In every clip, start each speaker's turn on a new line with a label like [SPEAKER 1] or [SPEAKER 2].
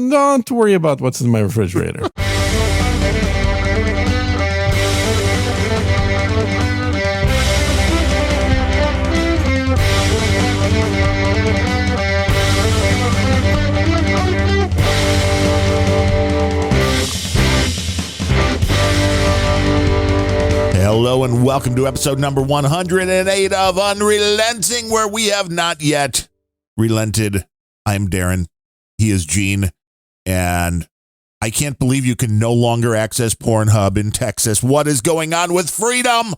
[SPEAKER 1] don't worry about what's in my refrigerator.
[SPEAKER 2] Hello and welcome to episode number 108 of Unrelenting, where we have not yet relented. I'm Darren. He is Gene. And I can't believe you can no longer access Pornhub in Texas. What is going on with freedom?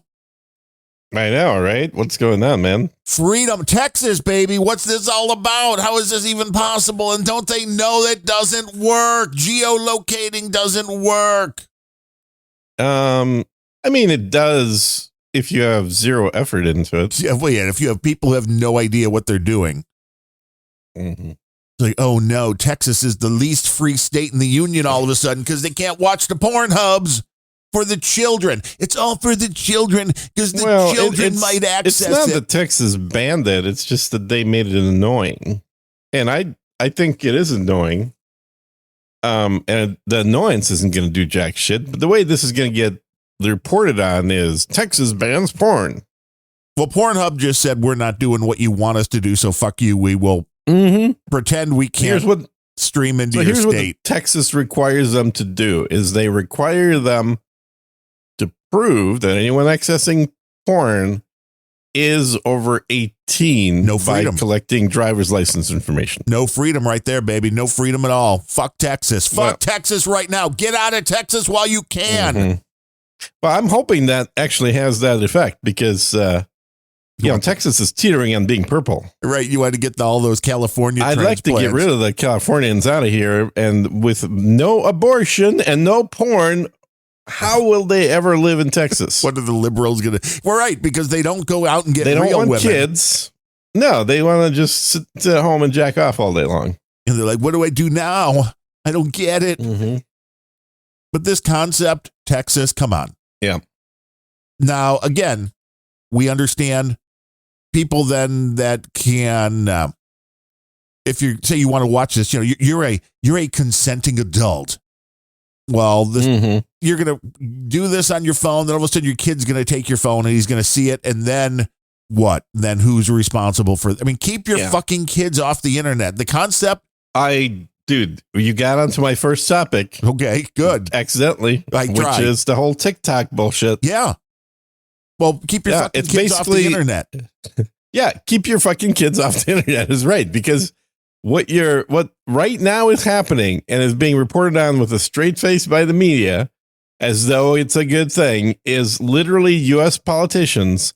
[SPEAKER 1] I know, right? What's going on, man?
[SPEAKER 2] Freedom. Texas, baby. What's this all about? How is this even possible? And don't they know that doesn't work? Geolocating doesn't work.
[SPEAKER 1] I mean, it does if you have zero effort into it.
[SPEAKER 2] Yeah, well, yeah, if you have people who have no idea what they're doing.
[SPEAKER 1] Mm-hmm.
[SPEAKER 2] It's like, oh no, Texas is the least free state in the union all of a sudden because they can't watch the Pornhubs for the children. It's all for the children because the children might access it.
[SPEAKER 1] It's not that Texas banned it. It's just that they made it annoying. And I think it is annoying. And the annoyance isn't going to do jack shit. But the way this is going to get reported on is Texas bans porn.
[SPEAKER 2] Well, Pornhub just said we're not doing what you want us to do, so fuck you. We will pretend we can't stream into your state.
[SPEAKER 1] What Texas requires them to do is they require them to prove that anyone accessing porn is over 18 by collecting driver's license information.
[SPEAKER 2] No freedom right there, baby. No freedom at all. Fuck Texas. Fuck Texas right now. Get out of Texas while you can.
[SPEAKER 1] Mm-hmm. Well, I'm hoping that actually has that effect because, Texas is teetering on being purple.
[SPEAKER 2] Right. You want to get all those California
[SPEAKER 1] I'd like to get rid of the Californians out of here. And with no abortion and no porn, how will they ever live in Texas?
[SPEAKER 2] What are the liberals going to? We're right, because they don't go out and get
[SPEAKER 1] real women. They don't want
[SPEAKER 2] women.
[SPEAKER 1] Kids. No, they want to just sit at home and jack off all day long.
[SPEAKER 2] And they're like, what do I do now? I don't get it.
[SPEAKER 1] Mm-hmm.
[SPEAKER 2] But this concept, Texas, come on.
[SPEAKER 1] Yeah.
[SPEAKER 2] Now, again, we understand people then that can, if you say you want to watch this, you're a consenting adult. Well, you're going to do this on your phone. Then all of a sudden your kid's going to take your phone and he's going to see it. And then what? Then who's responsible for it? I mean, keep your fucking kids off the internet. The concept.
[SPEAKER 1] Dude, you got onto my first topic.
[SPEAKER 2] Okay, good.
[SPEAKER 1] Accidentally, which is the whole TikTok bullshit.
[SPEAKER 2] Yeah. Well, keep your fucking kids off the internet.
[SPEAKER 1] Yeah, keep your fucking kids off the internet is right, because what right now is happening and is being reported on with a straight face by the media as though it's a good thing is literally U.S. politicians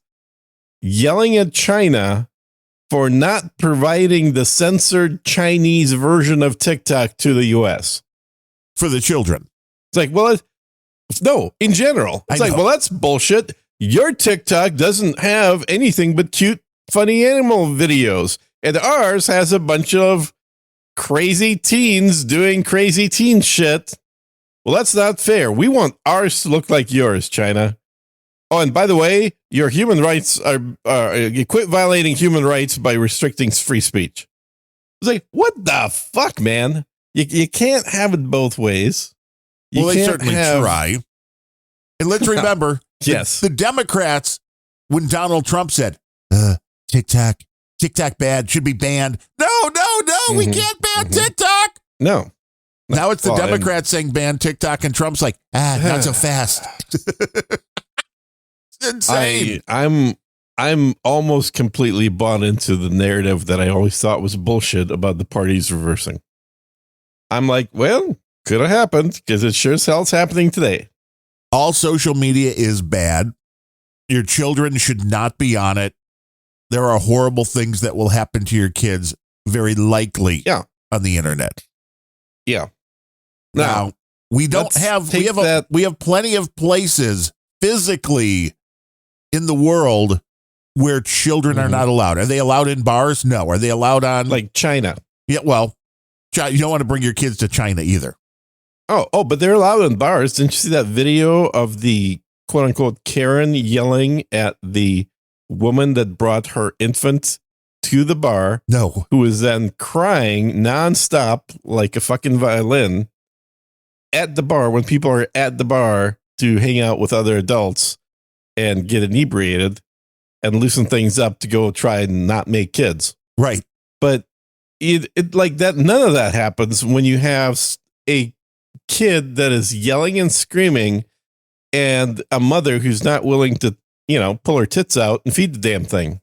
[SPEAKER 1] yelling at China for not providing the censored Chinese version of TikTok to the U.S.
[SPEAKER 2] for the children.
[SPEAKER 1] It's like, well, no, in general. It's like, well, that's bullshit. Your TikTok doesn't have anything but cute, funny animal videos. And ours has a bunch of crazy teens doing crazy teen shit. Well, that's not fair. We want ours to look like yours, China. Oh, and by the way, your human rights you quit violating human rights by restricting free speech. It's like, what the fuck, man? You can't have it both ways.
[SPEAKER 2] Well, they certainly try. And let's remember,
[SPEAKER 1] yes,
[SPEAKER 2] the Democrats, when Donald Trump said, TikTok bad, should be banned. No, we can't ban TikTok.
[SPEAKER 1] No.
[SPEAKER 2] Now it's the Democrats saying ban TikTok, and Trump's like, not so fast. Insane.
[SPEAKER 1] I'm almost completely bought into the narrative that I always thought was bullshit about the parties reversing. I'm like, well, could have happened because it sure as hell's happening today.
[SPEAKER 2] All social media is bad. Your children should not be on it. There are horrible things that will happen to your kids, very likely, on the internet.
[SPEAKER 1] Yeah.
[SPEAKER 2] Now, we have plenty of places physically in the world where children are not allowed. Are they allowed in bars? No. Are they allowed on
[SPEAKER 1] like China?
[SPEAKER 2] Yeah. Well, you don't want to bring your kids to China either.
[SPEAKER 1] Oh, but they're allowed in bars. Didn't you see that video of the quote unquote Karen yelling at the woman that brought her infant to the bar.
[SPEAKER 2] No.
[SPEAKER 1] Who is then crying nonstop like a fucking violin at the bar when people are at the bar to hang out with other adults and get inebriated and loosen things up to go try and not make kids.
[SPEAKER 2] Right.
[SPEAKER 1] But it like that, none of that happens when you have a kid that is yelling and screaming and a mother who's not willing to, pull her tits out and feed the damn thing.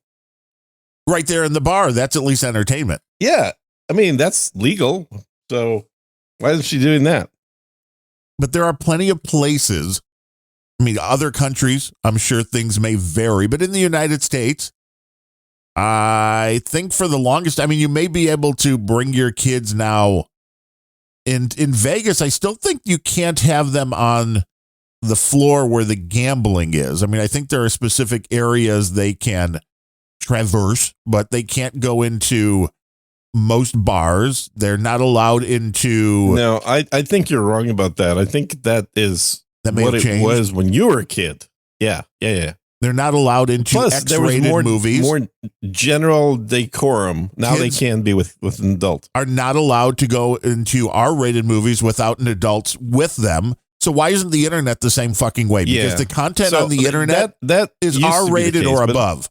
[SPEAKER 2] Right there in the bar. That's at least entertainment.
[SPEAKER 1] Yeah. I mean, that's legal. So why isn't she doing that?
[SPEAKER 2] But there are plenty of places. I mean, other countries, I'm sure things may vary, but in the United States, I think for the longest, you may be able to bring your kids now. In Vegas, I still think you can't have them on the floor where the gambling is. I think there are specific areas they can traverse, but they can't go into most bars. They're not allowed into.
[SPEAKER 1] No, I think you're wrong about that. I think that is what it was when you were a kid. Yeah.
[SPEAKER 2] They're not allowed into
[SPEAKER 1] Plus,
[SPEAKER 2] X-rated
[SPEAKER 1] there was
[SPEAKER 2] movies.
[SPEAKER 1] More general decorum. Now kids they can be with an adult.
[SPEAKER 2] Are not allowed to go into R-rated movies without an adult with them. So why isn't the internet the same fucking way? Because the content on the internet that is R-rated or above.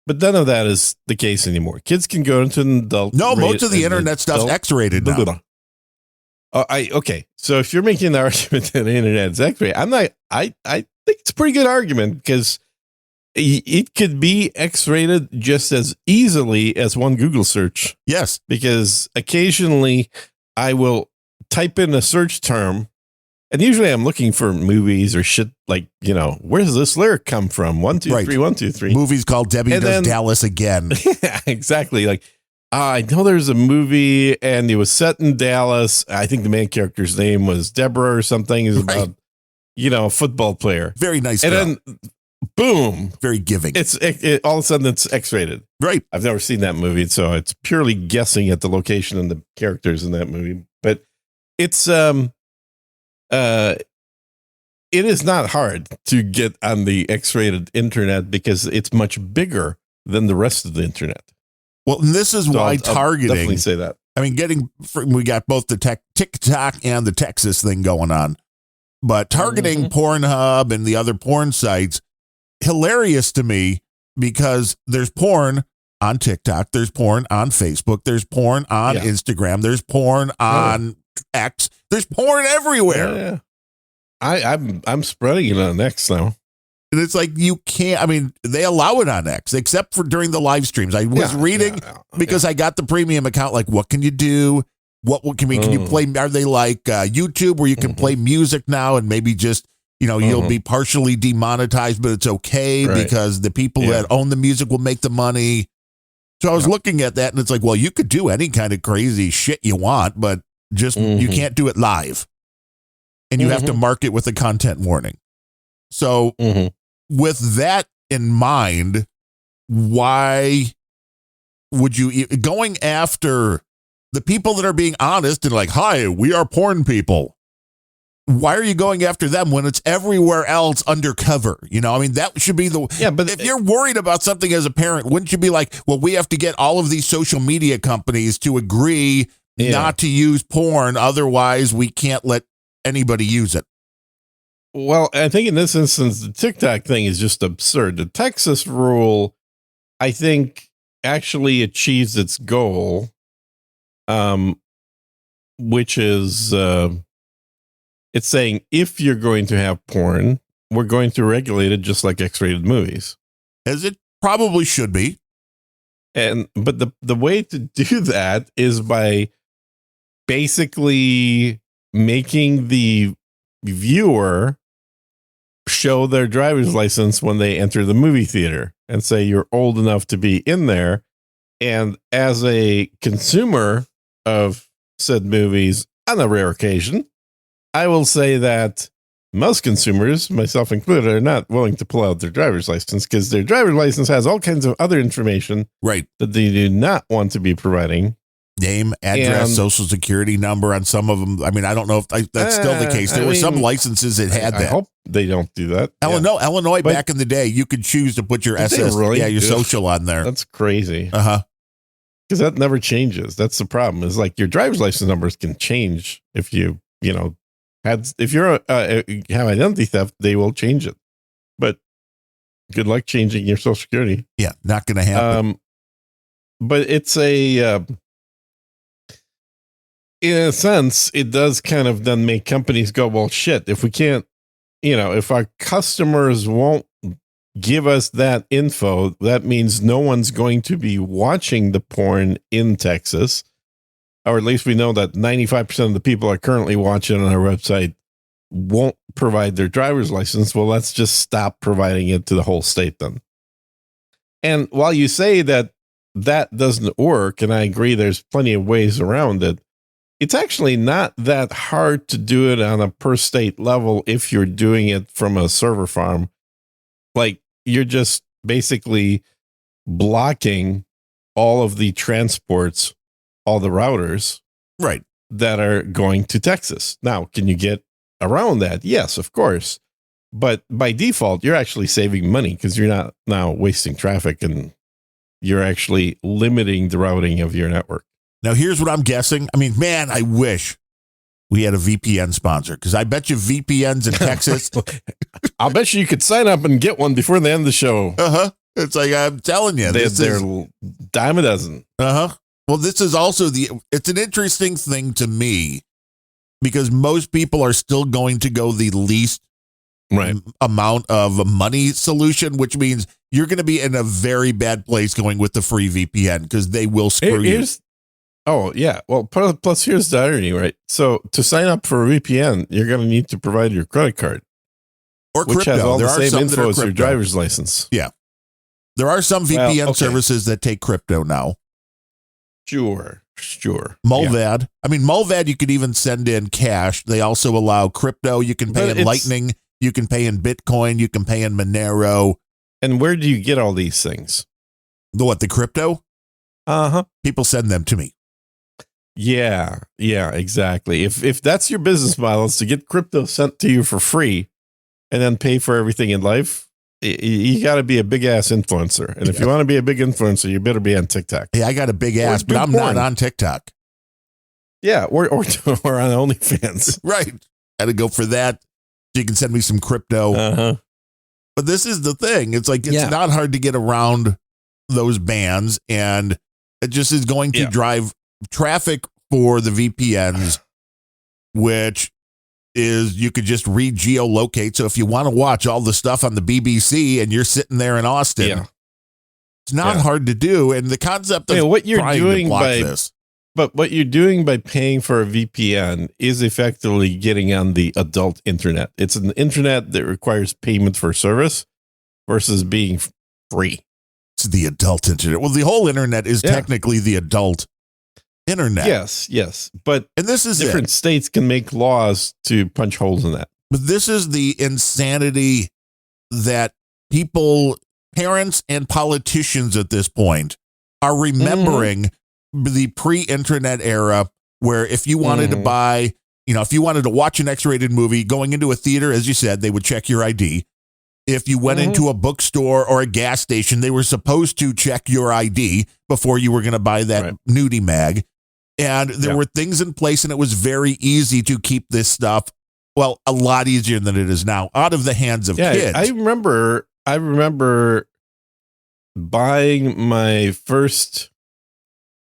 [SPEAKER 1] But none of that is the case anymore. Kids can go into an adult.
[SPEAKER 2] No, most of the internet stuff's X-rated now.
[SPEAKER 1] Okay. So if you're making the argument that the internet is X-rated, I think it's a pretty good argument because it could be X-rated just as easily as one Google search.
[SPEAKER 2] Yes.
[SPEAKER 1] Because occasionally I will type in a search term. And usually I'm looking for movies or shit like, where does this lyric come from? 1, 2, 3, 1, 2, 3.
[SPEAKER 2] Movies called Debbie Does Dallas Again.
[SPEAKER 1] Yeah, exactly. Like, I know there's a movie and it was set in Dallas. I think the main character's name was Deborah or something. Is about, a football player.
[SPEAKER 2] Very nice.
[SPEAKER 1] And then, boom.
[SPEAKER 2] Very giving.
[SPEAKER 1] All of a sudden it's X-rated.
[SPEAKER 2] Right.
[SPEAKER 1] I've never seen that movie, so it's purely guessing at the location and the characters in that movie. But it's, it is not hard to get on the X-rated internet because it's much bigger than the rest of the internet.
[SPEAKER 2] Well, and this is why targeting.
[SPEAKER 1] I'll definitely say that.
[SPEAKER 2] We got both the TikTok and the Texas thing going on, but targeting Pornhub and the other porn sites, hilarious to me because there's porn on TikTok, there's porn on Facebook, there's porn on Instagram, there's porn on X. There's porn everywhere.
[SPEAKER 1] Yeah. I'm spreading it on X now.
[SPEAKER 2] And it's like you can't, they allow it on X, except for during the live streams. I was reading because I got the premium account, like what can you do? What can you play? Are they like YouTube where you can play music now and maybe just, you'll be partially demonetized, but it's okay because the people that own the music will make the money. So I was looking at that and it's like, well, you could do any kind of crazy shit you want, but just you can't do it live. And you have to mark it with a content warning. So with that in mind, why would you going after the people that are being honest and like, hi, we are porn people? Why are you going after them when it's everywhere else undercover? That should be but if you're worried about something as a parent, wouldn't you be like, well, we have to get all of these social media companies to agree not to use porn. Otherwise we can't let anybody use it.
[SPEAKER 1] Well, I think in this instance, the TikTok thing is just absurd. The Texas rule, I think, actually achieves its goal, which is it's saying if you're going to have porn, we're going to regulate it just like X-rated movies.
[SPEAKER 2] As it probably should be.
[SPEAKER 1] But the way to do that is by basically making the viewer show their driver's license when they enter the movie theater and say you're old enough to be in there. And as a consumer of said movies, on a rare occasion, I will say that most consumers, myself included, are not willing to pull out their driver's license because their driver's license has all kinds of other information
[SPEAKER 2] that
[SPEAKER 1] they do not want to be providing
[SPEAKER 2] Name, address,
[SPEAKER 1] And-
[SPEAKER 2] social security number on some of them. I mean, I don't know if that's still the case. There were some licenses that had that.
[SPEAKER 1] I hope they don't do that.
[SPEAKER 2] Illinois, back in the day, you could choose to put your your social on there.
[SPEAKER 1] That's crazy.
[SPEAKER 2] Uh-huh.
[SPEAKER 1] Because that never changes. That's the problem. Is like your driver's license numbers can change if you have identity theft, they will change it. But good luck changing your social security.
[SPEAKER 2] Yeah, not going to happen.
[SPEAKER 1] But it's in a sense, it does kind of then make companies go, well, shit, if we can't, if our customers won't give us that info, that means no one's going to be watching the porn in Texas, or at least we know that 95% of the people are currently watching on our website won't provide their driver's license. Well, let's just stop providing it to the whole state then. And while you say that doesn't work, and I agree there's plenty of ways around it, it's actually not that hard to do it on a per state level if you're doing it from a server farm. Like, you're just basically blocking all of the transports, all the routers,
[SPEAKER 2] right,
[SPEAKER 1] that are going to Texas. Now, can you get around that? Yes, of course. But by default, you're actually saving money because you're not now wasting traffic, and you're actually limiting the routing of your network.
[SPEAKER 2] Now, here's what I'm guessing. I mean, man, I wish we had a VPN sponsor, because I bet you VPNs in Texas.
[SPEAKER 1] I'll bet you could sign up and get one before the end of the show.
[SPEAKER 2] Uh-huh. It's like, I'm telling you.
[SPEAKER 1] They're dime a dozen.
[SPEAKER 2] Uh-huh. Well, this is also it's an interesting thing to me, because most people are still going to go the least amount of money solution, which means you're going to be in a very bad place going with the free VPN, because they will screw you.
[SPEAKER 1] Oh, yeah. Well, plus here's the irony, right? So to sign up for a VPN, you're going to need to provide your credit card.
[SPEAKER 2] Or
[SPEAKER 1] which
[SPEAKER 2] crypto.
[SPEAKER 1] Has all
[SPEAKER 2] there
[SPEAKER 1] the
[SPEAKER 2] are
[SPEAKER 1] same
[SPEAKER 2] some
[SPEAKER 1] info as your driver's license.
[SPEAKER 2] Yeah. There are some VPN services that take crypto now.
[SPEAKER 1] Sure.
[SPEAKER 2] Mulvad. Yeah. I mean, Mulvad, you could even send in cash. They also allow crypto. You can pay in Lightning. You can pay in Bitcoin. You can pay in Monero.
[SPEAKER 1] And where do you get all these things?
[SPEAKER 2] The crypto?
[SPEAKER 1] Uh-huh.
[SPEAKER 2] People send them to me.
[SPEAKER 1] Yeah, exactly. If that's your business model, is to get crypto sent to you for free and then pay for everything in life, you got to be a big ass influencer. And if you want to be a big influencer, you better be on TikTok.
[SPEAKER 2] Hey, I got a big ass, but I'm not on TikTok.
[SPEAKER 1] Yeah, or on OnlyFans.
[SPEAKER 2] Right. Got to go for that. So you can send me some crypto.
[SPEAKER 1] Uh-huh.
[SPEAKER 2] But this is the thing. It's like, it's not hard to get around those bans, and it just is going to drive traffic for the VPNs, which is you could just re-geolocate. So if you want to watch all the stuff on the BBC and you're sitting there in Austin, it's not hard to do. And the concept of
[SPEAKER 1] what you're doing
[SPEAKER 2] But
[SPEAKER 1] what you're doing by paying for a VPN is effectively getting on the adult internet. It's an internet that requires payment for service versus being free.
[SPEAKER 2] It's the adult internet. Well, the whole internet is technically the adult internet.
[SPEAKER 1] Yes. But
[SPEAKER 2] and this is
[SPEAKER 1] different states can make laws to punch holes in that.
[SPEAKER 2] But this is the insanity that parents and politicians at this point are remembering the pre-internet era, where if you wanted to buy, if you wanted to watch an X-rated movie, going into a theater, as you said, they would check your ID. If you went into a bookstore or a gas station, they were supposed to check your ID before you were going to buy that nudie mag. And there were things in place, and it was very easy to keep this stuff, well, a lot easier than it is now, out of the hands of kids.
[SPEAKER 1] I remember buying my first,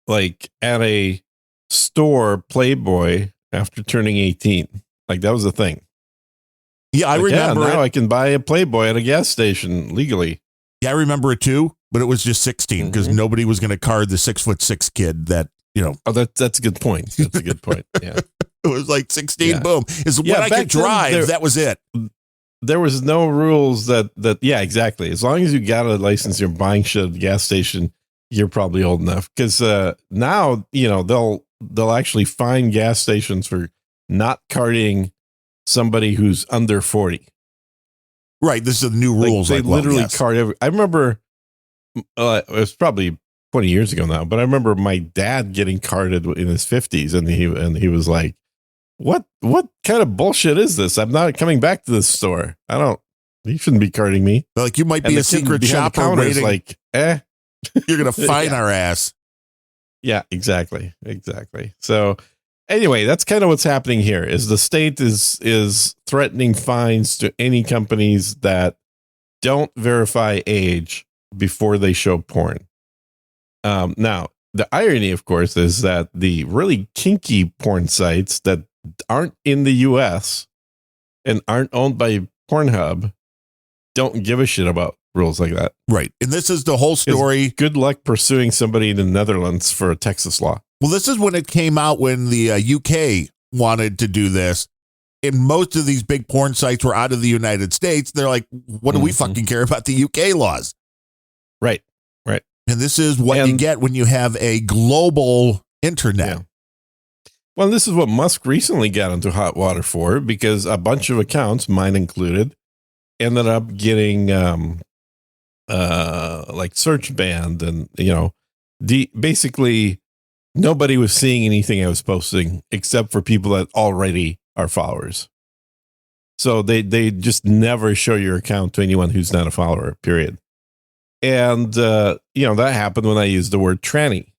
[SPEAKER 1] like, at a store Playboy after turning 18. Like, that was a thing.
[SPEAKER 2] Yeah, I remember.
[SPEAKER 1] Now I can buy a Playboy at a gas station legally.
[SPEAKER 2] Yeah, I remember it too, but it was just 16 because nobody was going to card the 6'6" kid that,
[SPEAKER 1] Oh, that's a good point. That's a good point. Yeah.
[SPEAKER 2] It was like 16, boom. Is when I could drive, that was it.
[SPEAKER 1] There was no rules that, exactly. As long as you got a license, you're buying shit at the gas station, you're probably old enough. Because now, they'll actually fine gas stations for not carding somebody who's under 40.
[SPEAKER 2] Right. This is the new rules.
[SPEAKER 1] They literally card I remember it was probably 20 years ago now, but I remember my dad getting carded in his 50s, and he was like, what kind of bullshit is this? I'm not coming back to this store. You shouldn't be carding me.
[SPEAKER 2] Like, you might be a secret shopper waiting. Like, you're going to find our ass.
[SPEAKER 1] Yeah, exactly. So anyway, that's kind of what's happening here is the state is threatening fines to any companies that don't verify age before they show porn. Now, the irony, of course, is that the really kinky porn sites that aren't in the US and aren't owned by Pornhub don't give a shit about rules like that.
[SPEAKER 2] Right. And this is the whole story.
[SPEAKER 1] Good luck pursuing somebody in the Netherlands for a Texas law.
[SPEAKER 2] Well, this is when it came out, when the UK wanted to do this. And most of these big porn sites were out of the United States. They're like, what do we fucking care about the UK laws?
[SPEAKER 1] Right.
[SPEAKER 2] And this is what you get when you have a global internet.
[SPEAKER 1] Yeah. Well, this is what Musk recently got into hot water for, because a bunch of accounts, mine included, ended up getting like search banned, and basically nobody was seeing anything I was posting except for people that already are followers. So they just never show your account to anyone who's not a follower, period. And that happened when I used the word tranny,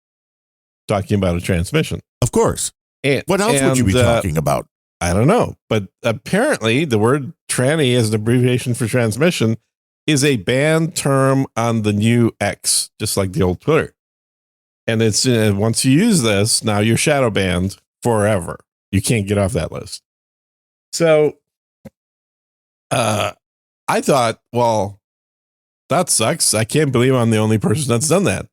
[SPEAKER 1] talking about a transmission.
[SPEAKER 2] Of course. And what else would you be talking about?
[SPEAKER 1] I don't know. But apparently the word tranny as an abbreviation for transmission is a banned term on the new X, just like the old Twitter. And it's once you use this, now you're shadow banned forever. You can't get off that list. So I thought, well, that sucks. I can't believe I'm the only person that's done that.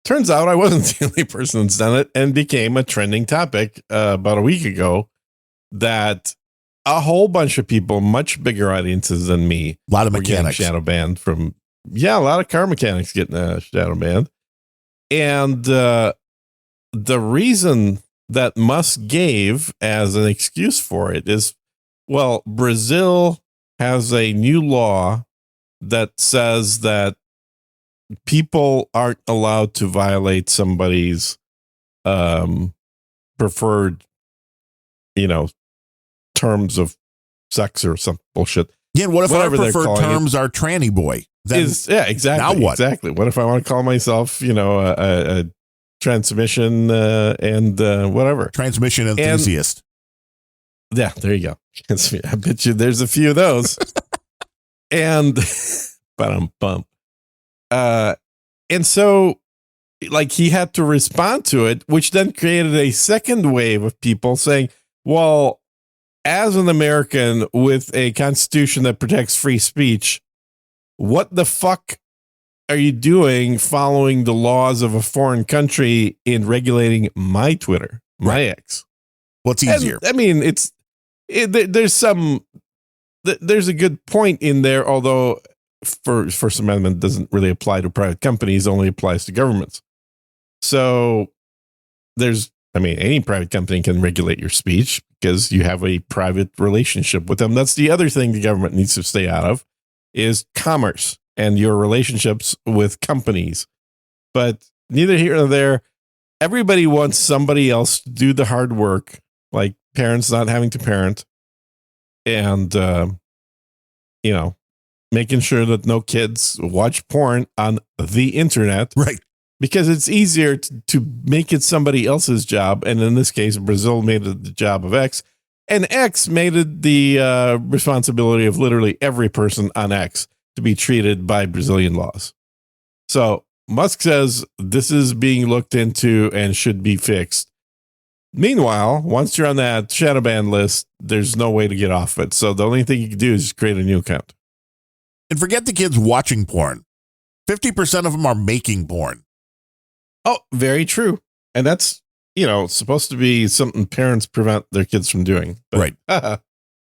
[SPEAKER 1] Turns out I wasn't the only person that's done it, and became a trending topic about a week ago, that a whole bunch of people, much bigger audiences than me,
[SPEAKER 2] a lot of mechanics
[SPEAKER 1] shadow banned from, a lot of car mechanics getting shadow banned. And the reason that Musk gave as an excuse for it is, well, Brazil has a new law that says that people aren't allowed to violate somebody's preferred, terms of sex or some bullshit.
[SPEAKER 2] Yeah, what if our preferred terms are tranny boy?
[SPEAKER 1] Exactly.
[SPEAKER 2] Now what?
[SPEAKER 1] Exactly. What if I want to call myself, a transmission and whatever.
[SPEAKER 2] Transmission enthusiast.
[SPEAKER 1] Yeah, there you go. I bet you there's a few of those. And and so, like, he had to respond to it, which then created a second wave of people saying, well, as an American with a constitution that protects free speech, what the fuck are you doing following the laws of a foreign country in regulating my Twitter, my X?
[SPEAKER 2] What's easier?
[SPEAKER 1] And, I mean, there's a good point in there, although First Amendment doesn't really apply to private companies, only applies to governments. So any private company can regulate your speech because you have a private relationship with them. That's the other thing the government needs to stay out of, is commerce and your relationships with companies. But neither here nor there. Everybody wants somebody else to do the hard work, like parents not having to parent, and making sure that no kids watch porn on the internet.
[SPEAKER 2] Right.
[SPEAKER 1] Because it's easier to make it somebody else's job. And in this case, Brazil made it the job of X. And X made it the responsibility of literally every person on X to be treated by Brazilian laws. So Musk says this is being looked into and should be fixed. Meanwhile, once you're on that shadow ban list, there's no way to get off it. So the only thing you can do is create a new account.
[SPEAKER 2] And forget the kids watching porn. 50% of them are making porn.
[SPEAKER 1] Oh, very true. And that's, supposed to be something parents prevent their kids from doing. But,
[SPEAKER 2] right.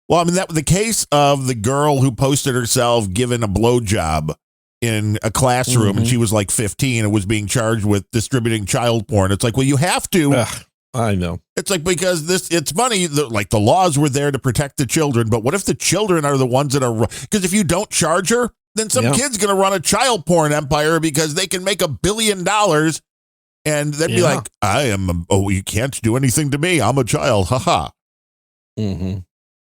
[SPEAKER 2] Well, I mean, that the case of the girl who posted herself giving a blowjob in a classroom, and she was like 15 and was being charged with distributing child porn. It's like, well, you have to.
[SPEAKER 1] I know.
[SPEAKER 2] It's like, because it's funny, the laws were there to protect the children, but what if the children are the ones that are, because if you don't charge her, then some kid's going to run a child porn empire because they can make $1 billion And they'd be like, you can't do anything to me. I'm a child. Haha.
[SPEAKER 1] Mm-hmm.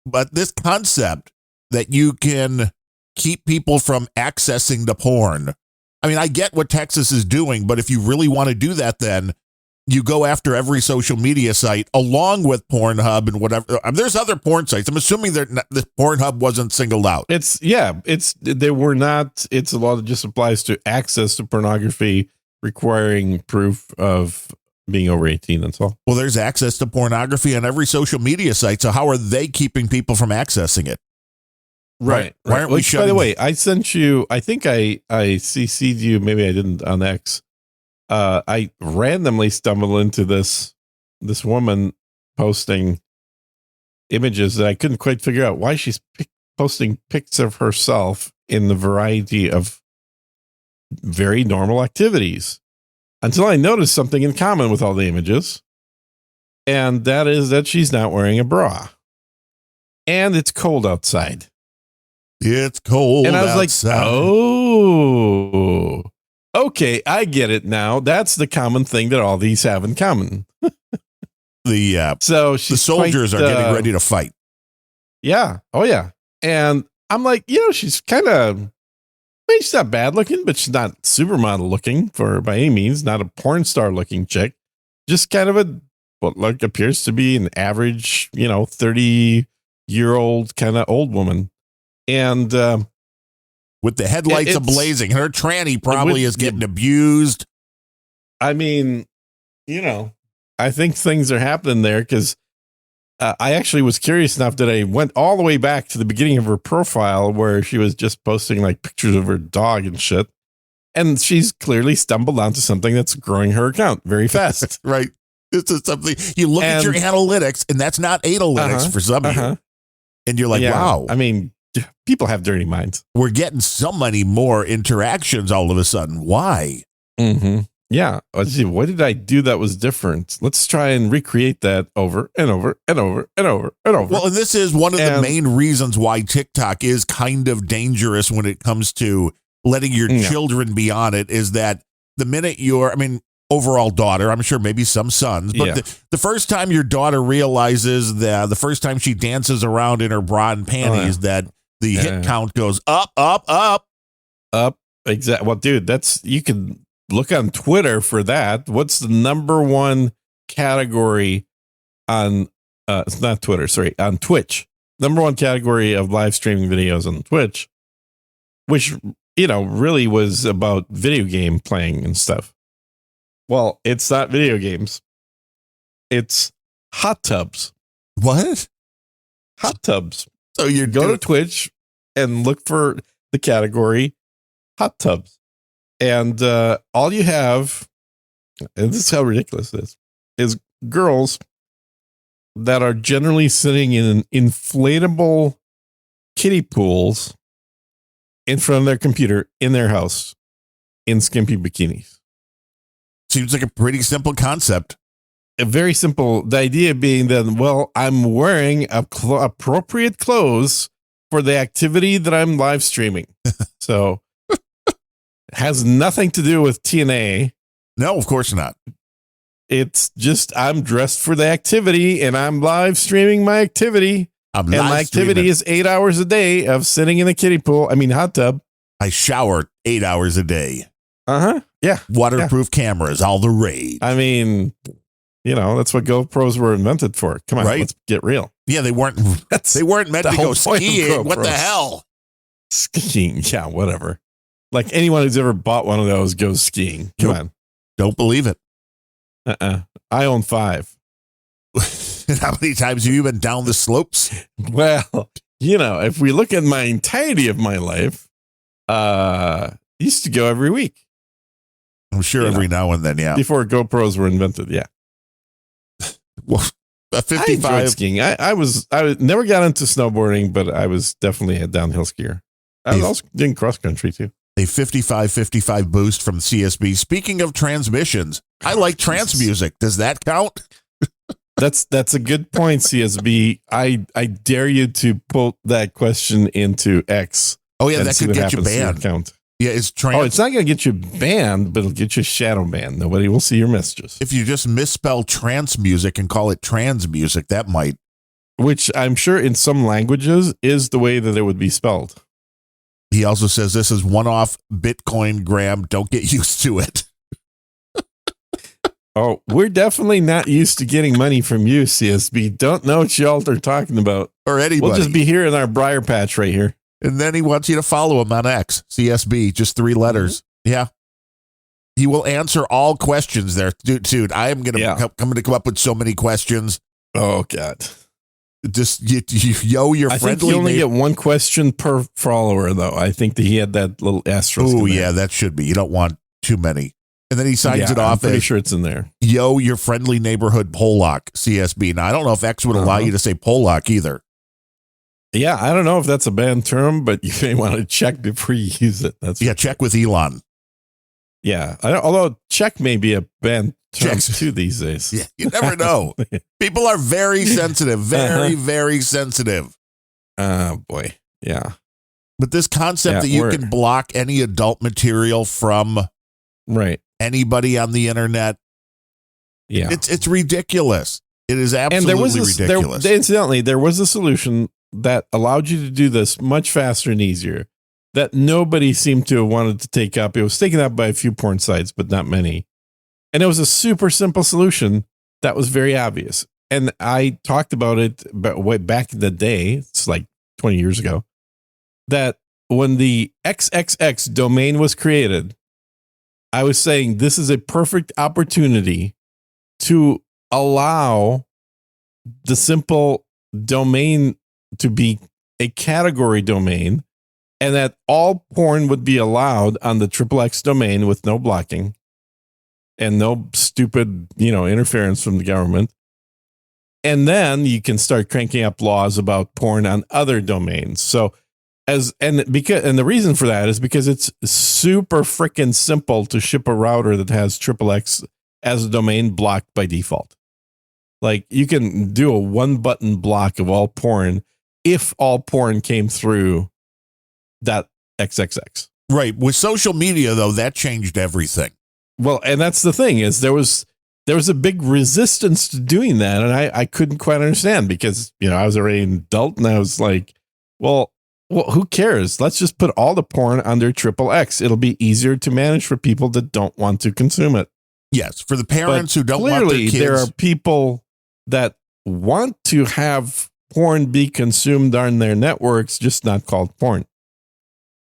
[SPEAKER 2] But this concept that you can keep people from accessing the porn. I mean, I get what Texas is doing, but if you really want to do that, then you go after every social media site along with Pornhub and whatever. There's other porn sites. I'm assuming the Pornhub wasn't singled out.
[SPEAKER 1] They were not. It's a law that just applies to access to pornography requiring proof of being over 18. That's all.
[SPEAKER 2] Well, there's access to pornography on every social media site. So how are they keeping people from accessing it?
[SPEAKER 1] Right.
[SPEAKER 2] Why aren't we shutting?
[SPEAKER 1] By the way, I sent you, I think I CC'd you, maybe I didn't on X. I randomly stumbled into this woman posting images that I couldn't quite figure out why she's posting pics of herself in the variety of very normal activities until I noticed something in common with all the images. And that is that she's not wearing a bra and it's cold outside.
[SPEAKER 2] It's cold outside.
[SPEAKER 1] And I was like, oh, okay, I get it now. That's the common thing that all these have in common.
[SPEAKER 2] The soldiers are getting ready to fight.
[SPEAKER 1] Yeah. Oh, yeah. And I'm like, she's kind of, she's not bad looking, but she's not supermodel looking by any means. Not a porn star looking chick. Just kind of what appears to be an average, 30-year-old kind of old woman. And
[SPEAKER 2] with the headlights ablazing, her tranny probably is getting abused.
[SPEAKER 1] I mean, I think things are happening there because I actually was curious enough that I went all the way back to the beginning of her profile where she was just posting like pictures of her dog and shit. And she's clearly stumbled onto something that's growing her account very fast.
[SPEAKER 2] Right. This is something you look at your analytics, and that's not analytics for some of you. And you're like, wow.
[SPEAKER 1] I mean, people have dirty minds.
[SPEAKER 2] We're getting so many more interactions all of a sudden. Why?
[SPEAKER 1] Mm-hmm. Yeah. Let's see. What did I do that was different? Let's try and recreate that over and over and over and over and over.
[SPEAKER 2] Well, and this is one of the main reasons why TikTok is kind of dangerous when it comes to letting your children be on it, is that the minute overall daughter, I'm sure maybe some sons, but the first time your daughter realizes that the first time she dances around in her bra and panties, that the hit count goes up, up, up,
[SPEAKER 1] up. Exactly. Well, dude, you can look on Twitter for that. What's the number one category on, it's not Twitter, sorry, on Twitch. Number one category of live streaming videos on Twitch, which, really was about video game playing and stuff. Well, it's not video games. It's hot tubs.
[SPEAKER 2] What?
[SPEAKER 1] Hot tubs.
[SPEAKER 2] So you
[SPEAKER 1] go to Twitch and look for the category hot tubs. And all you have, and this is how ridiculous this is girls that are generally sitting in inflatable kiddie pools in front of their computer in their house in skimpy bikinis.
[SPEAKER 2] Seems like a pretty simple concept.
[SPEAKER 1] Very simple. The idea being that, I'm wearing appropriate clothes for the activity that I'm live streaming. So it has nothing to do with TNA.
[SPEAKER 2] No, of course not.
[SPEAKER 1] It's just I'm dressed for the activity and I'm live streaming my activity. My activity is 8 hours a day of sitting in a kiddie pool. Hot tub.
[SPEAKER 2] I shower 8 hours a day.
[SPEAKER 1] Yeah.
[SPEAKER 2] Waterproof cameras, all the rage.
[SPEAKER 1] That's what GoPros were invented for. Come on, let's get real.
[SPEAKER 2] Yeah, they weren't meant to go skiing. What the hell?
[SPEAKER 1] Skiing, yeah, whatever. Like anyone who's ever bought one of those goes skiing. Come on.
[SPEAKER 2] Don't believe it.
[SPEAKER 1] I own 5.
[SPEAKER 2] How many times have you been down the slopes?
[SPEAKER 1] Well, if we look at my entirety of my life, used to go every week.
[SPEAKER 2] I'm sure every now and then, yeah.
[SPEAKER 1] Before GoPros were invented, yeah.
[SPEAKER 2] Well, a 55
[SPEAKER 1] I enjoyed skiing. I never got into snowboarding, but I was definitely a downhill skier. I was also doing cross country too.
[SPEAKER 2] A 55 boost from CSB. Speaking of transmissions, I like trance music. Does that count?
[SPEAKER 1] That's a good point, CSB. I dare you to put that question into X.
[SPEAKER 2] Oh yeah, that could get you banned.
[SPEAKER 1] Count.
[SPEAKER 2] Yeah, it's
[SPEAKER 1] Oh, it's not going to get you banned, but it'll get you shadow banned. Nobody will see your messages.
[SPEAKER 2] If you just misspell trance music and call it trans music, that might.
[SPEAKER 1] Which I'm sure in some languages is the way that it would be spelled.
[SPEAKER 2] He also says this is one-off Bitcoin, Graham. Don't get used to it.
[SPEAKER 1] Oh, we're definitely not used to getting money from you, CSB. Don't know what y'all are talking about.
[SPEAKER 2] Or anybody.
[SPEAKER 1] We'll just be here in our briar patch right here.
[SPEAKER 2] And then he wants you to follow him on X, CSB, just 3 letters. Mm-hmm. Yeah. He will answer all questions there. Dude, I am going to come up with so many questions.
[SPEAKER 1] Oh, God.
[SPEAKER 2] Just, your friendly.
[SPEAKER 1] I think you only get 1 question per follower, though. I think that he had that little asterisk.
[SPEAKER 2] Oh, yeah, that should be. You don't want too many. And then he signs it off.
[SPEAKER 1] I'm pretty sure it's in there.
[SPEAKER 2] Yo, your friendly neighborhood Polak, CSB. Now, I don't know if X would allow you to say Polak either.
[SPEAKER 1] Yeah, I don't know if that's a banned term, but you may want to check before you use it.
[SPEAKER 2] Check with Elon.
[SPEAKER 1] Yeah, although check may be a banned term too these days.
[SPEAKER 2] Yeah, you never know. People are very sensitive, very sensitive.
[SPEAKER 1] Oh, boy. Yeah.
[SPEAKER 2] But this concept that you can block any adult material from anybody on the internet, it's ridiculous. It is absolutely ridiculous.
[SPEAKER 1] Incidentally, there was a solution that allowed you to do this much faster and easier that nobody seemed to have wanted to take up. It was taken up by a few porn sites, but not many. And it was a super simple solution that was very obvious. And I talked about it way back in the day. It's like 20 years ago, that when the XXX domain was created, I was saying this is a perfect opportunity to allow the simple domain to be a category domain, and that all porn would be allowed on the XXX domain with no blocking and no stupid, interference from the government. And then you can start cranking up laws about porn on other domains. So the reason for that is because it's super freaking simple to ship a router that has XXX as a domain blocked by default. Like, you can do a 1-button block of all porn if all porn came through that XXX.
[SPEAKER 2] Right. With social media, though, that changed everything.
[SPEAKER 1] Well, and that's the thing, is there was a big resistance to doing that, and I couldn't quite understand, because I was already an adult, and I was like, well, who cares? Let's just put all the porn under XXX. It'll be easier to manage for people that don't want to consume it.
[SPEAKER 2] Yes, for the parents who don't want their kids.
[SPEAKER 1] Clearly, there are people that want to have porn be consumed on their networks, just not called porn.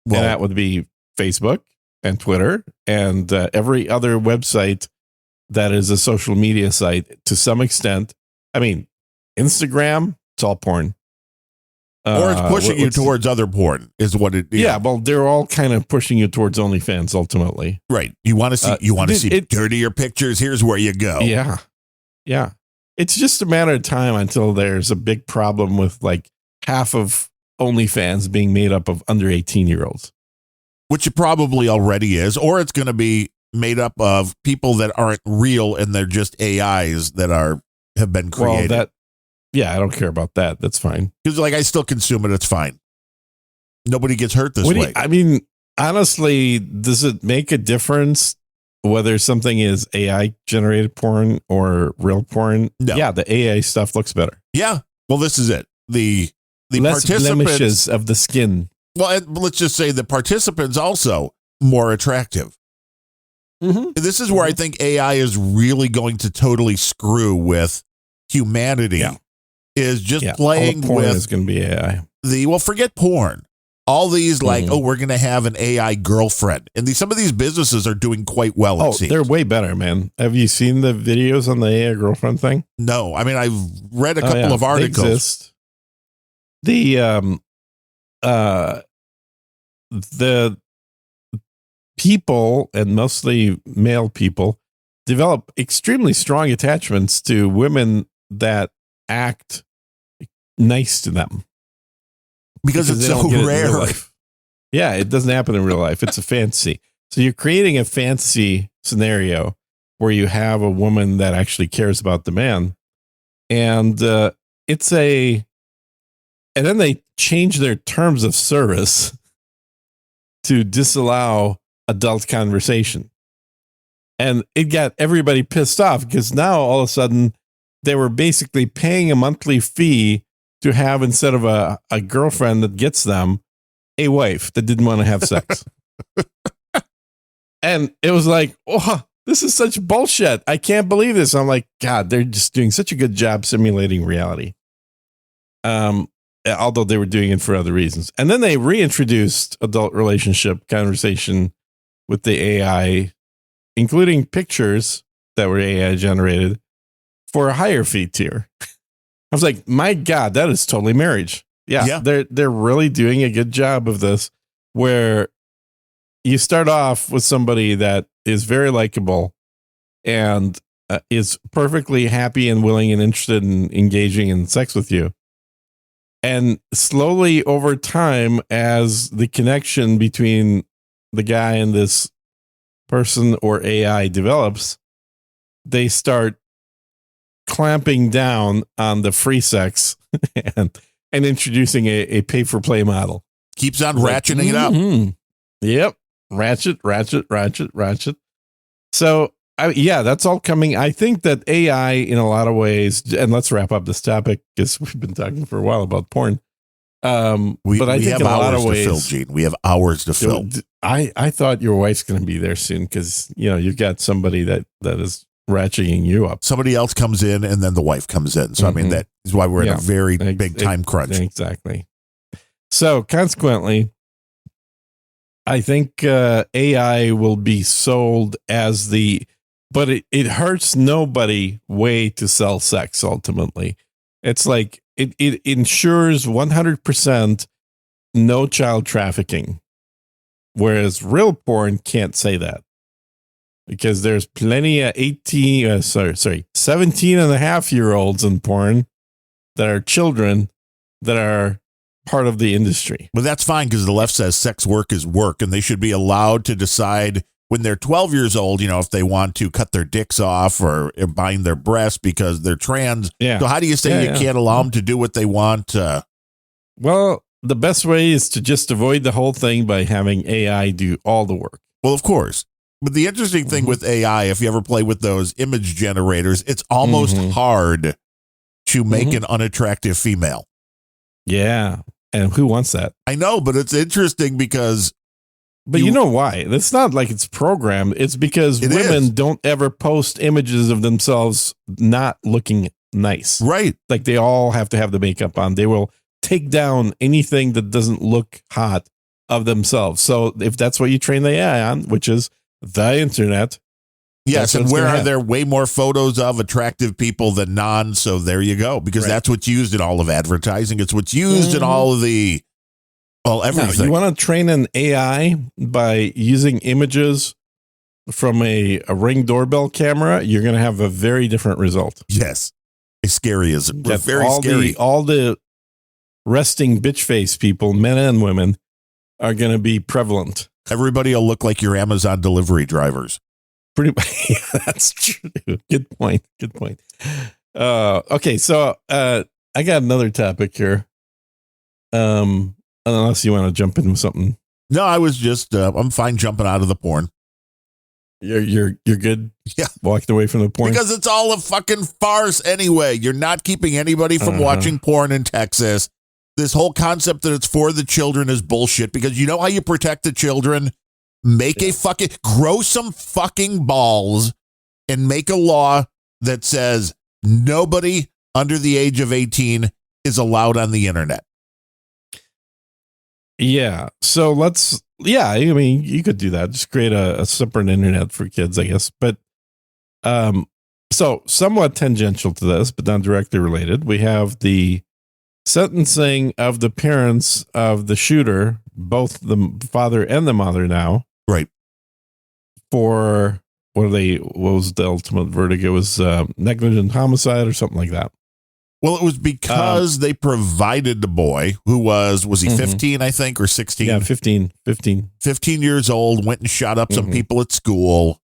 [SPEAKER 1] Well, and that would be Facebook and Twitter and every other website that is a social media site to some extent. I mean, Instagram, it's all porn.
[SPEAKER 2] Or it's pushing you towards other porn is what it is.
[SPEAKER 1] Yeah, well, they're all kind of pushing you towards OnlyFans ultimately.
[SPEAKER 2] Right. You want to see dirtier pictures, here's where you go.
[SPEAKER 1] Yeah. Yeah. It's just a matter of time until there's a big problem with like half of OnlyFans being made up of under 18-year-olds.
[SPEAKER 2] Which it probably already is, or it's going to be made up of people that aren't real and they're just AIs that have been created.
[SPEAKER 1] Well, I don't care about that. That's fine.
[SPEAKER 2] Because I still consume it. It's fine. Nobody gets hurt this way.
[SPEAKER 1] I mean, honestly, does it make a difference whether something is AI generated porn or real porn?
[SPEAKER 2] No.
[SPEAKER 1] Yeah, the AI stuff looks better.
[SPEAKER 2] Yeah. Well, this is it. The
[SPEAKER 1] less
[SPEAKER 2] participants
[SPEAKER 1] blemishes of the skin.
[SPEAKER 2] Well, and let's just say the participants also more attractive. Mm-hmm. This is where I think AI is really going to totally screw with humanity. Yeah. Is just playing
[SPEAKER 1] all porn
[SPEAKER 2] with
[SPEAKER 1] is going to be AI.
[SPEAKER 2] Forget porn. All these we're going to have an AI girlfriend, and some of these businesses are doing quite well.
[SPEAKER 1] Oh, they're way better, man. Have you seen the videos on the AI girlfriend thing?
[SPEAKER 2] No, I mean I've read a couple of articles.
[SPEAKER 1] They exist. The people, and mostly male people, develop extremely strong attachments to women that act nice to them
[SPEAKER 2] because it's so rare.
[SPEAKER 1] Yeah, it doesn't happen in real life. It's a fantasy. So you're creating a fantasy scenario where you have a woman that actually cares about the man, and and then they change their terms of service to disallow adult conversation. And it got everybody pissed off because now all of a sudden they were basically paying a monthly fee to have, instead of a girlfriend that gets them, a wife that didn't want to have sex. And it was like, oh, this is such bullshit. I can't believe this. I'm like, God, they're just doing such a good job simulating reality. Although they were doing it for other reasons. And then they reintroduced adult relationship conversation with the AI, including pictures that were AI generated for a higher fee tier. I was like, my God, that is totally marriage. Yeah. They're really doing a good job of this, where you start off with somebody that is very likable and is perfectly happy and willing and interested in engaging in sex with you. And slowly over time, as the connection between the guy and this person or AI develops, they start clamping down on the free sex and introducing a pay-for-play model.
[SPEAKER 2] Keeps on ratcheting it up.
[SPEAKER 1] Yep. Ratchet. So, that's all coming. I think that AI, in a lot of ways, and let's wrap up this topic because we've been talking for a while about porn. But I think
[SPEAKER 2] have
[SPEAKER 1] in a lot
[SPEAKER 2] hours
[SPEAKER 1] of ways,
[SPEAKER 2] to fill, Gene. We have hours to fill.
[SPEAKER 1] I thought your wife's going to be there soon because, you've got somebody that is ratcheting you up.
[SPEAKER 2] Somebody else comes in and then the wife comes in. So, I mean, that is why we're in a very big time crunch.
[SPEAKER 1] Exactly. So, consequently, I think AI will be sold as but it hurts nobody way to sell sex ultimately. It's like it ensures 100% no child trafficking, whereas real porn can't say that because there's plenty of 17 and a half year olds in porn that are children that are part of the industry.
[SPEAKER 2] Well, that's fine because the left says sex work is work and they should be allowed to decide when they're 12 years old, if they want to cut their dicks off or bind their breasts because they're trans.
[SPEAKER 1] Yeah.
[SPEAKER 2] So how do you say you can't allow them to do what they want?
[SPEAKER 1] Well, the best way is to just avoid the whole thing by having AI do all the work.
[SPEAKER 2] Well, of course. But the interesting thing with AI, if you ever play with those image generators, it's almost hard to make an unattractive female.
[SPEAKER 1] Yeah. And who wants that?
[SPEAKER 2] I know, but it's interesting because...
[SPEAKER 1] But you know why? It's not like it's programmed. It's because women don't ever post images of themselves not looking nice.
[SPEAKER 2] Right.
[SPEAKER 1] Like they all have to have the makeup on. They will take down anything that doesn't look hot of themselves. So if that's what you train the AI on, which is the internet.
[SPEAKER 2] Yes, and where are there way more photos of attractive people than none? So there you go. Because that's what's used in all of advertising. It's what's used in all of the... Well, everything.
[SPEAKER 1] Now, you want to train an AI by using images from a Ring doorbell camera, you're going to have a very different result.
[SPEAKER 2] Yes. It's scary, isn't it? Very scary.
[SPEAKER 1] All the resting bitch face people, men and women, are going to be prevalent.
[SPEAKER 2] Everybody will look like your Amazon delivery drivers.
[SPEAKER 1] Pretty much. Yeah, that's true. Good point. Okay, so I got another topic here. Unless you want to jump into something.
[SPEAKER 2] No, I was just I'm fine jumping out of the porn.
[SPEAKER 1] You're good.
[SPEAKER 2] Yeah,
[SPEAKER 1] walking away from the porn
[SPEAKER 2] because it's all a fucking farce anyway. You're not keeping anybody from watching porn in Texas. This whole concept that it's for the children is bullshit because you know how you protect the children? Grow some fucking balls and make a law that says nobody under the age of 18 is allowed on the internet.
[SPEAKER 1] Yeah. So I mean, you could do that. Just create a separate internet for kids, I guess. But so somewhat tangential to this, but not directly related, we have the sentencing of the parents of the shooter, both the father and the mother now.
[SPEAKER 2] Right.
[SPEAKER 1] For what was the ultimate verdict? It was negligent homicide or something like that.
[SPEAKER 2] Well, it was because they provided the boy who was he 15, I think, or 16?
[SPEAKER 1] Yeah, 15.
[SPEAKER 2] 15 years old, went and shot up some people at school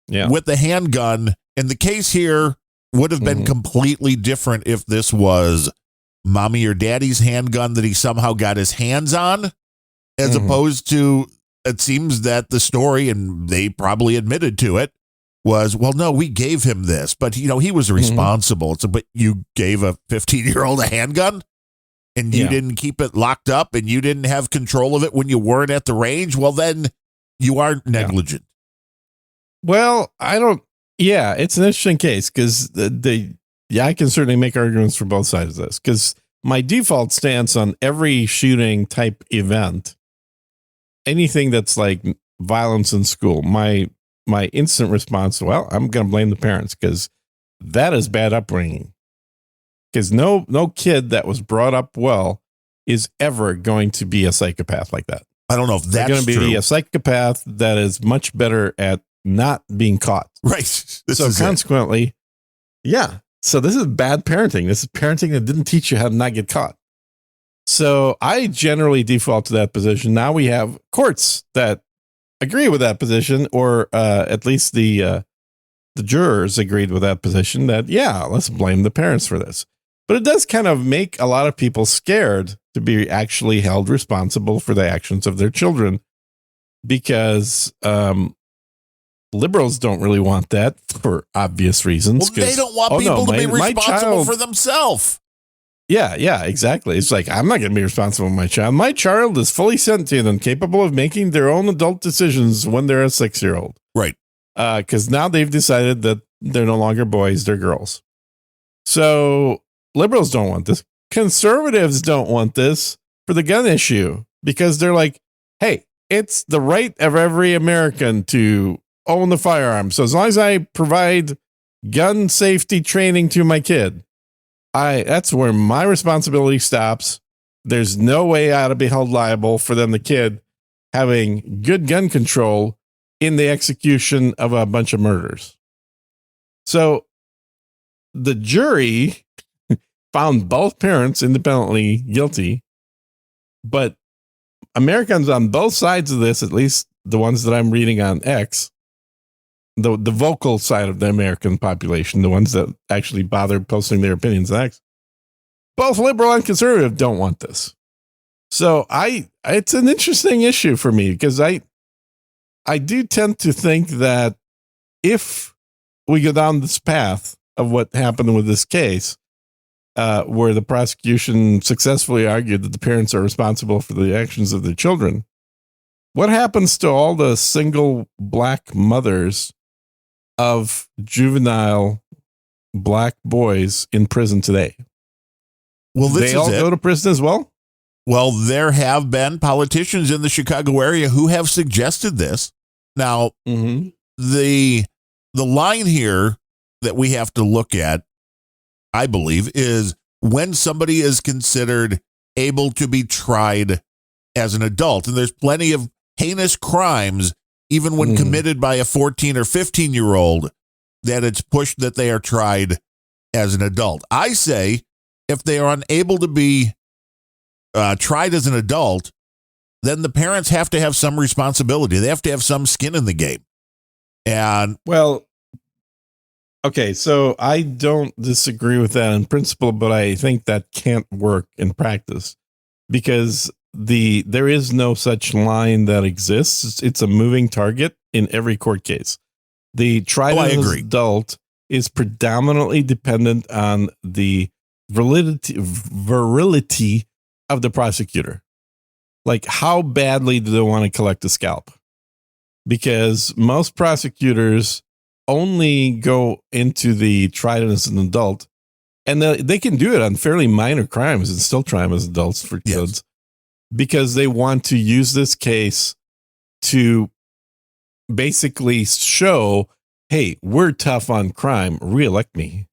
[SPEAKER 2] with the handgun. And the case here would have been completely different if this was mommy or daddy's handgun that he somehow got his hands on, as opposed to it seems that the story, and they probably admitted to it, was, well, no, we gave him this, but he was responsible. So, but you gave a 15-year-old a handgun and you didn't keep it locked up and you didn't have control of it when you weren't at the range. Well, then you are negligent.
[SPEAKER 1] Well, it's an interesting case because I can certainly make arguments for both sides of this, because my default stance on every shooting type event, anything that's like violence in school, my instant response, well, I'm going to blame the parents, because that is bad upbringing. Because no kid that was brought up well is ever going to be a psychopath like that.
[SPEAKER 2] I don't know if that's
[SPEAKER 1] going to be
[SPEAKER 2] true.
[SPEAKER 1] A psychopath that is much better at not being caught.
[SPEAKER 2] Right.
[SPEAKER 1] So consequently, so this is bad parenting. This is parenting that didn't teach you how to not get caught. So I generally default to that position. Now we have courts that agree with that position, or at least the jurors agreed with that position, that, let's blame the parents for this. But it does kind of make a lot of people scared to be actually held responsible for the actions of their children, because liberals don't really want that for obvious reasons.
[SPEAKER 2] Well, they don't want people to be responsible for themselves.
[SPEAKER 1] Yeah, exactly. It's like, I'm not going to be responsible for my child. My child is fully sentient and capable of making their own adult decisions when they're a 6-year-old.
[SPEAKER 2] Right.
[SPEAKER 1] Because now they've decided that they're no longer boys, they're girls. So liberals don't want this. Conservatives don't want this for the gun issue, because they're like, hey, it's the right of every American to own the firearm. So as long as I provide gun safety training to my kid, that's where my responsibility stops. There's no way I ought to be held liable for them, the kid, having good gun control in the execution of a bunch of murders. So the jury found both parents independently guilty, but Americans on both sides of this, at least the ones that I'm reading on X, the vocal side of the American population, the ones that actually bother posting their opinions on X, both liberal and conservative don't want this. So it's an interesting issue for me, because I do tend to think that if we go down this path of what happened with this case, where the prosecution successfully argued that the parents are responsible for the actions of their children, what happens to all the single black mothers of juvenile black boys in prison today?
[SPEAKER 2] Well,
[SPEAKER 1] they all go to prison as well?
[SPEAKER 2] Well, there have been politicians in the Chicago area who have suggested this. Now, the line here that we have to look at, I believe, is when somebody is considered able to be tried as an adult. And there's plenty of heinous crimes, even when committed by a 14 or 15-year-old, that it's pushed that they are tried as an adult. I say, if they are unable to be tried as an adult, then the parents have to have some responsibility. They have to have some skin in the game. And
[SPEAKER 1] okay, so I don't disagree with that in principle, but I think that can't work in practice, because there is no such line that exists. It's a moving target in every court case. The trial as an adult is predominantly dependent on the virility of the prosecutor. Like, how badly do they want to collect a scalp? Because most prosecutors only go into the tried as an adult, and they can do it on fairly minor crimes and still try them as adults for kids, because they want to use this case to basically show, hey, we're tough on crime, reelect me.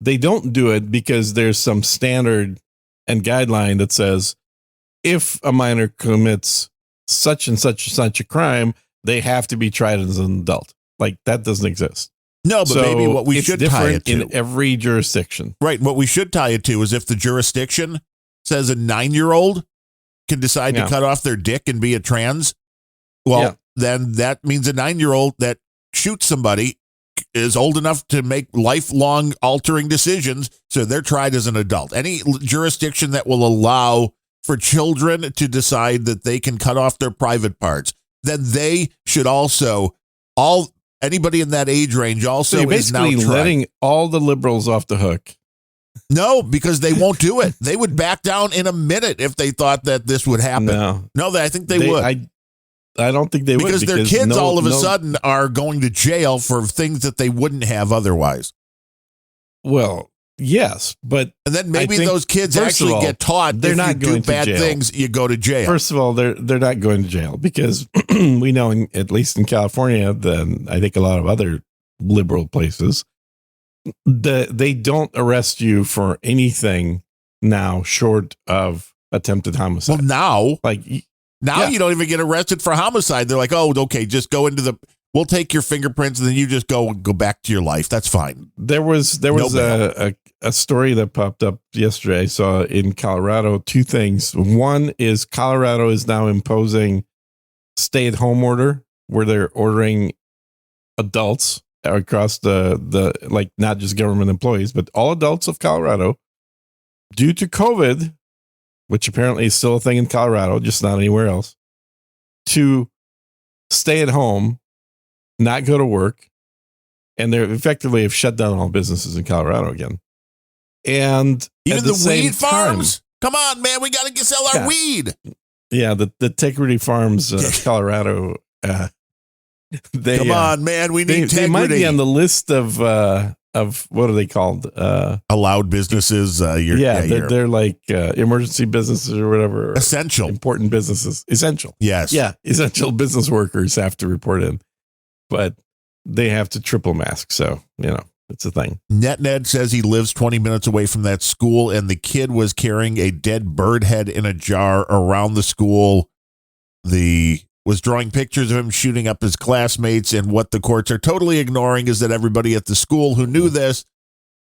[SPEAKER 1] They don't do it because there's some standard and guideline that says, if a minor commits such and such a crime, they have to be tried as an adult. Like, that doesn't exist.
[SPEAKER 2] No, but maybe what we should tie it to,
[SPEAKER 1] in every jurisdiction.
[SPEAKER 2] Right. What we should tie it to is, if the jurisdiction says a 9-year-old can decide to cut off their dick and be a trans, then that means a 9-year-old that shoots somebody is old enough to make lifelong altering decisions, so they're tried as an adult. Any jurisdiction that will allow for children to decide that they can cut off their private parts, then they should also, anybody in that age range also
[SPEAKER 1] so
[SPEAKER 2] is now
[SPEAKER 1] basically letting all the liberals off the hook.
[SPEAKER 2] No, because they won't do it. They would back down in a minute if they thought that this would happen. No, I think they would.
[SPEAKER 1] I don't think they would.
[SPEAKER 2] Because their kids all of a sudden are going to jail for things that they wouldn't have otherwise.
[SPEAKER 1] Well, yes, but
[SPEAKER 2] and then maybe those kids actually get taught
[SPEAKER 1] they're not
[SPEAKER 2] going to do bad things, you go to jail.
[SPEAKER 1] First of all, they're not going to jail because we know, at least in California, then I think a lot of other liberal places, they don't arrest you for anything now short of attempted homicide.
[SPEAKER 2] Well, now you don't even get arrested for homicide. They're like, oh, okay, just go we'll take your fingerprints and then you just go back to your life. That's fine.
[SPEAKER 1] There was a story that popped up yesterday. I saw in Colorado, two things. One is Colorado is now imposing stay-at-home order where they're ordering adults across the like not just government employees, but all adults of Colorado due to COVID, which apparently is still a thing in Colorado, just not anywhere else, to stay at home, not go to work. And they're effectively have shut down all businesses in Colorado again. And
[SPEAKER 2] even the weed farms. Come on, man, we got to sell our weed.
[SPEAKER 1] Yeah, the Integrity Farms, Colorado.
[SPEAKER 2] Come on, man, we need integrity.
[SPEAKER 1] They might be on the list of what are they called?
[SPEAKER 2] Allowed businesses.
[SPEAKER 1] They're like emergency businesses or whatever.
[SPEAKER 2] Essential.
[SPEAKER 1] Important businesses. Essential.
[SPEAKER 2] Yes.
[SPEAKER 1] Yeah. Essential business workers have to report in, but they have to triple mask. So, it's a thing.
[SPEAKER 2] Ned says he lives 20 minutes away from that school, and the kid was carrying a dead bird head in a jar around the school. Was drawing pictures of him shooting up his classmates, and what the courts are totally ignoring is that everybody at the school who knew this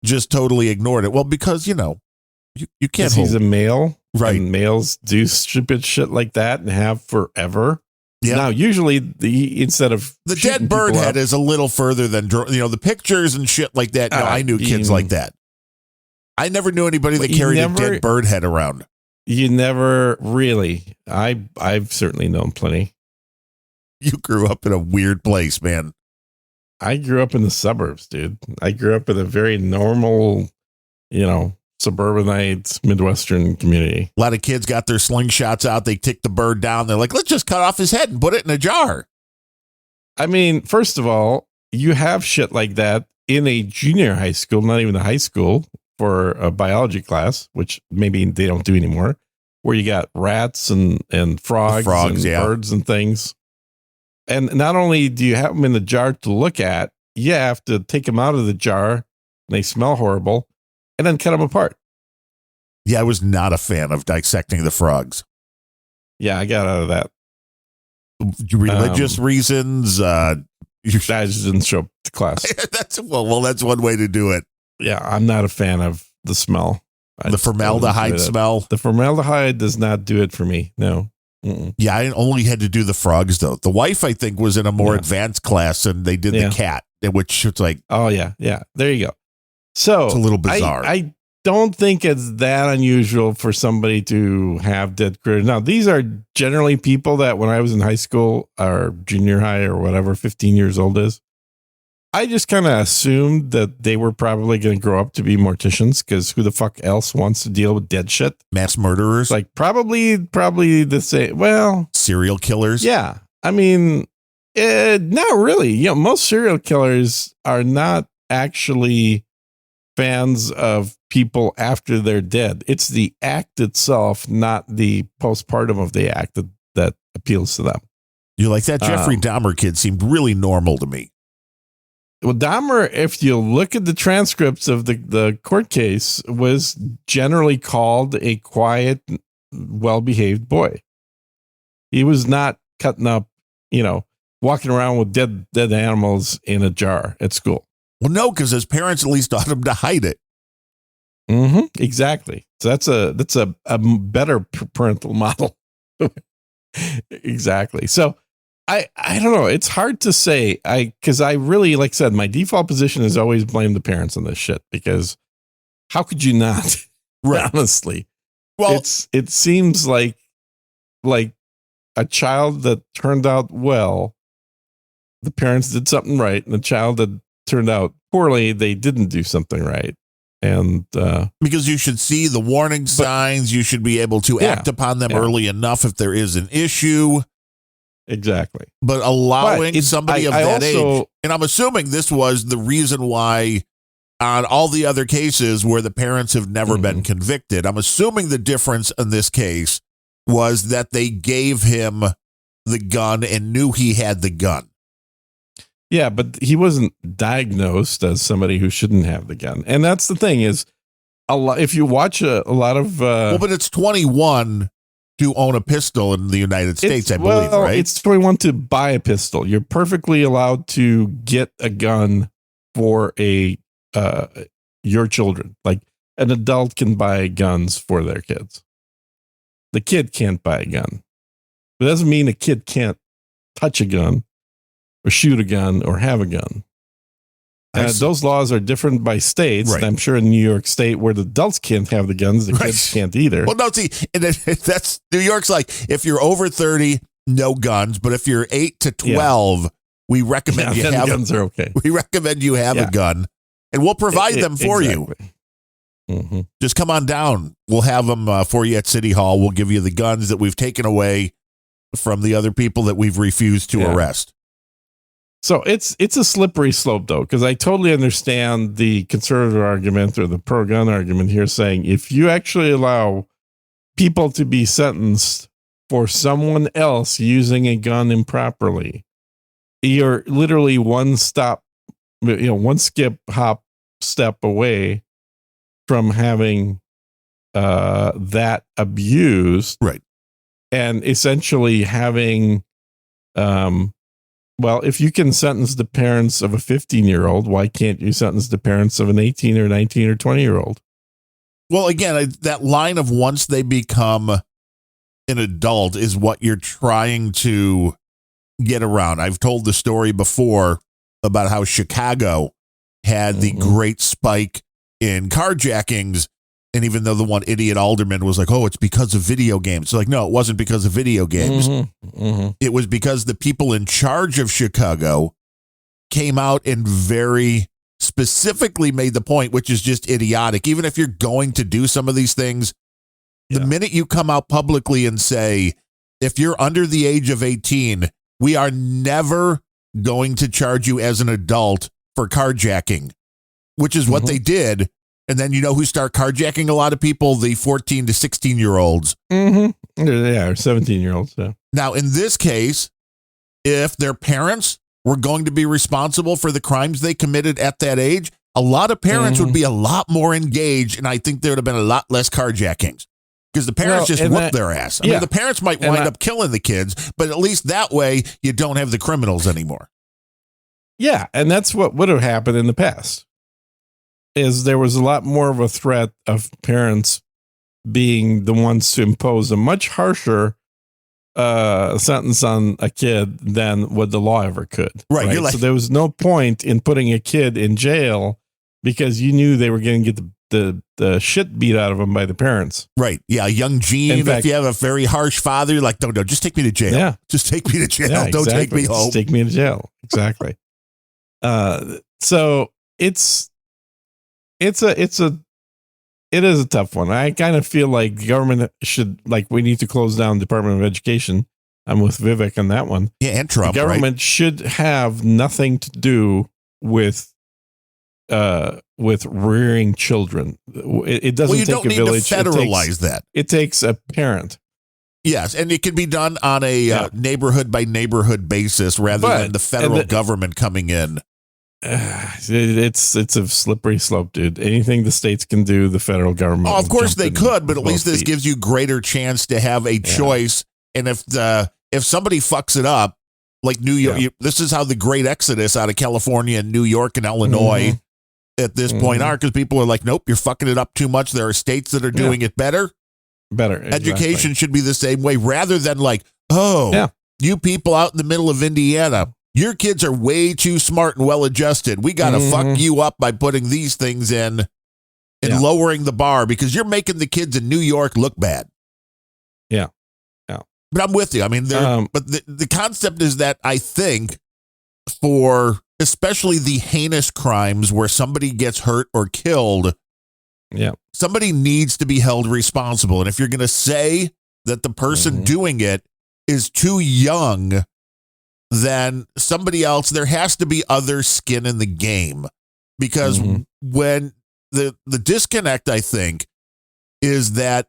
[SPEAKER 2] just totally ignored it. Well, because, you can't.
[SPEAKER 1] He's a male.
[SPEAKER 2] Right.
[SPEAKER 1] And males do stupid shit like that and have forever.
[SPEAKER 2] Yeah.
[SPEAKER 1] Now, usually instead of
[SPEAKER 2] the dead bird head is a little further than, the pictures and shit like that. No, I knew kids like that. I never knew anybody that carried a dead bird head around.
[SPEAKER 1] You never really. I've certainly known plenty.
[SPEAKER 2] You grew up in a weird place, man.
[SPEAKER 1] I grew up in the suburbs, dude. I grew up in a very normal, suburbanite Midwestern community.
[SPEAKER 2] A lot of kids got their slingshots out. They tick the bird down. They're like, let's just cut off his head and put it in a jar.
[SPEAKER 1] I mean, first of all, you have shit like that in a junior high school, not even a high school, for a biology class, which maybe they don't do anymore, where you got rats and frogs and birds and things. And not only do you have them in the jar to look at, you have to take them out of the jar, and they smell horrible, and then cut them apart.
[SPEAKER 2] Yeah, I was not a fan of dissecting the frogs.
[SPEAKER 1] Yeah, I got out of that.
[SPEAKER 2] Religious reasons. I
[SPEAKER 1] just didn't show up to class.
[SPEAKER 2] That's one way to do it.
[SPEAKER 1] Yeah, I'm not a fan of the smell.
[SPEAKER 2] The formaldehyde smell.
[SPEAKER 1] The formaldehyde does not do it for me. No. Mm-mm.
[SPEAKER 2] Yeah, I only had to do the frogs, though. The wife, I think, was in a more advanced class, and they did the cat, which it's like...
[SPEAKER 1] Oh, yeah. There you go. So...
[SPEAKER 2] It's a little bizarre.
[SPEAKER 1] I don't think it's that unusual for somebody to have dead critters. Now, these are generally people that when I was in high school or junior high or whatever, 15 years old is, I just kind of assumed that they were probably going to grow up to be morticians, because who the fuck else wants to deal with dead shit?
[SPEAKER 2] Mass murderers?
[SPEAKER 1] Like probably the same. Well,
[SPEAKER 2] serial killers?
[SPEAKER 1] Yeah. I mean, not really. Most serial killers are not actually fans of people after they're dead. It's the act itself, not the postpartum of the act that appeals to them.
[SPEAKER 2] You're like, that Jeffrey Dahmer kid seemed really normal to me.
[SPEAKER 1] Well, Dahmer, if you look at the transcripts of the court case, was generally called a quiet, well-behaved boy. He was not cutting up, walking around with dead animals in a jar at school.
[SPEAKER 2] Well, no, because his parents at least taught him to hide it.
[SPEAKER 1] Mm-hmm, exactly. So that's a better parental model. Exactly. So I don't know. It's hard to say. Because I really, like I said, my default position is always blame the parents on this shit, because how could you not?
[SPEAKER 2] Right.
[SPEAKER 1] Honestly.
[SPEAKER 2] Well,
[SPEAKER 1] it seems like a child that turned out well, the parents did something right, and the child that turned out poorly, they didn't do something right. And
[SPEAKER 2] because you should see the warning signs, you should be able to act upon them early enough if there is an issue.
[SPEAKER 1] Exactly.
[SPEAKER 2] But allowing somebody of that age, and I'm assuming this was the reason why on all the other cases where the parents have never been convicted, I'm assuming the difference in this case was that they gave him the gun and knew he had the gun.
[SPEAKER 1] Yeah, but he wasn't diagnosed as somebody who shouldn't have the gun. And that's the thing is, if you watch a lot of...
[SPEAKER 2] well, but it's 21 to own a pistol in the United States, I believe, right?
[SPEAKER 1] It's 21 to buy a pistol. You're perfectly allowed to get a gun for your children. Like an adult can buy guns for their kids. The kid can't buy a gun. It doesn't mean a kid can't touch a gun or shoot a gun or have a gun. Those laws are different by states.
[SPEAKER 2] Right.
[SPEAKER 1] I'm sure in New York State where the adults can't have the guns, the kids can't either.
[SPEAKER 2] Well, no, see, that's New York's like, if you're over 30, no guns. But if you're 8 to 12, we recommend you have
[SPEAKER 1] guns are okay.
[SPEAKER 2] We recommend you have a gun, and we'll provide them for you.
[SPEAKER 1] Mm-hmm.
[SPEAKER 2] Just come on down. We'll have them for you at City Hall. We'll give you the guns that we've taken away from the other people that we've refused to arrest.
[SPEAKER 1] So it's a slippery slope, though, because I totally understand the conservative argument or the pro-gun argument here saying if you actually allow people to be sentenced for someone else using a gun improperly, you're literally one step away from having that abused,
[SPEAKER 2] right?
[SPEAKER 1] And essentially having, well, if you can sentence the parents of a 15-year-old, why can't you sentence the parents of an 18 or 19 or 20-year-old?
[SPEAKER 2] Well, again, that line of once they become an adult is what you're trying to get around. I've told the story before about how Chicago had the great spike in carjackings. And even though the one idiot alderman was like, oh, it's because of video games. It's like, no, it wasn't because of video games. It was because the people in charge of Chicago came out and very specifically made the point, which is just idiotic. Even if you're going to do some of these things, the minute you come out publicly and say, if you're under the age of 18, we are never going to charge you as an adult for carjacking, which is what they did. And then you know who start carjacking a lot of people? The 14 to 16-year-olds.
[SPEAKER 1] Yeah, or 17-year-olds. Yeah.
[SPEAKER 2] Now, in this case, if their parents were going to be responsible for the crimes they committed at that age, a lot of parents would be a lot more engaged, and I think there would have been a lot less carjackings because the parents just whooped their ass. I mean, the parents might wind up killing the kids, but at least that way you don't have the criminals anymore.
[SPEAKER 1] Yeah, and that's what would have happened in the past. Is there was a lot more of a threat of parents being the ones to impose a much harsher sentence on a kid than what the law ever could.
[SPEAKER 2] Right.
[SPEAKER 1] So there was no point in putting a kid in jail because you knew they were going to get the shit beat out of them by the parents.
[SPEAKER 2] Right. Yeah. Young Gene, if you have a very harsh father, you're like, no, just take me to jail.
[SPEAKER 1] Yeah.
[SPEAKER 2] Just take me to jail.
[SPEAKER 1] Yeah,
[SPEAKER 2] Don't take me home.
[SPEAKER 1] Just take me to jail. Exactly. So it is a tough one. I kind of feel like the government should, we need to close down the Department of Education. I'm with Vivek on that one.
[SPEAKER 2] Yeah, and Trump.
[SPEAKER 1] The government should have nothing to do with rearing children. It doesn't take a village.
[SPEAKER 2] To federalize that.
[SPEAKER 1] It takes a parent.
[SPEAKER 2] Yes, and it can be done on a neighborhood by neighborhood basis rather than the federal government coming in.
[SPEAKER 1] It's a slippery slope, dude. Anything the states can do, the federal government.
[SPEAKER 2] Oh, of course they could, but at least this gives you greater chance to have a choice. And if somebody fucks it up, like New York, this is how the great exodus out of California and New York and Illinois at this point are, because people are like, nope, you're fucking it up too much. There are states that are doing it better.
[SPEAKER 1] Exactly.
[SPEAKER 2] Education should be the same way, rather than you people out in the middle of Indiana, your kids are way too smart and well adjusted. We got to fuck you up by putting these things in and lowering the bar because you're making the kids in New York look bad.
[SPEAKER 1] Yeah.
[SPEAKER 2] But I'm with you. I mean, but the concept is that I think for especially the heinous crimes where somebody gets hurt or killed, somebody needs to be held responsible. And if you're going to say that the person doing it is too young, then somebody else, there has to be other skin in the game. Because when the disconnect, I think, is that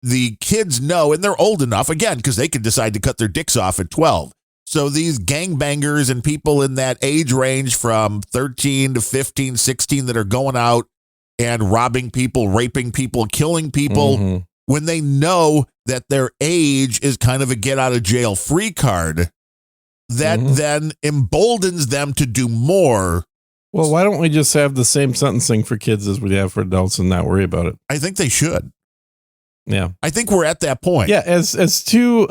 [SPEAKER 2] the kids know, and they're old enough, again, because they could decide to cut their dicks off at 12. So these gangbangers and people in that age range from 13 to 15, 16 that are going out and robbing people, raping people, killing people, when they know that their age is kind of a get out of jail free card, that then emboldens them to do more.
[SPEAKER 1] Well, why don't we just have the same sentencing for kids as we have for adults and not worry about it?
[SPEAKER 2] I think they should.
[SPEAKER 1] Yeah.
[SPEAKER 2] I think we're at that point.
[SPEAKER 1] Yeah. As two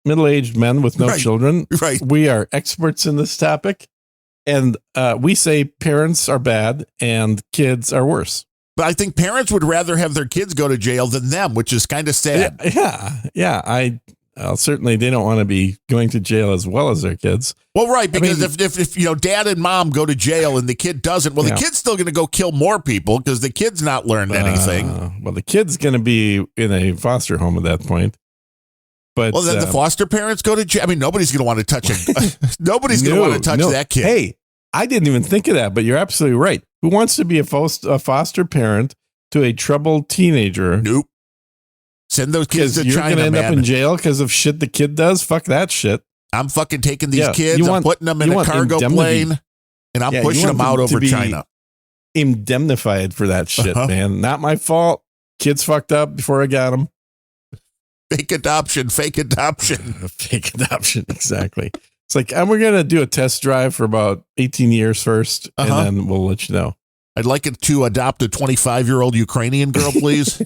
[SPEAKER 1] middle-aged men with no children, we are experts in this topic. And we say parents are bad and kids are worse.
[SPEAKER 2] But I think parents would rather have their kids go to jail than them, which is kind of sad.
[SPEAKER 1] Yeah. Certainly they don't want to be going to jail as well as their kids.
[SPEAKER 2] Well, right, because if you know, dad and mom go to jail and the kid doesn't, well, the kid's still going to go kill more people because the kid's not learned anything.
[SPEAKER 1] Well, the kid's going to be in a foster home at that point. But
[SPEAKER 2] then the foster parents go to jail. I mean, nobody's going to want to touch it. Nobody's going to want to touch that kid.
[SPEAKER 1] Hey, I didn't even think of that, but you're absolutely right. Who wants to be a foster parent to a troubled teenager?
[SPEAKER 2] Nope. Send those kids to
[SPEAKER 1] you're
[SPEAKER 2] China,
[SPEAKER 1] gonna end up in jail because of shit the kid does. Fuck that shit.
[SPEAKER 2] I'm fucking taking these kids, I'm putting them in a cargo plane, and I'm pushing them out over China.
[SPEAKER 1] Indemnified for that shit, man. Not my fault. Kids fucked up before I got them.
[SPEAKER 2] Fake adoption.
[SPEAKER 1] Fake adoption, exactly. It's like, and we're going to do a test drive for about 18 years first, and then we'll let you know.
[SPEAKER 2] I'd like it to adopt a 25-year-old Ukrainian girl, please.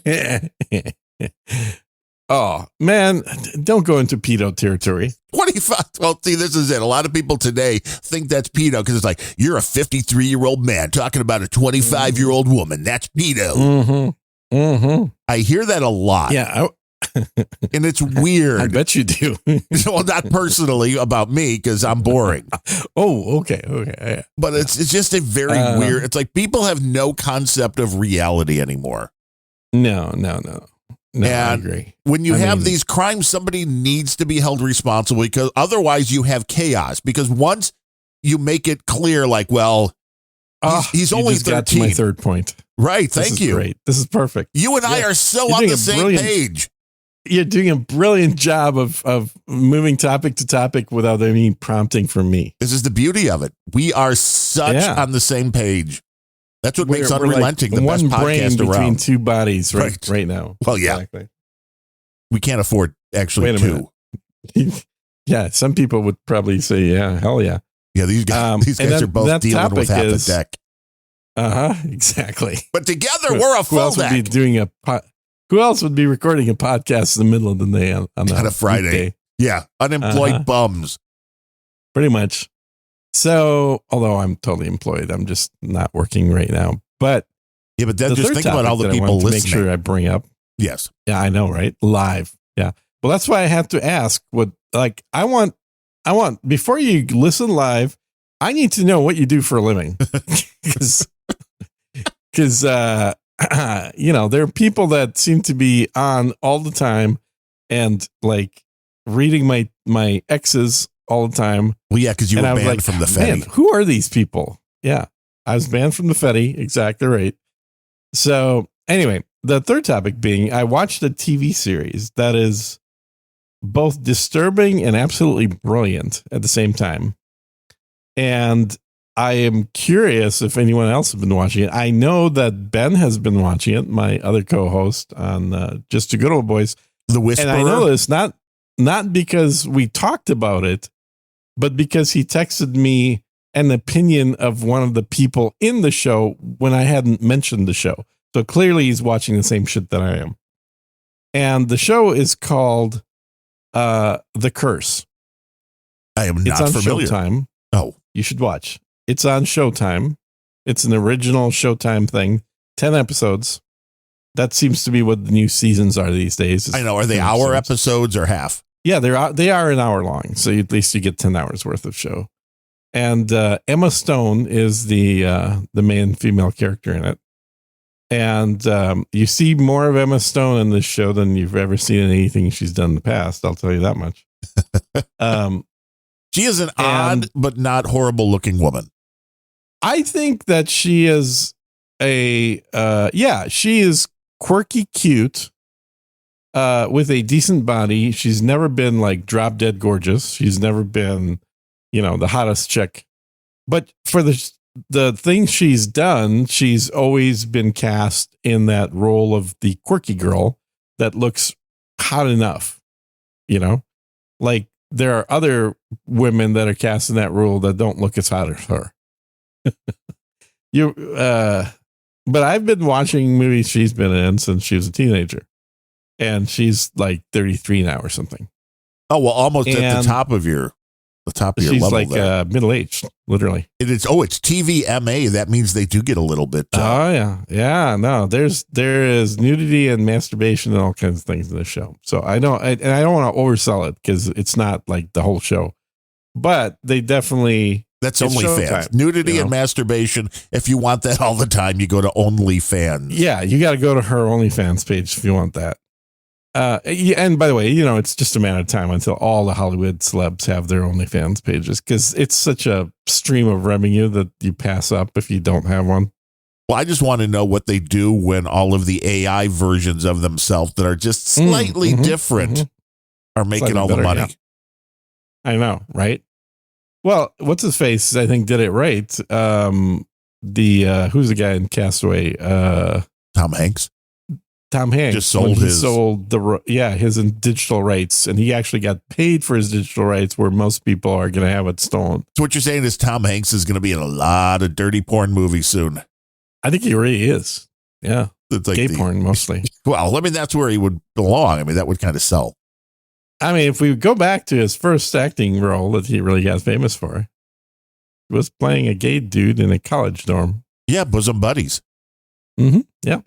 [SPEAKER 1] Oh, man, don't go into pedo territory.
[SPEAKER 2] 25. Well, see, this is it. A lot of people today think that's pedo because it's like, you're a 53-year-old man talking about a 25-year-old woman. That's pedo. I hear that a lot.
[SPEAKER 1] Yeah.
[SPEAKER 2] And it's weird.
[SPEAKER 1] I bet you do.
[SPEAKER 2] Well, not personally about me because I'm boring.
[SPEAKER 1] Oh, okay.
[SPEAKER 2] But it's just a very weird. It's like people have no concept of reality anymore.
[SPEAKER 1] No, I agree.
[SPEAKER 2] When you have these crimes, somebody needs to be held responsible because otherwise you have chaos. Because once you make it clear, like, well, he's only 13.
[SPEAKER 1] Got to my third point.
[SPEAKER 2] Right. Thank you.
[SPEAKER 1] Great. This is perfect.
[SPEAKER 2] You and I are so on the same page.
[SPEAKER 1] You're doing a brilliant job of moving topic to topic without any prompting from me.
[SPEAKER 2] This is the beauty of it. We are such on the same page. That's what makes Unrelenting the best podcast around.
[SPEAKER 1] Between two bodies right now.
[SPEAKER 2] Well, yeah. Exactly. We can't afford actually two.
[SPEAKER 1] Yeah, some people would probably say, yeah, hell yeah.
[SPEAKER 2] Yeah, these guys are both dealing with half a deck.
[SPEAKER 1] Exactly.
[SPEAKER 2] But together we're a full deck.
[SPEAKER 1] Who else would be recording a podcast in the middle of the day on
[SPEAKER 2] a Friday? Weekday? Yeah, unemployed bums.
[SPEAKER 1] Pretty much. So, although I'm totally employed, I'm just not working right now. But
[SPEAKER 2] but then just think about all the people listening.
[SPEAKER 1] Make sure I bring up.
[SPEAKER 2] Yes.
[SPEAKER 1] Yeah, I know, right? Live. Yeah. Well, that's why I have to ask. I want before you listen live, I need to know what you do for a living, because there are people that seem to be on all the time and like reading my exes all the time.
[SPEAKER 2] Well, yeah, because you were banned from the Fetty.
[SPEAKER 1] Man, who are these people? Yeah, I was banned from the Fetty. Exactly right. So anyway, the third topic being, I watched a TV series that is both disturbing and absolutely brilliant at the same time. And I am curious if anyone else has been watching it. I know that Ben has been watching it, my other co-host on Just a Good Old Boys.
[SPEAKER 2] The Whisperer.
[SPEAKER 1] And I know this not because we talked about it, but because he texted me an opinion of one of the people in the show when I hadn't mentioned the show. So clearly he's watching the same shit that I am. And the show is called The Curse.
[SPEAKER 2] I am not familiar.
[SPEAKER 1] It's on Showtime.
[SPEAKER 2] Oh.
[SPEAKER 1] You should watch. It's on Showtime. It's an original Showtime thing. 10 episodes. That seems to be what the new seasons are these days.
[SPEAKER 2] I know. Are they hour episodes or half?
[SPEAKER 1] Yeah, they are an hour long. So at least you get 10 hours worth of show. And Emma Stone is the main female character in it. And you see more of Emma Stone in this show than you've ever seen in anything she's done in the past. I'll tell you that much.
[SPEAKER 2] She is an odd but not horrible looking woman.
[SPEAKER 1] I think that she is she is quirky, cute, with a decent body. She's never been like drop dead gorgeous. She's never been, the hottest chick. But for the things she's done, she's always been cast in that role of the quirky girl that looks hot enough, like there are other women that are cast in that role that don't look as hot as her. But I've been watching movies she's been in since she was a teenager, and she's like 33 now or something.
[SPEAKER 2] Oh, well, almost at the top of your level.
[SPEAKER 1] She's like middle-aged, literally.
[SPEAKER 2] It's TVMA. That means they do get a little bit.
[SPEAKER 1] Yeah. No, there is nudity and masturbation and all kinds of things in this show. So I don't want to oversell it because it's not like the whole show, but they definitely.
[SPEAKER 2] That's OnlyFans. Nudity and masturbation. If you want that all the time, you go to OnlyFans.
[SPEAKER 1] Yeah, you got to go to her OnlyFans page if you want that. And by the way, it's just a matter of time until all the Hollywood celebs have their OnlyFans pages because it's such a stream of revenue that you pass up if you don't have one.
[SPEAKER 2] Well, I just want to know what they do when all of the AI versions of themselves that are just slightly different are making all the money.
[SPEAKER 1] Yeah. I know, right? Well, what's his face? I think did it right. Who's the guy in Castaway?
[SPEAKER 2] Tom Hanks.
[SPEAKER 1] Tom Hanks
[SPEAKER 2] just sold his
[SPEAKER 1] digital rights, and he actually got paid for his digital rights, where most people are going to have it stolen.
[SPEAKER 2] So what you're saying is Tom Hanks is going to be in a lot of dirty porn movies soon.
[SPEAKER 1] I think he already is. Yeah,
[SPEAKER 2] it's like
[SPEAKER 1] gay porn mostly.
[SPEAKER 2] Well, I mean that's where he would belong. I mean that would kind of sell.
[SPEAKER 1] I mean, if we go back to his first acting role that he really got famous for, he was playing a gay dude in a college dorm.
[SPEAKER 2] Yeah, bosom buddies.
[SPEAKER 1] Mm-hmm. Yeah.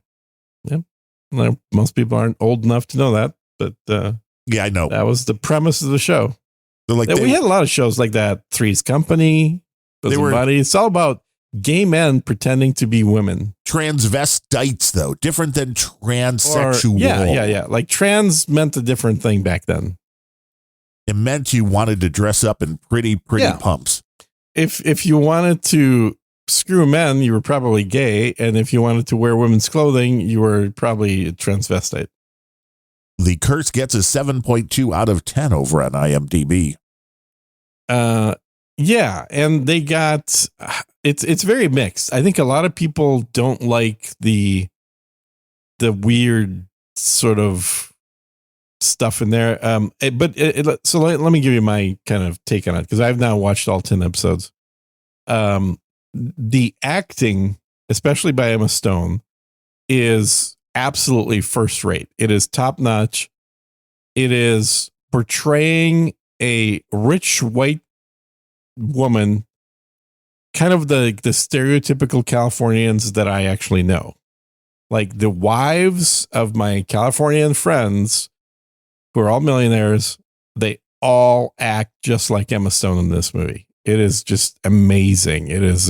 [SPEAKER 1] Most people aren't old enough to know that, but
[SPEAKER 2] yeah, I know.
[SPEAKER 1] That was the premise of the show.
[SPEAKER 2] We
[SPEAKER 1] had a lot of shows like that. Three's Company, Bosom Buddies. It's all about gay men pretending to be women.
[SPEAKER 2] Transvestites, though, different than transsexual.
[SPEAKER 1] Yeah. Like trans meant a different thing back then.
[SPEAKER 2] It meant you wanted to dress up in pretty pumps.
[SPEAKER 1] If you wanted to screw men, you were probably gay, and if you wanted to wear women's clothing, you were probably a transvestite.
[SPEAKER 2] The Curse gets a 7.2 out of 10 over on IMDb.
[SPEAKER 1] Yeah, and they got it's very mixed. I think a lot of people don't like the weird sort of stuff in there. So let me give you my kind of take on it, because I've now watched all 10 episodes. The acting, especially by Emma Stone, is absolutely first rate. It is top notch. It is portraying a rich white woman, kind of the stereotypical Californians that I actually know. Like the wives of my Californian friends who are all millionaires, they all act just like Emma Stone in this movie. It is just amazing. It is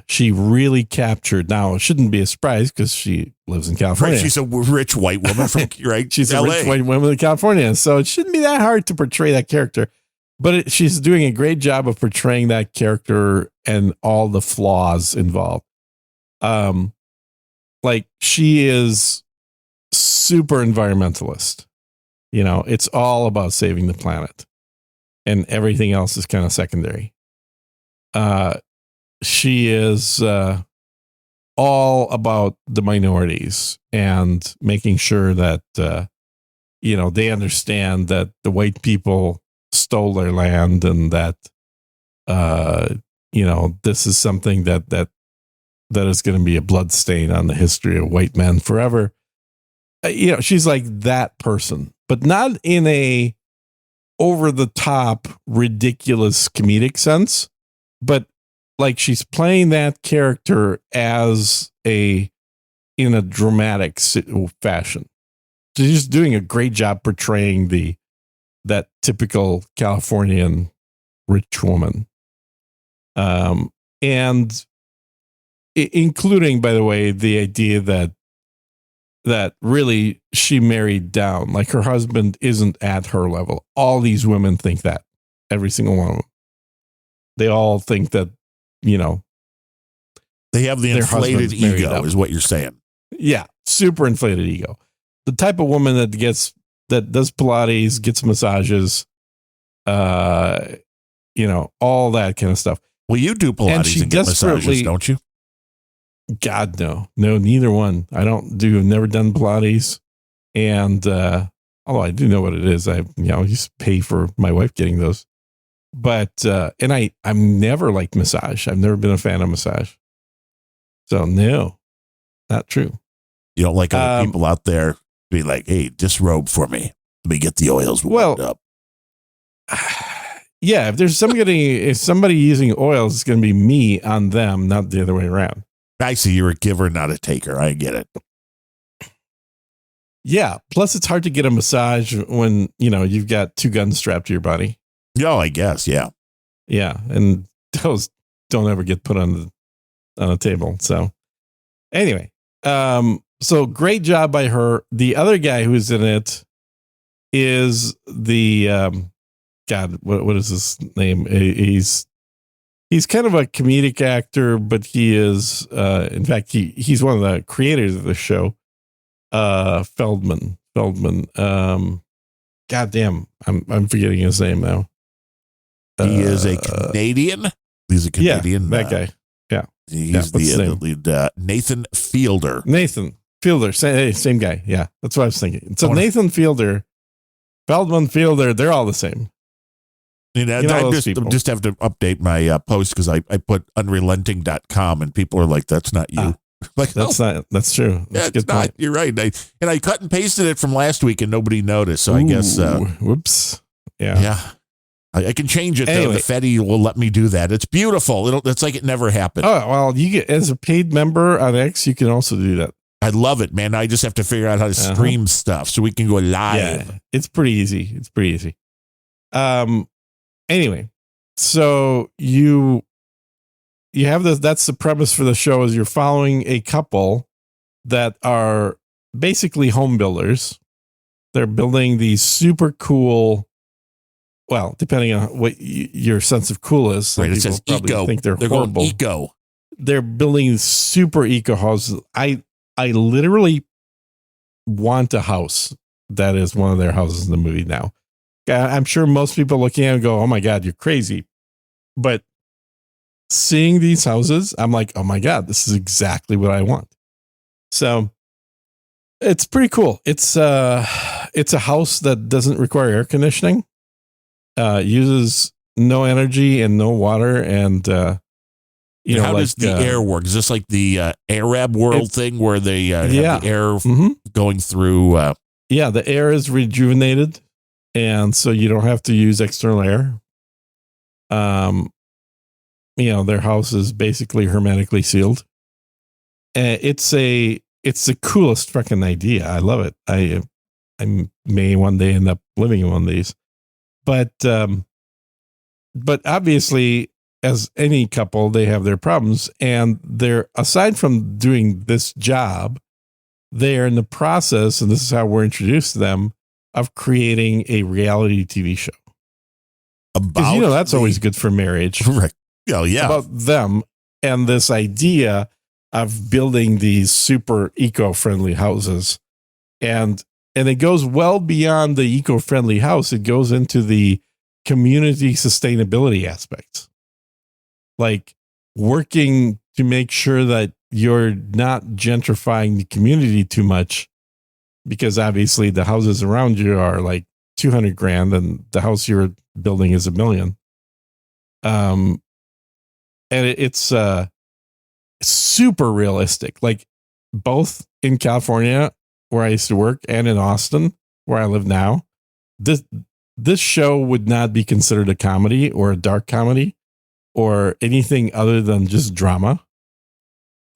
[SPEAKER 1] she really captured. Now, it shouldn't be a surprise because she lives in California.
[SPEAKER 2] Right, she's a rich white woman from right.
[SPEAKER 1] She's
[SPEAKER 2] LA.
[SPEAKER 1] a rich white woman in California, so it shouldn't be that hard to portray that character. But she's doing a great job of portraying that character and all the flaws involved. Like she is super environmentalist. It's all about saving the planet. And everything else is kind of secondary. She is all about the minorities and making sure that, they understand that the white people stole their land and that, this is something that is going to be a blood stain on the history of white men forever. She's like that person, but not in a over the top, ridiculous comedic sense, but like she's playing that character as in a dramatic fashion. She's just doing a great job portraying that typical Californian rich woman. And including, by the way, the idea that really she married down, like her husband isn't at her level. All these women think that, every single one of them. They all think that,
[SPEAKER 2] they have the inflated ego, is what you're saying.
[SPEAKER 1] Yeah, super inflated ego. The type of woman that does Pilates, gets massages, all that kind of stuff.
[SPEAKER 2] Well, you do Pilates and get massages, don't you?
[SPEAKER 1] God, no, neither one. I don't do. I've never done Pilates, and although I do know what it is, I used to pay for my wife getting those. But and I'm never liked massage. I've never been a fan of massage. So no, not true.
[SPEAKER 2] You don't like other people out there be like, "Hey, disrobe for me. Let me get the oils warmed up."
[SPEAKER 1] Yeah, if somebody using oils, it's going to be me on them, not the other way around.
[SPEAKER 2] I see, you're a giver, not a taker. I get it.
[SPEAKER 1] Yeah. Plus, it's hard to get a massage when, you've got two guns strapped to your body.
[SPEAKER 2] Oh, I guess. Yeah.
[SPEAKER 1] Yeah. And those don't ever get put on a table. So anyway, so great job by her. The other guy who's in it is the, God, what is his name? He's kind of a comedic actor, but he is, in fact, he's one of the creators of the show. Feldman. Goddamn, I'm forgetting his name now.
[SPEAKER 2] He is a Canadian. He's a Canadian.
[SPEAKER 1] Yeah, that guy. Yeah,
[SPEAKER 2] he's the lead. Nathan Fielder.
[SPEAKER 1] Nathan Fielder, same guy. Yeah, that's what I was thinking. So Nathan Fielder, Feldman Fielder, they're all the same.
[SPEAKER 2] I just have to update my post because I put unrelenting.com and people are like, "That's not you." Like,
[SPEAKER 1] that's true. That's
[SPEAKER 2] a good point. You're right. I cut and pasted it from last week and nobody noticed. So I guess.
[SPEAKER 1] Whoops. Yeah.
[SPEAKER 2] I can change it. Anyway. The Fetty will let me do that. It's beautiful. It's like it never happened.
[SPEAKER 1] Oh, well, you get, as a paid member on X, you can also do that.
[SPEAKER 2] I love it, man. I just have to figure out how to stream stuff so we can go live.
[SPEAKER 1] Yeah, it's pretty easy. Anyway, so you have this. That's the premise for the show. Is you're following a couple that are basically home builders. They're building these super cool. Well, depending on what your sense of cool is,
[SPEAKER 2] right? It says eco.
[SPEAKER 1] Think they're horrible.
[SPEAKER 2] Going eco.
[SPEAKER 1] They're building super eco houses. I literally want a house that is one of their houses in the movie now. I'm sure most people looking at it go, "Oh my God, you're crazy." But seeing these houses, I'm like, "Oh my God, this is exactly what I want." So it's pretty cool. It's a house that doesn't require air conditioning, uses no energy and no water. And,
[SPEAKER 2] how does the air work? Is this like the Arab world thing where they have the air going through?
[SPEAKER 1] The air is rejuvenated. And so you don't have to use external air. Their house is basically hermetically sealed. And it's the coolest fucking idea. I love it. I may one day end up living in one of these. But obviously, as any couple, they have their problems. And they're, aside from doing this job, they are in the process, and this is how we're introduced to them, of creating a reality TV show. Because that's always good for marriage.
[SPEAKER 2] Right. Oh, yeah.
[SPEAKER 1] About them and this idea of building these super eco-friendly houses. And it goes well beyond the eco-friendly house. It goes into the community sustainability aspects. Like working to make sure that you're not gentrifying the community too much, because obviously the houses around you are like $200,000 and the house you're building is $1 million. And it's super realistic. Like both in California, where I used to work, and in Austin, where I live now, this show would not be considered a comedy or a dark comedy or anything other than just drama.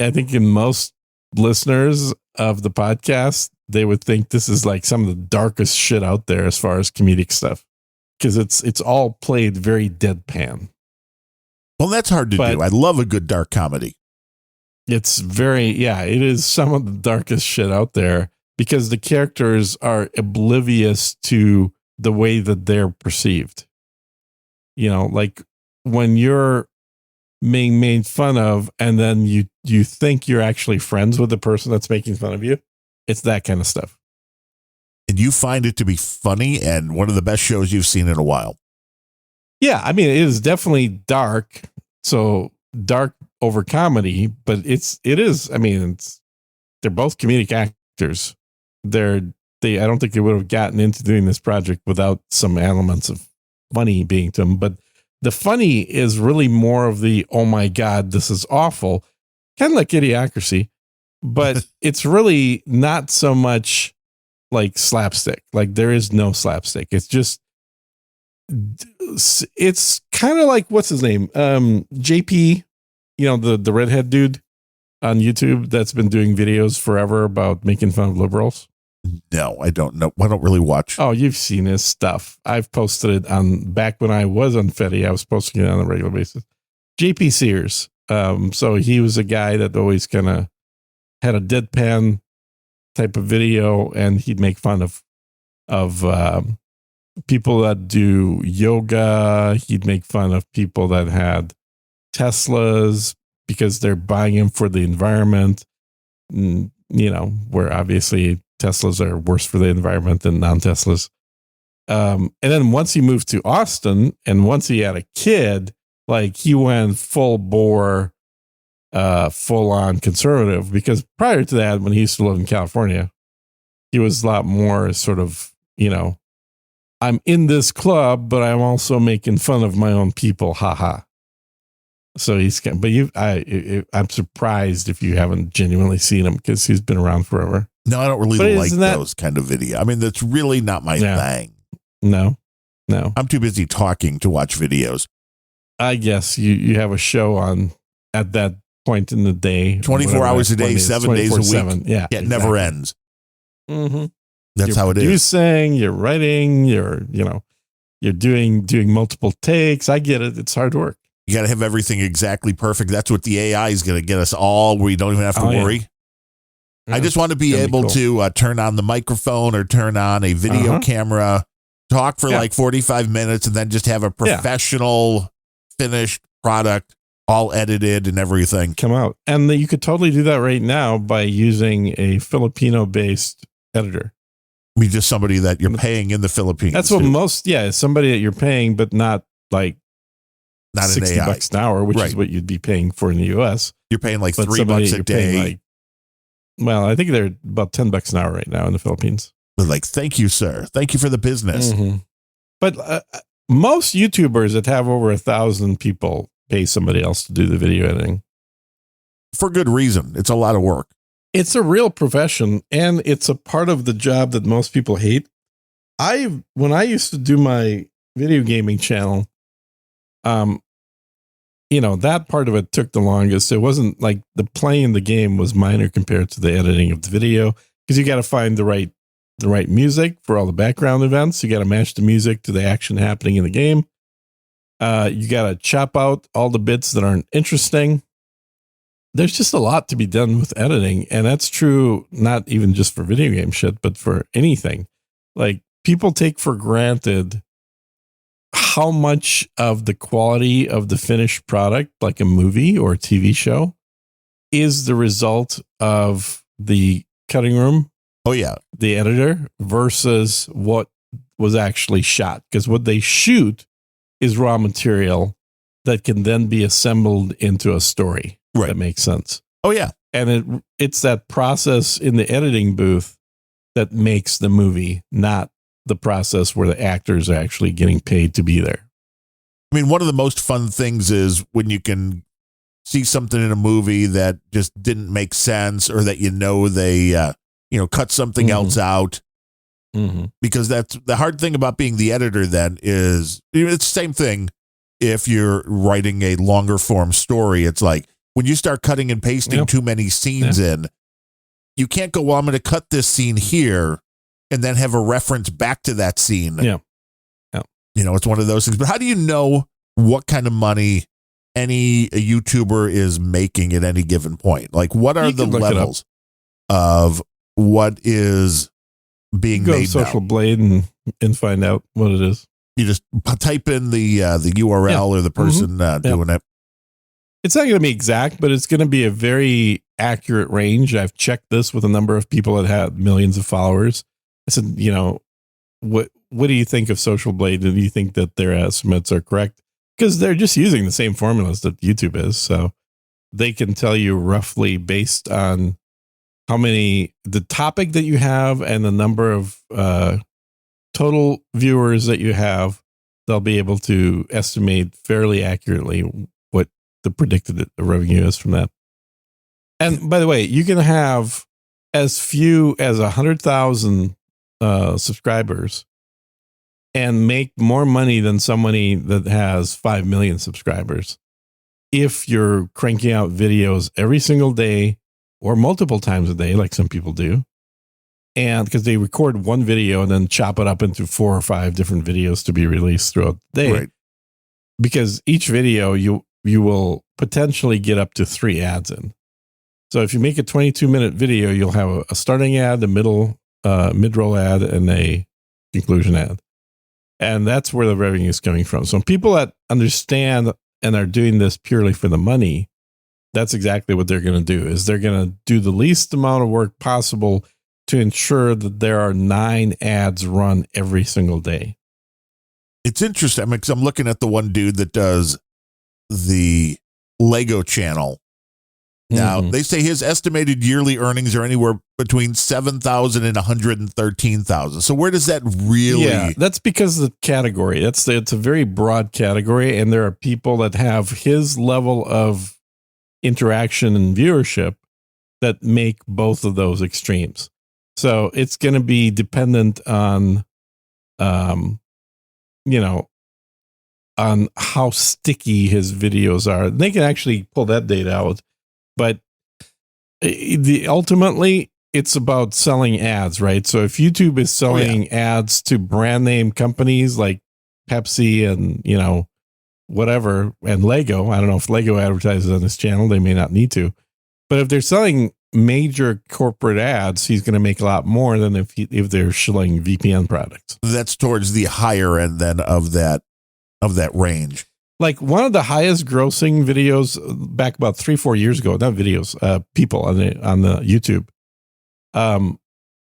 [SPEAKER 1] I think in most listeners of the podcast, they would think this is like some of the darkest shit out there as far as comedic stuff, because it's all played very deadpan.
[SPEAKER 2] Well, that's hard to do. I love a good dark comedy.
[SPEAKER 1] It's it is some of the darkest shit out there, because the characters are oblivious to the way that they're perceived. You know, like when you're being made fun of and then you think you're actually friends with the person that's making fun of you. It's that kind of stuff.
[SPEAKER 2] And you find it to be funny and one of the best shows you've seen in a while.
[SPEAKER 1] Yeah, I mean, it is definitely dark. So dark over comedy, but it is. I mean, they're both comedic actors. I don't think they would have gotten into doing this project without some elements of funny being to them. But the funny is really more of the, oh my God, this is awful, kind of like Idiocracy, but it's really not so much like slapstick. Like there is no slapstick. It's just, it's kind of like, what's his name? JP, the redhead dude on YouTube that's been doing videos forever about making fun of liberals.
[SPEAKER 2] No, I don't know. I don't really watch.
[SPEAKER 1] Oh, you've seen his stuff. I've posted it on, back when I was on Fetty, I was posting it on a regular basis. JP Sears. So he was a guy that always kind of had a deadpan type of video, and he'd make fun of people that do yoga. He'd make fun of people that had Teslas because they're buying them for the environment. Where obviously Teslas are worse for the environment than non-Teslas. And then once he moved to Austin and once he had a kid, like he went full bore, full on conservative, because prior to that, when he used to live in California, he was a lot more sort of, I'm in this club, but I'm also making fun of my own people. Haha. So I'm surprised if you haven't genuinely seen him, because he's been around forever.
[SPEAKER 2] No, I don't really like those kind of video. I mean, that's really not my thing.
[SPEAKER 1] No.
[SPEAKER 2] I'm too busy talking to watch videos.
[SPEAKER 1] I guess you have a show on at that point in the day.
[SPEAKER 2] 24 hours a day, 7 days a week.
[SPEAKER 1] Yeah,
[SPEAKER 2] it never ends.
[SPEAKER 1] Mm-hmm.
[SPEAKER 2] That's how it is.
[SPEAKER 1] You're producing, you're writing, you're doing multiple takes. I get it. It's hard work.
[SPEAKER 2] You got to have everything exactly perfect. That's what the AI is going to get us all, where you don't even have to worry. Yeah. I just want to be able to turn on the microphone or turn on a video camera, talk for like 45 minutes, and then just have a professional finished product, all edited and everything
[SPEAKER 1] come out. And you could totally do that right now by using a Filipino-based editor.
[SPEAKER 2] I mean, just somebody that you're paying in the Philippines.
[SPEAKER 1] That's what somebody that you're paying, but not like
[SPEAKER 2] not
[SPEAKER 1] $60 an hour, which is what you'd be paying for in the US.
[SPEAKER 2] You're paying like $3 a day.
[SPEAKER 1] Well, I think they're about $10 an hour right now in the Philippines.
[SPEAKER 2] They're like, thank you, sir. Thank you for the business.
[SPEAKER 1] Mm-hmm. But most YouTubers that have over 1,000 people pay somebody else to do the video editing.
[SPEAKER 2] For good reason. It's a lot of work.
[SPEAKER 1] It's a real profession, and it's a part of the job that most people hate. When I used to do my video gaming channel, that part of it took the longest. It wasn't like the playing the game was minor compared to the editing of the video, because you got to find the right music for all the background events. You got to match the music to the action happening in the game. You got to chop out all the bits that aren't interesting. There's just a lot to be done with editing, and that's true not even just for video game shit, but for anything. Like, people take for granted how much of the quality of the finished product, like a movie or a TV show, is the result of the cutting room.
[SPEAKER 2] Oh, yeah.
[SPEAKER 1] The editor versus what was actually shot. Because what they shoot is raw material that can then be assembled into a story.
[SPEAKER 2] Right.
[SPEAKER 1] That makes sense.
[SPEAKER 2] Oh, yeah.
[SPEAKER 1] And it's that process in the editing booth that makes the movie, not the process where the actors are actually getting paid to be there.
[SPEAKER 2] I mean, one of the most fun things is when you can see something in a movie that just didn't make sense, or that they cut something else out.
[SPEAKER 1] Mm-hmm.
[SPEAKER 2] Because that's the hard thing about being the editor then is it's the same thing if you're writing a longer form story. It's like when you start cutting and pasting too many scenes in, you can't go, well, I'm going to cut this scene here and then have a reference back to that scene.
[SPEAKER 1] Yeah.
[SPEAKER 2] It's one of those things. But how do you know what kind of money any YouTuber is making at any given point? Like, what are the levels of what is being
[SPEAKER 1] go
[SPEAKER 2] made
[SPEAKER 1] to Social
[SPEAKER 2] now?
[SPEAKER 1] Blade and find out what it is.
[SPEAKER 2] You just type in the URL or the person doing it.
[SPEAKER 1] It's not going to be exact, but it's going to be a very accurate range. I've checked this with a number of people that have millions of followers. I said, what do you think of Social Blade? Do you think that their estimates are correct? Because they're just using the same formulas that YouTube is. So they can tell you roughly based on how many, the topic that you have and the number of total viewers that you have, they'll be able to estimate fairly accurately what the predicted revenue is from that. And by the way, you can have as few as 100,000 subscribers and make more money than somebody that has 5 million subscribers if you're cranking out videos every single day or multiple times a day, like some people do. And because they record one video and then chop it up into 4 or 5 different videos to be released throughout the day.
[SPEAKER 2] Right.
[SPEAKER 1] Because each video you will potentially get up to 3 ads in. So if you make a 22-minute video, you'll have a starting ad, a mid-roll ad, and a conclusion ad. And that's where the revenue is coming from. So people that understand and are doing this purely for the money, that's exactly what they're going to do, is they're going to do the least amount of work possible to ensure that there are 9 ads run every single day.
[SPEAKER 2] It's interesting because I'm looking at the one dude that does the Lego channel. Now, they say his estimated yearly earnings are anywhere between 7,000 and 113,000. So where does that really?
[SPEAKER 1] Yeah, that's because of the category. It's a very broad category, and there are people that have his level of interaction and viewership that make both of those extremes. So it's going to be dependent on, on how sticky his videos are. They can actually pull that data out. But ultimately, it's about selling ads, right? So if YouTube is selling ads to brand name companies like Pepsi and, whatever, and Lego, I don't know if Lego advertises on this channel, they may not need to. But if they're selling major corporate ads, he's going to make a lot more than if they're selling VPN products.
[SPEAKER 2] That's towards the higher end then of that range.
[SPEAKER 1] Like one of the highest grossing videos back about 3-4 years ago, not videos, people on the YouTube,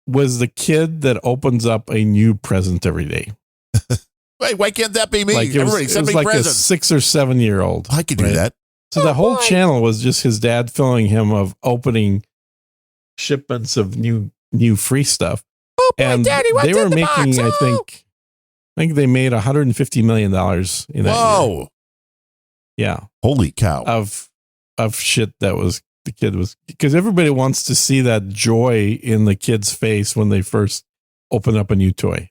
[SPEAKER 1] was the kid that opens up a new present every day.
[SPEAKER 2] Wait, why can't that be me?
[SPEAKER 1] Like it was like a 6 or 7 year old.
[SPEAKER 2] I could do that.
[SPEAKER 1] So the whole channel was just his dad filming him of opening shipments of new free stuff.
[SPEAKER 2] Oh boy,
[SPEAKER 1] and
[SPEAKER 2] Daddy, what's
[SPEAKER 1] they were
[SPEAKER 2] in the
[SPEAKER 1] making,
[SPEAKER 2] box?
[SPEAKER 1] I think they made $150 million in that
[SPEAKER 2] Whoa.
[SPEAKER 1] year. Yeah.
[SPEAKER 2] Holy cow.
[SPEAKER 1] Of shit that was the kid was, because everybody wants to see that joy in the kid's face when they first open up a new toy.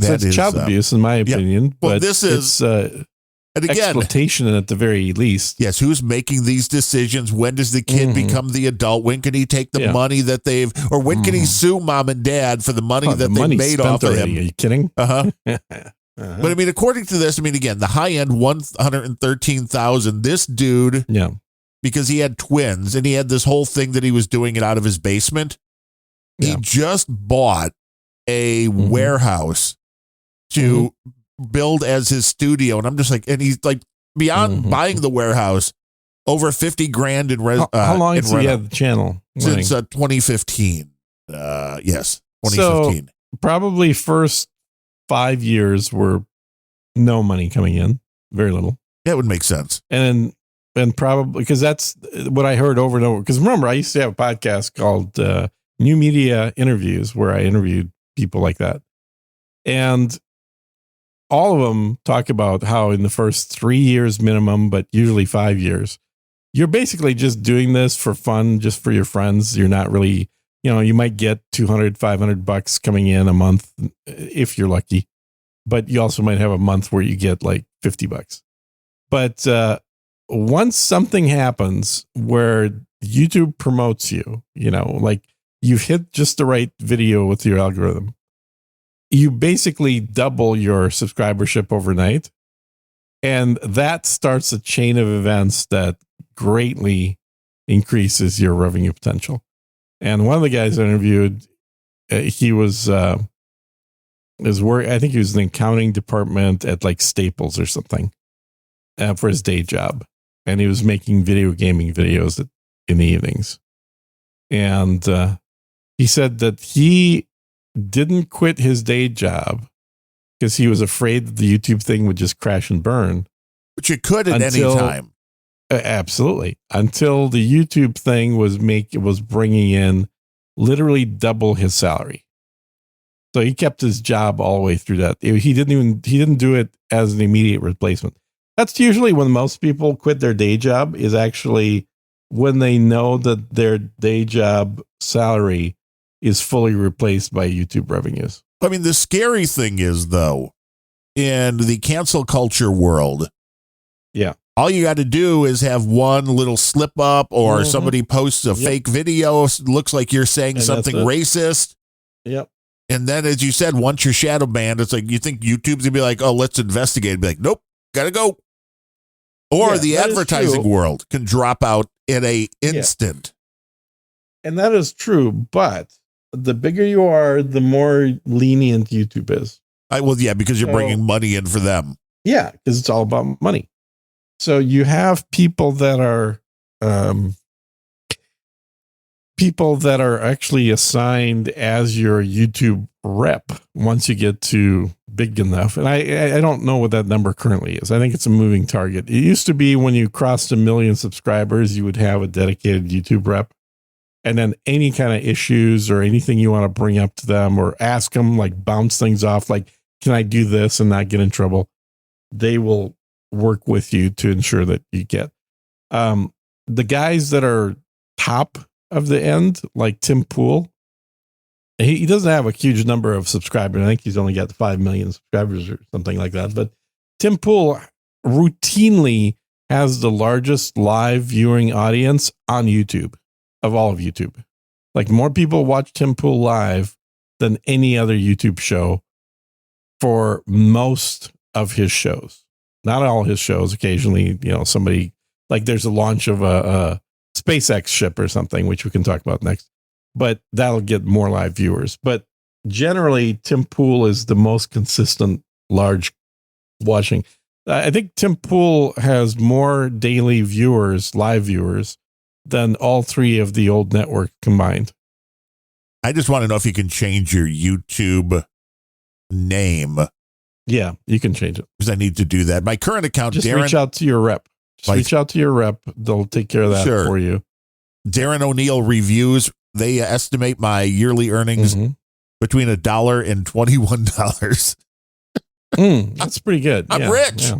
[SPEAKER 1] So it's child abuse, in my opinion.
[SPEAKER 2] Well,
[SPEAKER 1] but
[SPEAKER 2] this is
[SPEAKER 1] and again, exploitation at the very least.
[SPEAKER 2] Yes, who's making these decisions? When does the kid become the adult? When can he take the money that they've, or when can he sue mom and dad for the money that they made off of him?
[SPEAKER 1] Are you kidding?
[SPEAKER 2] But I mean, according to this, again, the high end 113,000. This dude, because he had twins and he had this whole thing that he was doing it out of his basement. He just bought a warehouse to build as his studio, and I'm just like, and he's like, beyond buying the warehouse, over 50 grand in rent.
[SPEAKER 1] How long has he had the channel?
[SPEAKER 2] Since 2015. Yes, 2015.
[SPEAKER 1] So probably first 5 years were no money coming in, very little.
[SPEAKER 2] That would make sense.
[SPEAKER 1] And probably because that's what I heard over and over. Because remember, I used to have a podcast called New Media Interviews where I interviewed people like that. And all of them talk about how in the first 3 years minimum, but usually 5 years, you're basically just doing this for fun, just for your friends. You're not really, you might get $200, $500 coming in a month if you're lucky, but you also might have a month where you get like $50. But once something happens where YouTube promotes you, like you've hit just the right video with your algorithm. You basically double your subscribership overnight. And that starts a chain of events that greatly increases your revenue potential. And one of the guys I interviewed, he was his work. I think he was in the accounting department at like Staples or something for his day job, and he was making video gaming videos in the evenings. And he said that he didn't quit his day job because he was afraid that the YouTube thing would just crash and burn.
[SPEAKER 2] But you could at any time.
[SPEAKER 1] Absolutely. Until the YouTube thing was bringing in literally double his salary. So he kept his job all the way through that. He didn't do it as an immediate replacement. That's usually when most people quit their day job, is actually when they know that their day job salary is fully replaced by YouTube revenues.
[SPEAKER 2] I mean, the scary thing is, though, in the cancel culture world,
[SPEAKER 1] yeah,
[SPEAKER 2] all you got to do is have one little slip up, or somebody posts a fake video, looks like you're saying something racist.
[SPEAKER 1] Yep.
[SPEAKER 2] And then, as you said, once you're shadow banned, it's like you think YouTube's gonna be like, "Oh, let's investigate." Be like, "Nope, gotta go." Or the advertising world can drop out in an instant.
[SPEAKER 1] Yeah. And that is true, but the bigger you are, the more lenient YouTube is.
[SPEAKER 2] Because you're bringing money in for them.
[SPEAKER 1] Yeah, because it's all about money. So you have people that are actually assigned as your YouTube rep once you get to big enough. And I don't know what that number currently is. I think it's a moving target. It used to be when you crossed 1 million subscribers, you would have a dedicated YouTube rep. And then any kind of issues or anything you want to bring up to them or ask them, like bounce things off, like, can I do this and not get in trouble? They will work with you to ensure that you get. The guys that are top of the end, like Tim Pool, he doesn't have a huge number of subscribers. I think he's only got 5 million subscribers or something like that. But Tim Pool routinely has the largest live viewing audience on YouTube of all of YouTube. Like, more people watch Tim Pool live than any other YouTube show for most of his shows. Not all his shows. Occasionally, somebody, like, there's a launch of a SpaceX ship or something, which we can talk about next, but that'll get more live viewers. But generally, Tim Pool is the most consistent large watching. I think Tim Pool has more daily viewers, live viewers, than all three of the old network combined.
[SPEAKER 2] I just want to know if you can change your YouTube name.
[SPEAKER 1] Yeah, you can change it.
[SPEAKER 2] Because I need to do that. My current account,
[SPEAKER 1] just
[SPEAKER 2] Darren,
[SPEAKER 1] reach out to your rep. Reach out to your rep. They'll take care of that for you.
[SPEAKER 2] Darren O'Neill Reviews. They estimate my yearly earnings between $1 and $21.
[SPEAKER 1] That's pretty good.
[SPEAKER 2] I'm rich. Yeah.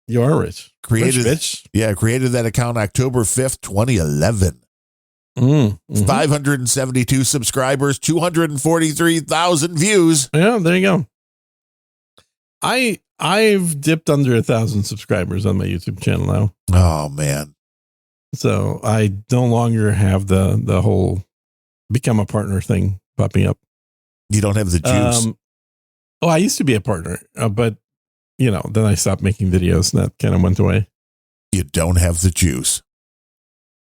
[SPEAKER 1] You are rich.
[SPEAKER 2] Created that account October 5th, 2011. 572 subscribers, 243,000 views.
[SPEAKER 1] Yeah, there you go. I've dipped under 1,000 subscribers on my YouTube channel now.
[SPEAKER 2] Oh man.
[SPEAKER 1] So I no longer have the whole become a partner thing popping up.
[SPEAKER 2] You don't have the juice.
[SPEAKER 1] I used to be a partner, but then I stopped making videos and that kind of went away.
[SPEAKER 2] You don't have the juice.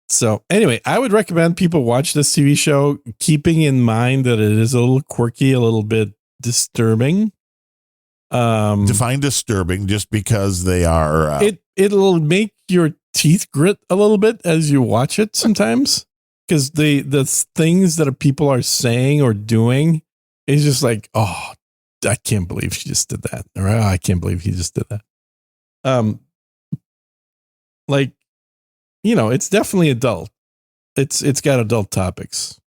[SPEAKER 1] So anyway, I would recommend people watch this TV show, keeping in mind that it is a little quirky, a little bit disturbing.
[SPEAKER 2] Define disturbing, just because they are.
[SPEAKER 1] It'll make your teeth grit a little bit as you watch it sometimes, because the things that people are saying or doing is just like, oh, I can't believe she just did that, or oh, I can't believe he just did that. It's definitely adult. It's got adult topics.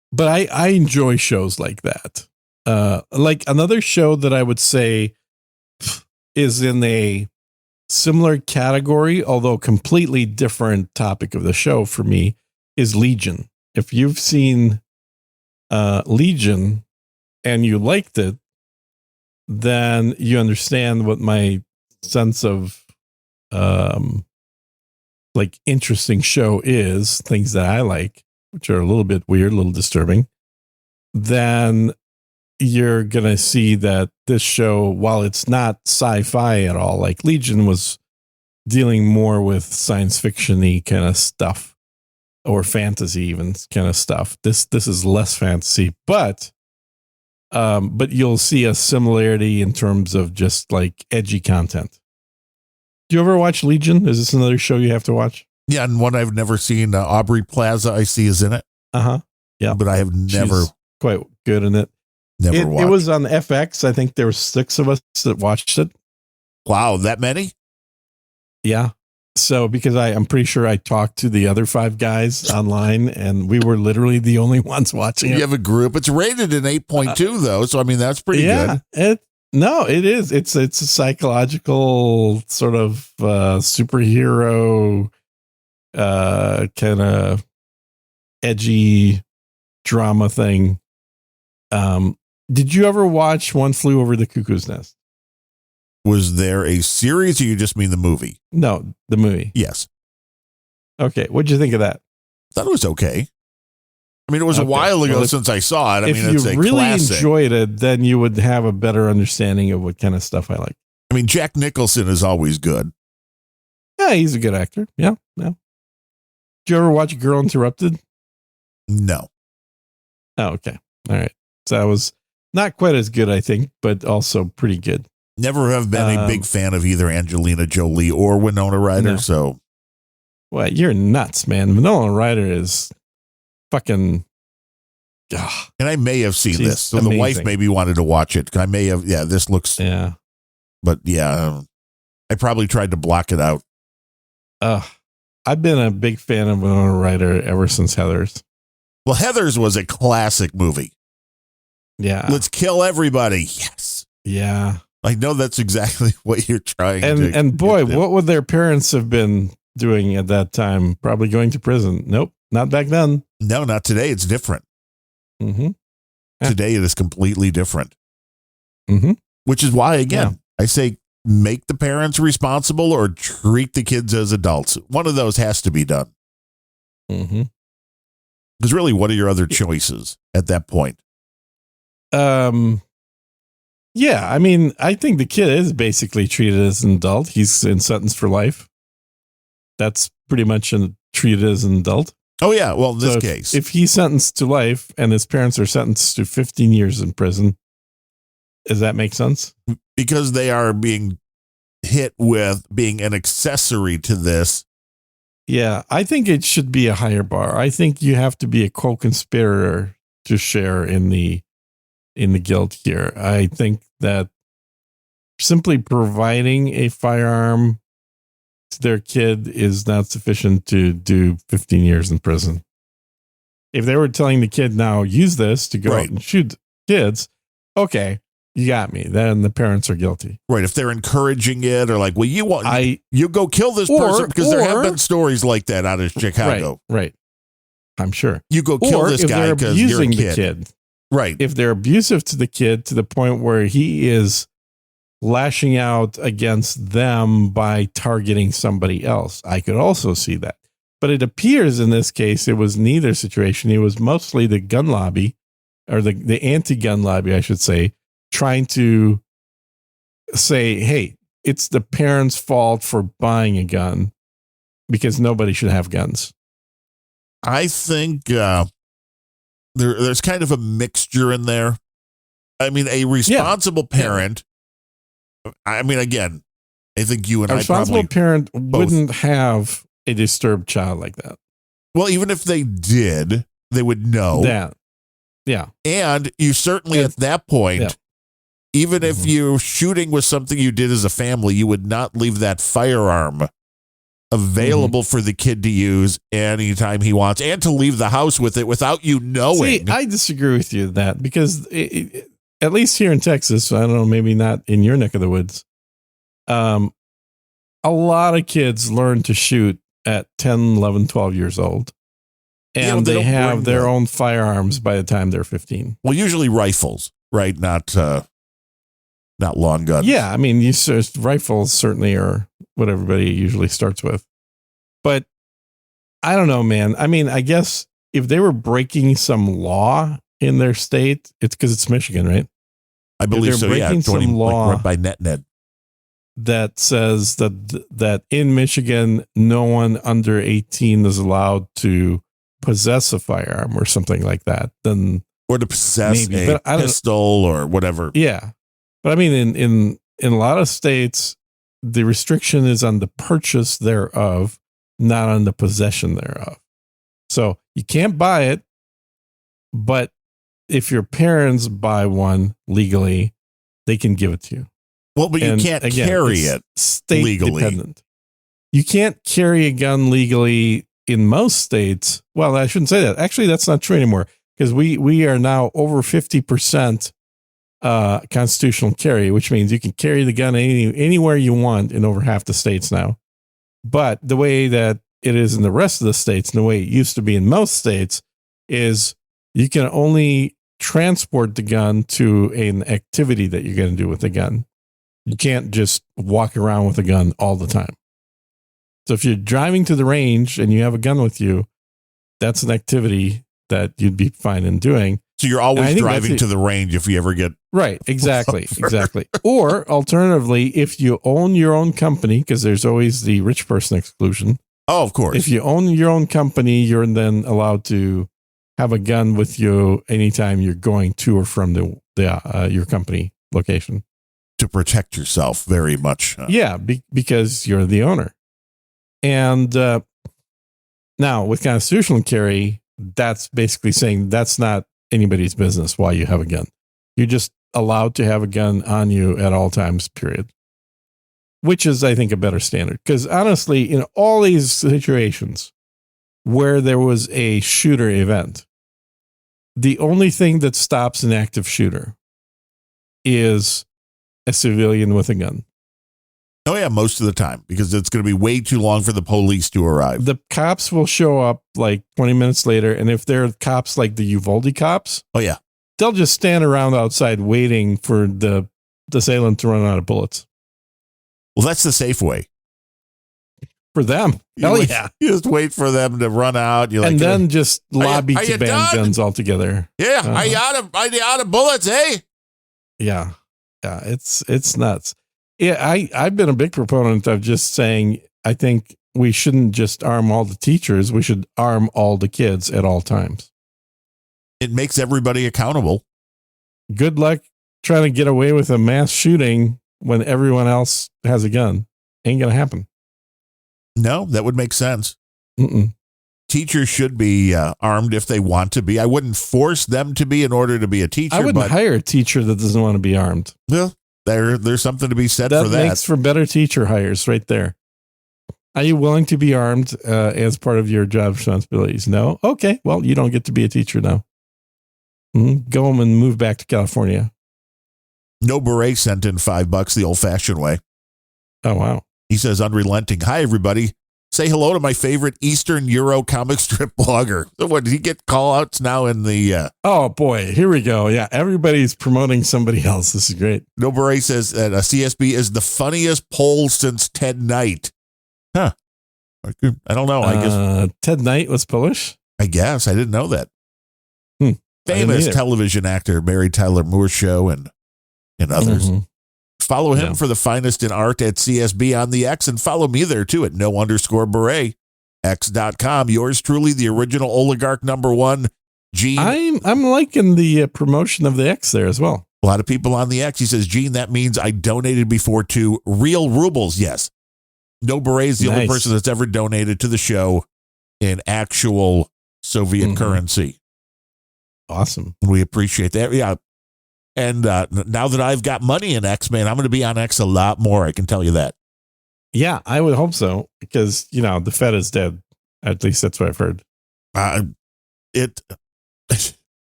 [SPEAKER 1] But I enjoy shows like that. Like another show that I would say is in a similar category, although completely different topic of the show for me, is Legion. If you've seen Legion and you liked it, then you understand what my sense of like interesting show is things that I like, which are a little bit weird, a little disturbing, then you're going to see that this show, while it's not sci-fi at all, like Legion was dealing more with science fiction-y kind of stuff, or fantasy even kind of stuff. This is less fantasy, but you'll see a similarity in terms of just like edgy content. Do you ever watch Legion? Is this another show you have to watch?
[SPEAKER 2] Yeah, and one I've never seen. Aubrey Plaza, I see, is in it.
[SPEAKER 1] Yeah,
[SPEAKER 2] but I have never.
[SPEAKER 1] She's quite good in it.
[SPEAKER 2] Never watched.
[SPEAKER 1] It was on FX. I think there were 6 of us that watched it.
[SPEAKER 2] Wow, that many?
[SPEAKER 1] Yeah. So because I'm pretty sure I talked to the other 5 guys online, and we were literally the only ones watching it.
[SPEAKER 2] You have a group. It's rated an 8.2 though, so I mean that's pretty good.
[SPEAKER 1] It is. It's a psychological sort of superhero kind of edgy drama thing. Did you ever watch One Flew Over the Cuckoo's Nest?
[SPEAKER 2] Was there a series, or you just mean the movie?
[SPEAKER 1] No, the movie.
[SPEAKER 2] Yes.
[SPEAKER 1] Okay. What'd you think of that?
[SPEAKER 2] Thought it was okay. I mean, it was a while ago since I saw it. I mean, it's a
[SPEAKER 1] really
[SPEAKER 2] classic.
[SPEAKER 1] Enjoyed it, then you would have a better understanding of what kind of stuff I like.
[SPEAKER 2] I mean, Jack Nicholson is always good.
[SPEAKER 1] Yeah, he's a good actor. Yeah. Did you ever watch Girl Interrupted?
[SPEAKER 2] No.
[SPEAKER 1] Oh, okay. All right. So that was not quite as good, I think, but also pretty good.
[SPEAKER 2] Never have been a big fan of either Angelina Jolie or Winona Ryder.
[SPEAKER 1] No.
[SPEAKER 2] So,
[SPEAKER 1] well, you're nuts, man. Winona Ryder is fucking. Ugh.
[SPEAKER 2] And I may have seen this. So
[SPEAKER 1] amazing.
[SPEAKER 2] The wife maybe wanted to watch it. I may have. Yeah, this looks.
[SPEAKER 1] Yeah.
[SPEAKER 2] But yeah, I probably tried to block it out.
[SPEAKER 1] I've been a big fan of Winona Ryder ever since Heathers.
[SPEAKER 2] Well, Heathers was a classic movie.
[SPEAKER 1] Yeah.
[SPEAKER 2] Let's kill everybody. Yes.
[SPEAKER 1] Yeah.
[SPEAKER 2] I know that's exactly what you're trying to.
[SPEAKER 1] And boy, what would their parents have been doing at that time? Probably going to prison. Nope. Not back then.
[SPEAKER 2] No, not today. It's different.
[SPEAKER 1] Mm-hmm. Yeah.
[SPEAKER 2] Today it is completely different.
[SPEAKER 1] Mm-hmm.
[SPEAKER 2] Which is why, again, I say make the parents responsible or treat the kids as adults. One of those has to be done.
[SPEAKER 1] Mm-hmm.
[SPEAKER 2] Because really, what are your other choices at that point?
[SPEAKER 1] Yeah, I mean, I think the kid is basically treated as an adult. He's in sentence for life. That's pretty much treated as an adult.
[SPEAKER 2] Oh, yeah. Well, in this case.
[SPEAKER 1] If he's sentenced to life and his parents are sentenced to 15 years in prison, does that make sense?
[SPEAKER 2] Because they are being hit with being an accessory to this.
[SPEAKER 1] Yeah, I think it should be a higher bar. I think you have to be a co-conspirator to share in the guilt here. I think that simply providing a firearm to their kid is not sufficient to do 15 years in prison. If they were telling the kid, now use this to go out and shoot kids, okay, you got me. Then the parents are guilty.
[SPEAKER 2] Right. If they're encouraging it or like, well, you go kill this person, because there have been stories like that out of Chicago.
[SPEAKER 1] Right. I'm sure.
[SPEAKER 2] You go kill this guy because you're a kid. Right.
[SPEAKER 1] If they're abusive to the kid to the point where he is lashing out against them by targeting somebody else, I could also see that. But it appears in this case, it was neither situation. It was mostly the gun lobby, or the anti-gun lobby, I should say, trying to say, hey, it's the parents' fault for buying a gun because nobody should have guns.
[SPEAKER 2] I think there's kind of a mixture in there. I mean, a responsible parent. I mean, again, I think you and I probably. A responsible
[SPEAKER 1] parent wouldn't have a disturbed child like that.
[SPEAKER 2] Well, even if they did, they would know
[SPEAKER 1] that. Yeah.
[SPEAKER 2] And you certainly at that point, even if you're shooting with something you did as a family, you would not leave that firearm available for the kid to use anytime he wants, and to leave the house with it without you knowing.
[SPEAKER 1] See, I disagree with you that, because at least here in Texas, I don't know, maybe not in your neck of the woods, a lot of kids learn to shoot at 10, 11, 12 years old. And they have their own firearms by the time they're 15.
[SPEAKER 2] Well, usually rifles, right? Not not long guns.
[SPEAKER 1] Yeah, I mean, rifles certainly are what everybody usually starts with. But I don't know, man. I mean, I guess if they were breaking some law in their state, it's because it's Michigan, right?
[SPEAKER 2] I believe so. Yeah,
[SPEAKER 1] some law
[SPEAKER 2] like by NetNet
[SPEAKER 1] that says that in Michigan, no one under 18 is allowed to possess a firearm or something like that. Then
[SPEAKER 2] or to possess a pistol or whatever.
[SPEAKER 1] Yeah, but I mean, in a lot of states, the restriction is on the purchase thereof, not on the possession thereof. So you can't buy it, but if your parents buy one legally, they can give it to you.
[SPEAKER 2] Well, but you can't carry it
[SPEAKER 1] state
[SPEAKER 2] legally.
[SPEAKER 1] Dependent. You can't carry a gun legally in most states. Well, I shouldn't say that. Actually, that's not true anymore because we are now over 50% constitutional carry, which means you can carry the gun anywhere you want in over half the states now. But the way that it is in the rest of the states and the way it used to be in most states is you can only transport the gun to an activity that you're going to do with the gun. You can't just walk around with a gun all the time. So if you're driving to the range and you have a gun with you, that's an activity that you'd be fine in doing.
[SPEAKER 2] So you're always driving to the range if you ever get...
[SPEAKER 1] Right, exactly. Or alternatively, if you own your own company, because there's always the rich person exclusion.
[SPEAKER 2] Oh, of course.
[SPEAKER 1] If you own your own company, you're then allowed to have a gun with you anytime you're going to or from your company location.
[SPEAKER 2] To protect yourself very much.
[SPEAKER 1] Yeah, because you're the owner. And now with constitutional carry, that's basically saying that's not anybody's business why you have a gun. You're just allowed to have a gun on you at all times, period. Which is, I think, a better standard. Because honestly, in all these situations where there was a shooter event, the only thing that stops an active shooter is a civilian with a gun.
[SPEAKER 2] Oh, yeah, most of the time, because it's going to be way too long for the police to arrive.
[SPEAKER 1] The cops will show up like 20 minutes later, and if they're cops like the Uvalde cops,
[SPEAKER 2] oh, yeah,
[SPEAKER 1] they'll just stand around outside waiting for the assailant to run out of bullets.
[SPEAKER 2] Well, that's the safe way.
[SPEAKER 1] For them. Hell yeah.
[SPEAKER 2] You just wait for them to run out. You're
[SPEAKER 1] and then just lobby to ban guns altogether.
[SPEAKER 2] Yeah. Are you out of bullets, eh?
[SPEAKER 1] Yeah. Yeah. It's nuts. Yeah. I've been a big proponent of just saying, I think we shouldn't just arm all the teachers. We should arm all the kids at all times.
[SPEAKER 2] It makes everybody accountable.
[SPEAKER 1] Good luck trying to get away with a mass shooting when everyone else has a gun. Ain't going to happen.
[SPEAKER 2] No, that would make sense.
[SPEAKER 1] Mm-mm.
[SPEAKER 2] Teachers should be armed if they want to be. I wouldn't force them to be in order to be a teacher.
[SPEAKER 1] I wouldn't hire a teacher that doesn't want to be armed.
[SPEAKER 2] Well, there's something to be said for that.
[SPEAKER 1] That makes for better teacher hires right there. Are you willing to be armed as part of your job responsibilities? No? Okay, well, you don't get to be a teacher now. Go home and move back to California.
[SPEAKER 2] No Beret sent in $5 the old-fashioned way.
[SPEAKER 1] Oh, wow.
[SPEAKER 2] He says, Unrelenting. Hi, everybody. Say hello to my favorite Eastern Euro comic strip blogger. So what, did he get call-outs now in the...
[SPEAKER 1] Oh, boy. Here we go. Yeah, everybody's promoting somebody else. This is great.
[SPEAKER 2] No Beret says that CSB is the funniest poll since Ted Knight. Huh. I don't know. I guess
[SPEAKER 1] Ted Knight was Polish?
[SPEAKER 2] I guess. I didn't know that. Famous television actor, Mary Tyler Moore Show and others. Mm-hmm. Follow him for the finest in art at CSB on the X, and follow me there too at @no_beret, x.com. Yours truly, the original oligarch #1, Gene.
[SPEAKER 1] I'm liking the promotion of the X there as well.
[SPEAKER 2] A lot of people on the X. He says, Gene, that means I donated before to real rubles. Yes. No Beret is the only person that's ever donated to the show in actual Soviet currency.
[SPEAKER 1] Awesome.
[SPEAKER 2] We appreciate that. Yeah. And now that I've got money in X, man, I'm going to be on X a lot more. I can tell you that.
[SPEAKER 1] Yeah, I would hope so, because, the Fed is dead. At least that's what I've heard.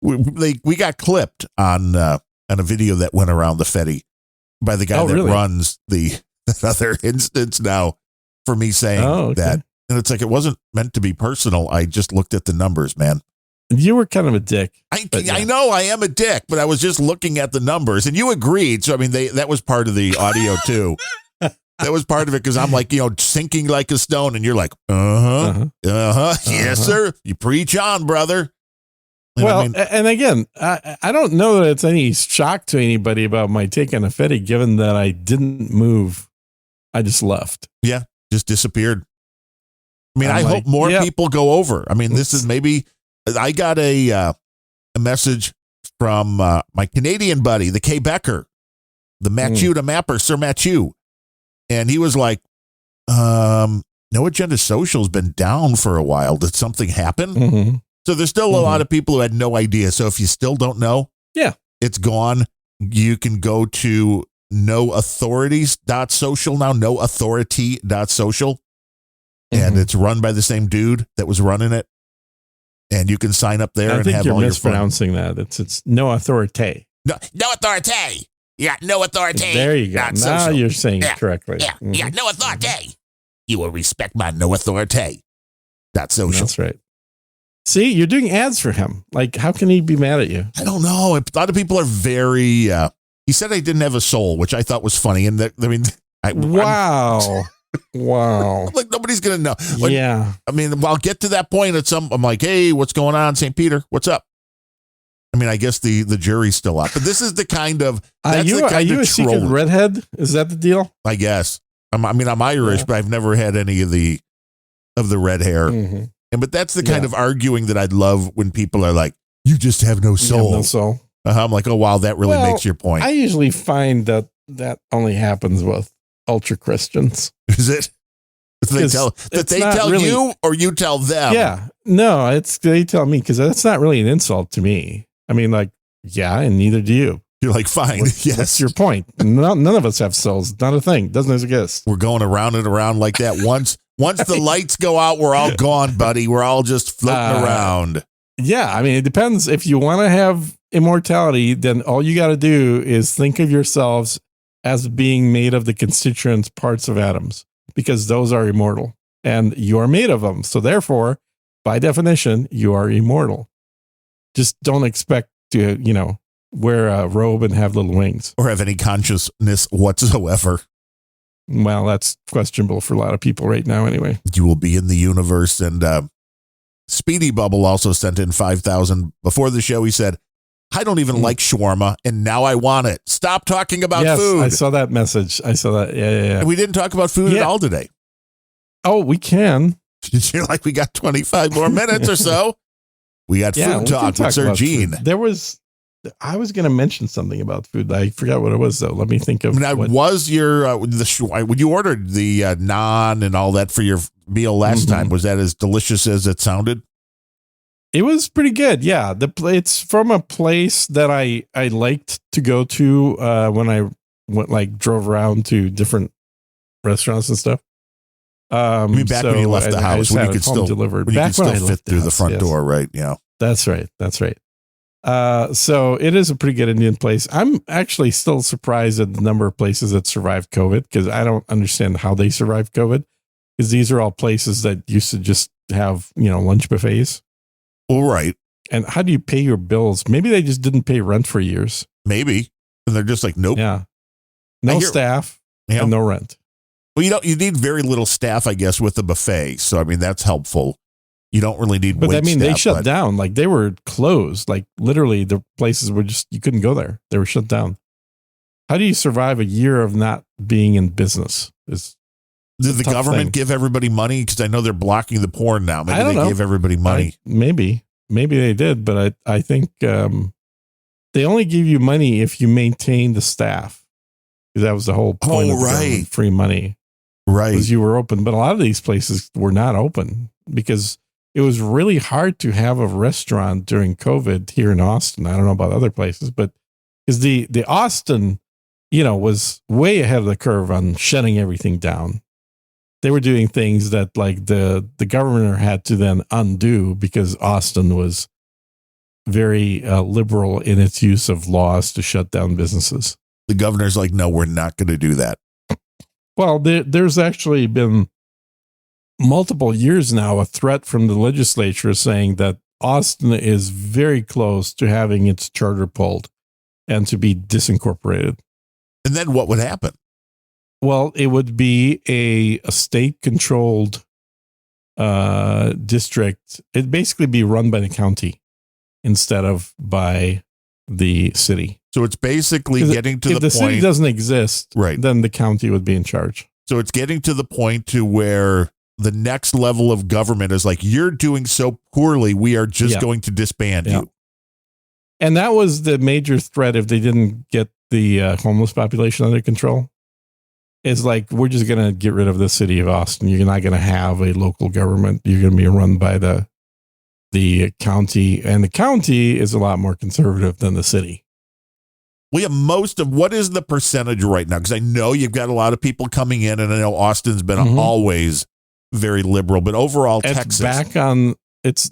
[SPEAKER 2] We got clipped on a video that went around the Fedi by the guy that runs the other instance now for me saying that. And it's like, it wasn't meant to be personal. I just looked at the numbers, man.
[SPEAKER 1] You were kind of a dick.
[SPEAKER 2] I know I am a dick, but I was just looking at the numbers, and you agreed. So I mean, that was part of the audio too. That was part of it because I'm like, sinking like a stone, and you're like, yes, sir. You preach on, brother. And
[SPEAKER 1] and again, I don't know that it's any shock to anybody about my take on Fetty, given that I didn't move. I just left.
[SPEAKER 2] Yeah, just disappeared. I mean, I hope more people go over. I mean, this is maybe, I got a message from my Canadian buddy, the Quebecer, the Mathieu the Mapper, Sir Mathieu. And he was like, No Agenda Social's been down for a while. Did something happen?
[SPEAKER 1] Mm-hmm.
[SPEAKER 2] So there's still a lot of people who had no idea. So if you still don't know, it's gone. You can go to noauthorities.social now, noauthority.social. And it's run by the same dude that was running it. And you can sign up there and have all your fun.
[SPEAKER 1] I think you're mispronouncing that. It's no authority.
[SPEAKER 2] No authority. Yeah, no authority.
[SPEAKER 1] There you go. Now you're saying it correctly.
[SPEAKER 2] Yeah, no authority. You will respect my no authority. Social.
[SPEAKER 1] That's right. See, you're doing ads for him. Like, how can he be mad at you?
[SPEAKER 2] I don't know. A lot of people are very. He said I didn't have a soul, which I thought was funny. And
[SPEAKER 1] wow. Wow.
[SPEAKER 2] Like, nobody's going to know. Like,
[SPEAKER 1] yeah.
[SPEAKER 2] I mean, I'll get to that point I'm like, hey, what's going on, St. Peter? What's up? I mean, I guess the jury's still up. But this is the kind of.
[SPEAKER 1] Are you a secret redhead? Is that the deal?
[SPEAKER 2] I guess. I'm Irish, but I've never had any of the red hair.
[SPEAKER 1] Mm-hmm.
[SPEAKER 2] But that's the kind of arguing that I'd love when people are like, you just have no soul.
[SPEAKER 1] You have no soul.
[SPEAKER 2] I'm like, oh, wow, that really makes your point.
[SPEAKER 1] I usually find that only happens with ultra Christians.
[SPEAKER 2] Is it? They tell you or you tell them?
[SPEAKER 1] Yeah. No, they tell me because that's not really an insult to me. I mean, like, yeah, and neither do you.
[SPEAKER 2] You're like, fine. Yes.
[SPEAKER 1] That's your point. None of us have souls. Not a thing. Doesn't exist.
[SPEAKER 2] We're going around and around like that. Once the lights go out, we're all gone, buddy. We're all just floating around.
[SPEAKER 1] Yeah. I mean, it depends. If you want to have immortality, then all you got to do is think of yourselves as being made of the constituent parts of atoms, because those are immortal and you are made of them. So therefore, by definition, you are immortal. Just don't expect to, wear a robe and have little wings.
[SPEAKER 2] Or have any consciousness whatsoever.
[SPEAKER 1] Well, that's questionable for a lot of people right now anyway.
[SPEAKER 2] You will be in the universe. And Speedy Bubble also sent in 5,000. Before the show, he said, I don't even like shawarma, and now I want it. Stop talking about food.
[SPEAKER 1] I saw that message. I saw that. Yeah.
[SPEAKER 2] And we didn't talk about food at all today.
[SPEAKER 1] Oh, we can.
[SPEAKER 2] You're like, we got 25 more minutes or so. We got food talk with Sir Gene.
[SPEAKER 1] I was going to mention something about food. I forgot what it was, though. Let me think of
[SPEAKER 2] was your, when you ordered the naan and all that for your meal last time, was that as delicious as it sounded?
[SPEAKER 1] It was pretty good. Yeah. It's from a place that I liked to go to when I drove around to different restaurants and stuff.
[SPEAKER 2] I mean, back when you left the house, when you could still fit through the front door, right? Yeah.
[SPEAKER 1] That's right. So it is a pretty good Indian place. I'm actually still surprised at the number of places that survived COVID, because I don't understand how they survived COVID, because these are all places that used to just have, lunch buffets.
[SPEAKER 2] All right.
[SPEAKER 1] And how do you pay your bills? Maybe they just didn't pay rent for years.
[SPEAKER 2] Maybe. And they're just like, nope.
[SPEAKER 1] Yeah. No staff and no rent.
[SPEAKER 2] Well, you need very little staff, I guess, with the buffet. So, I mean, that's helpful. You don't really need
[SPEAKER 1] But I mean, they shut down. Like, they were closed. Like, literally, the places were you couldn't go there. They were shut down. How do you survive a year of not being in business?
[SPEAKER 2] Did the government give everybody money? Because I know they're blocking the porn now. Maybe they gave everybody money.
[SPEAKER 1] Maybe they did. But I think they only give you money if you maintain the staff. Because that was the whole point of the free money.
[SPEAKER 2] Right.
[SPEAKER 1] Because you were open. But a lot of these places were not open because it was really hard to have a restaurant during COVID here in Austin. I don't know about other places, but because the Austin, was way ahead of the curve on shutting everything down. They were doing things that like the governor had to then undo because Austin was very liberal in its use of laws to shut down businesses.
[SPEAKER 2] The governor's like, no, we're not going to do that.
[SPEAKER 1] Well, there's actually been multiple years now a threat from the legislature saying that Austin is very close to having its charter pulled and to be disincorporated.
[SPEAKER 2] And then what would happen?
[SPEAKER 1] Well, it would be a state-controlled district. It'd basically be run by the county instead of by the city.
[SPEAKER 2] So it's basically getting to the point.
[SPEAKER 1] If the city doesn't exist,
[SPEAKER 2] right,
[SPEAKER 1] then the county would be in charge.
[SPEAKER 2] So it's getting to the point to where the next level of government is like, you're doing so poorly, we are just going to disband you.
[SPEAKER 1] And that was the major threat if they didn't get the homeless population under control. It's like, we're just going to get rid of the city of Austin. You're not going to have a local government. You're going to be run by the county. And the county is a lot more conservative than the city.
[SPEAKER 2] We have most of, what is the percentage right now? Because I know you've got a lot of people coming in, and I know Austin's been always very liberal, but overall Texas.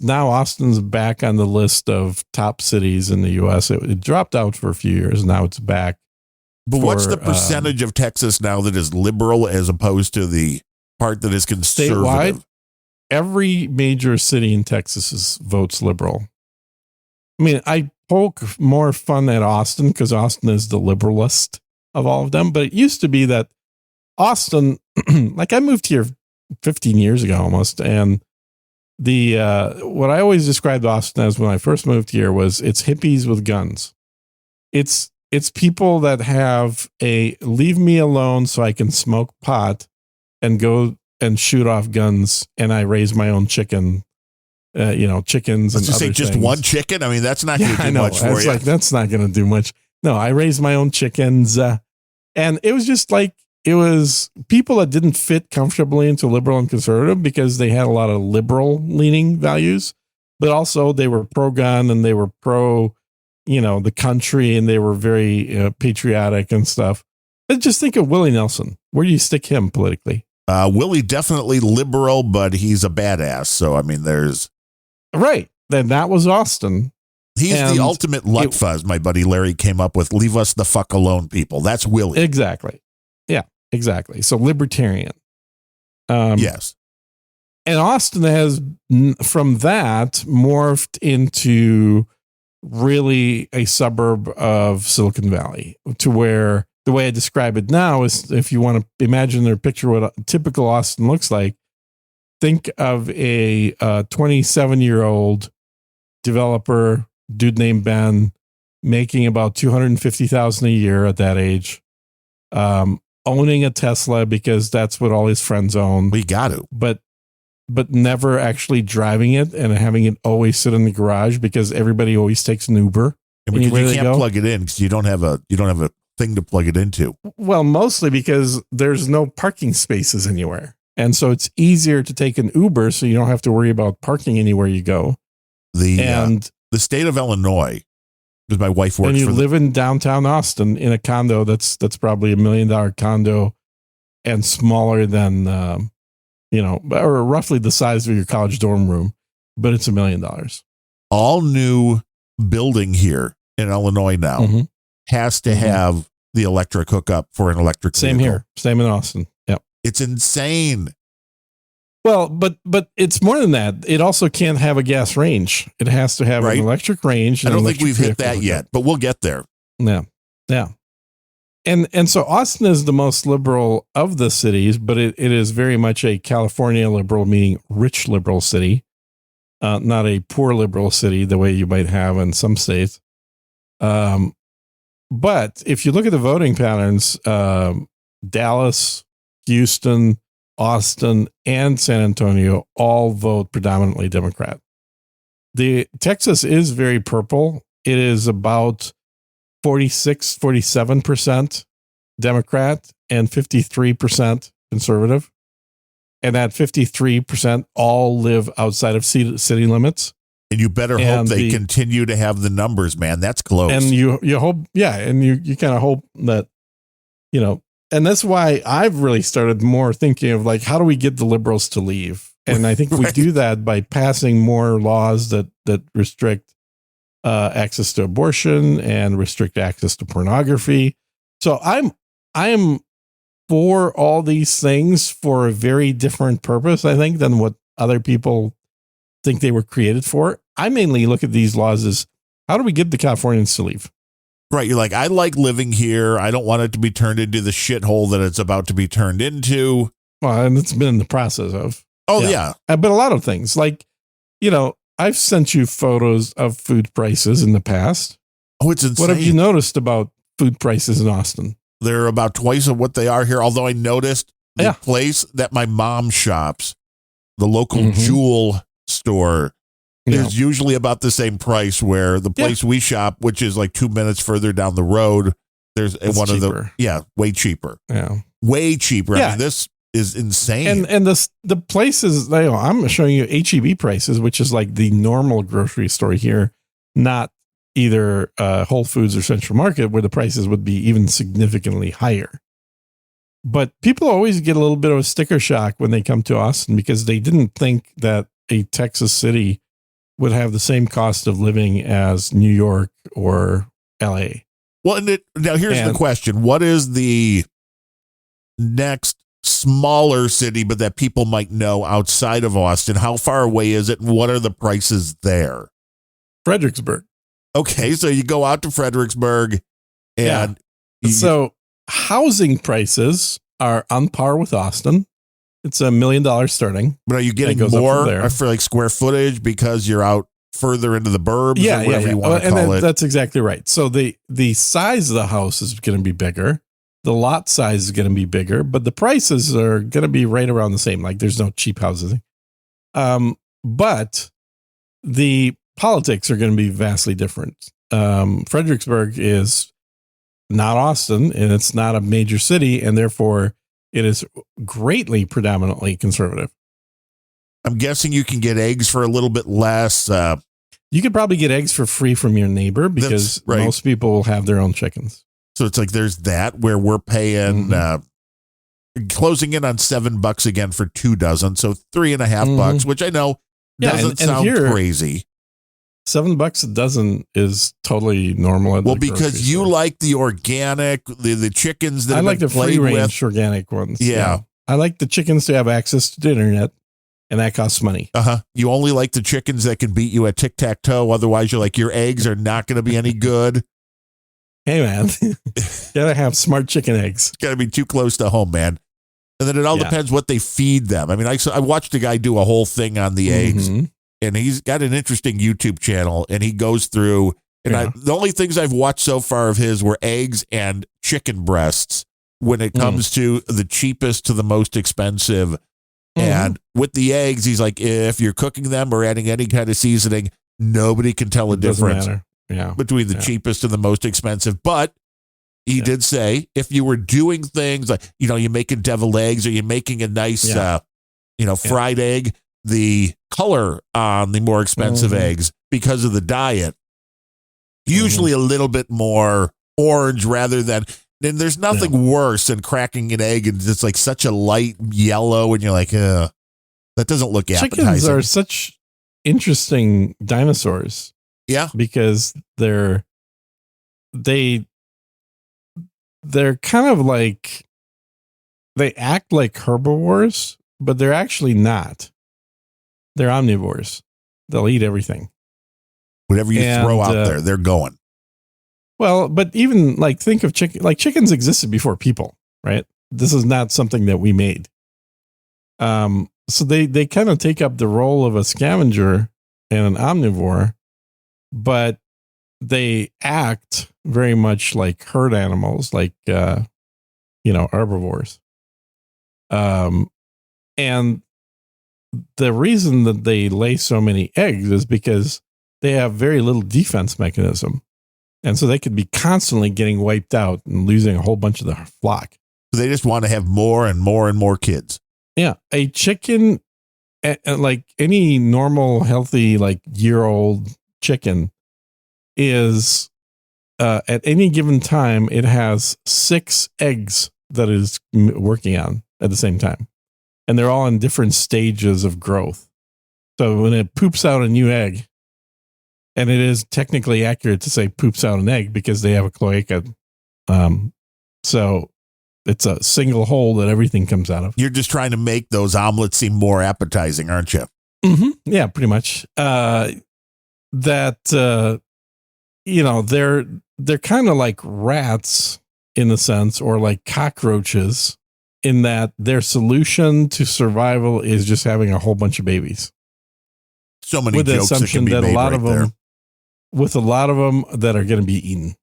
[SPEAKER 1] Now Austin's back on the list of top cities in the U.S. It dropped out for a few years. Now it's back.
[SPEAKER 2] But what's the percentage of Texas now that is liberal as opposed to the part that is conservative?
[SPEAKER 1] Statewide, every major city in Texas votes liberal. I mean, I poke more fun at Austin because Austin is the liberalist of all of them. But it used to be that Austin, like I moved here 15 years ago almost, and the what I always described Austin as when I first moved here was it's hippies with guns. It's people that have a leave me alone so I can smoke pot and go and shoot off guns, and I raise my own chickens. Chickens.
[SPEAKER 2] Let's just say just one chicken. I mean, that's not going to do much for you.
[SPEAKER 1] That's not going to do much. No, I raise my own chickens, and it was just like it was people that didn't fit comfortably into liberal and conservative because they had a lot of liberal leaning values, but also they were pro gun and they were pro, the country, and they were very patriotic and stuff. But just think of Willie Nelson. Where do you stick him politically?
[SPEAKER 2] Willie definitely liberal, but he's a badass. So I mean, there's.
[SPEAKER 1] Right. Then that was Austin.
[SPEAKER 2] He's the ultimate Lutfuzz, my buddy Larry came up with. Leave us the fuck alone, people. That's Willie.
[SPEAKER 1] Exactly. Yeah, exactly. So libertarian.
[SPEAKER 2] Yes.
[SPEAKER 1] And Austin has, from that, morphed into really a suburb of Silicon Valley, to where the way I describe it now is, if you want to imagine or picture what a typical Austin looks like, think of a 27-year-old developer, dude named Ben, making about $250,000 a year at that age, owning a Tesla because that's what all his friends own.
[SPEAKER 2] We got to,
[SPEAKER 1] but never actually driving it and having it always sit in the garage because everybody always takes an Uber.
[SPEAKER 2] And you can't plug it in because you don't have a thing to plug it into.
[SPEAKER 1] Well, mostly because there's no parking spaces anywhere. And so it's easier to take an Uber so you don't have to worry about parking anywhere you go.
[SPEAKER 2] The state of Illinois, because my wife works,
[SPEAKER 1] and you live in downtown Austin in a condo that's probably $1 million condo and smaller than or roughly the size of your college dorm room, but it's $1 million.
[SPEAKER 2] All new building here in Illinois now has to have the electric hookup for an electric
[SPEAKER 1] vehicle. Same here. Same in Austin. Yep.
[SPEAKER 2] It's insane.
[SPEAKER 1] Well, but it's more than that. It also can't have a gas range. It has to have an electric range.
[SPEAKER 2] I don't think we've hit that yet, but we'll get there.
[SPEAKER 1] Yeah. Yeah. And so Austin is the most liberal of the cities, but it is very much a California liberal, meaning rich liberal city, not a poor liberal city the way you might have in some states. But if you look at the voting patterns, Dallas, Houston, Austin, and San Antonio all vote predominantly Democrat. Texas is very purple. It is about 47% Democrat and 53% conservative. And that 53% all live outside of city limits.
[SPEAKER 2] And you better hope they continue to have the numbers, man. That's close.
[SPEAKER 1] And you hope, and you kind of hope that, and that's why I've really started more thinking of like, how do we get the liberals to leave? And I think we do that by passing more laws that restrict access to abortion and restrict access to pornography. So I'm for all these things for a very different purpose, I think, than what other people think they were created for. I mainly look at these laws as how do we get the Californians to leave?
[SPEAKER 2] Right. You're like, I like living here. I don't want it to be turned into the shithole that it's about to be turned into.
[SPEAKER 1] Well, and it's been in the process of.
[SPEAKER 2] Oh, yeah.
[SPEAKER 1] But a lot of things like, I've sent you photos of food prices in the past.
[SPEAKER 2] Oh, it's insane.
[SPEAKER 1] What have you noticed about food prices in Austin?
[SPEAKER 2] They're about twice of what they are here. Although I noticed the place that my mom shops, the local jewel store, is usually about the same price, where the place we shop, which is like 2 minutes further down the road, there's one cheaper. Of the, way cheaper.
[SPEAKER 1] Yeah.
[SPEAKER 2] Way cheaper. I mean, this is insane.
[SPEAKER 1] And the places, I'm showing you HEB prices, which is like the normal grocery store here, not either Whole Foods or Central Market, where the prices would be even significantly higher. But people always get a little bit of a sticker shock when they come to Austin because they didn't think that a Texas city would have the same cost of living as New York or LA.
[SPEAKER 2] Well, now here's the question. What is the next smaller city, but that people might know outside of Austin? How far away is it? And what are the prices there?
[SPEAKER 1] Fredericksburg.
[SPEAKER 2] Okay. So you go out to Fredericksburg and
[SPEAKER 1] so housing prices are on par with Austin. It's $1 million starting.
[SPEAKER 2] But are you getting more for like square footage because you're out further into the burbs or whatever you want to call it?
[SPEAKER 1] That's exactly right. So the size of the house is going to be bigger. The lot size is going to be bigger, but the prices are going to be right around the same. Like there's no cheap houses. But the politics are going to be vastly different. Fredericksburg is not Austin, and it's not a major city, and therefore it is greatly predominantly conservative.
[SPEAKER 2] I'm guessing you can get eggs for a little bit less.
[SPEAKER 1] You could probably get eggs for free from your neighbor because most people have their own chickens.
[SPEAKER 2] So it's like there's that where we're paying closing in on $7 again for 2 dozen. So $3.50, which I know doesn't sound crazy.
[SPEAKER 1] $7 a dozen is totally normal.
[SPEAKER 2] Well, because you like the organic, the chickens that
[SPEAKER 1] I like the free range organic ones.
[SPEAKER 2] Yeah.
[SPEAKER 1] I like the chickens to have access to the internet, and that costs money.
[SPEAKER 2] You only like the chickens that can beat you at tic-tac-toe. Otherwise, you're like, your eggs are not going to be any good.
[SPEAKER 1] Hey, man, gotta have smart chicken eggs.
[SPEAKER 2] It's got to be too close to home, man. And then it all depends what they feed them. I mean, I watched a guy do a whole thing on the eggs. And he's got an interesting YouTube channel, and he goes through, and the only things I've watched so far of his were eggs and chicken breasts when it comes to the cheapest to the most expensive. And with the eggs, he's like, if you're cooking them or adding any kind of seasoning, nobody can tell a difference between the cheapest and the most expensive. But he did say, if you were doing things like, you're making deviled eggs or you're making a nice, fried egg, the color on the more expensive eggs because of the diet, usually a little bit more orange rather than, and there's nothing worse than cracking an egg and it's like such a light yellow and you're like, that doesn't look appetizing.
[SPEAKER 1] Chickens are such interesting dinosaurs.
[SPEAKER 2] Yeah.
[SPEAKER 1] Because they're kind of like, they act like herbivores, but they're actually not. They're omnivores. They'll eat everything.
[SPEAKER 2] Whatever you throw out there, they're going.
[SPEAKER 1] Well, but even like think of chicken, like chickens existed before people, right? This is not something that we made. So they kind of take up the role of a scavenger and an omnivore, but they act very much like herd animals, like, herbivores. And the reason that they lay so many eggs is because they have very little defense mechanism. And so they could be constantly getting wiped out and losing a whole bunch of the flock.
[SPEAKER 2] So they just want to have more and more and more kids.
[SPEAKER 1] Yeah. A chicken, like any normal, healthy, like year-old chicken is, at any given time, it has 6 eggs that it is working on at the same time. And they're all in different stages of growth. So when it poops out a new egg, and it is technically accurate to say poops out an egg because they have a cloaca. So it's a single hole that everything comes out of.
[SPEAKER 2] You're just trying to make those omelets seem more appetizing, aren't you?
[SPEAKER 1] Yeah, pretty much. They're kind of like rats in a sense, or like cockroaches, in that their solution to survival is just having a whole bunch of babies.
[SPEAKER 2] So many
[SPEAKER 1] with the
[SPEAKER 2] jokes
[SPEAKER 1] assumption
[SPEAKER 2] that,
[SPEAKER 1] that a lot of them, with a lot of them that are going to be eaten.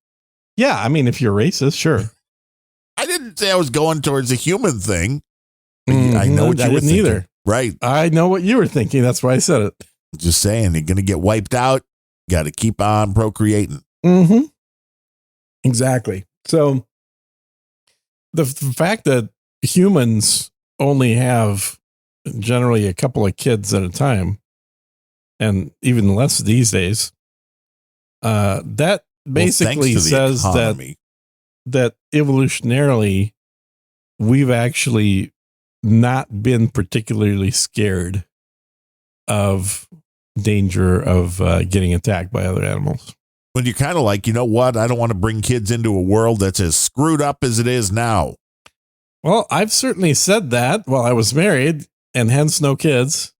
[SPEAKER 1] Yeah, I mean, if you're racist, sure.
[SPEAKER 2] I didn't say I was going towards a human thing. I know what you were thinking. Either. Right.
[SPEAKER 1] I know what you were thinking. That's why I said it.
[SPEAKER 2] Just saying, you're going to get wiped out. Got to keep on procreating.
[SPEAKER 1] Mm-hmm. Exactly. So the fact that humans only have generally a couple of kids at a time, and even less these days, that basically says that evolutionarily we've actually not been particularly scared of danger of getting attacked by other animals.
[SPEAKER 2] When you're kind of like, you know what? I don't want to bring kids into a world that's as screwed up as it is now.
[SPEAKER 1] Well, I've certainly said that while I was married, and hence no kids.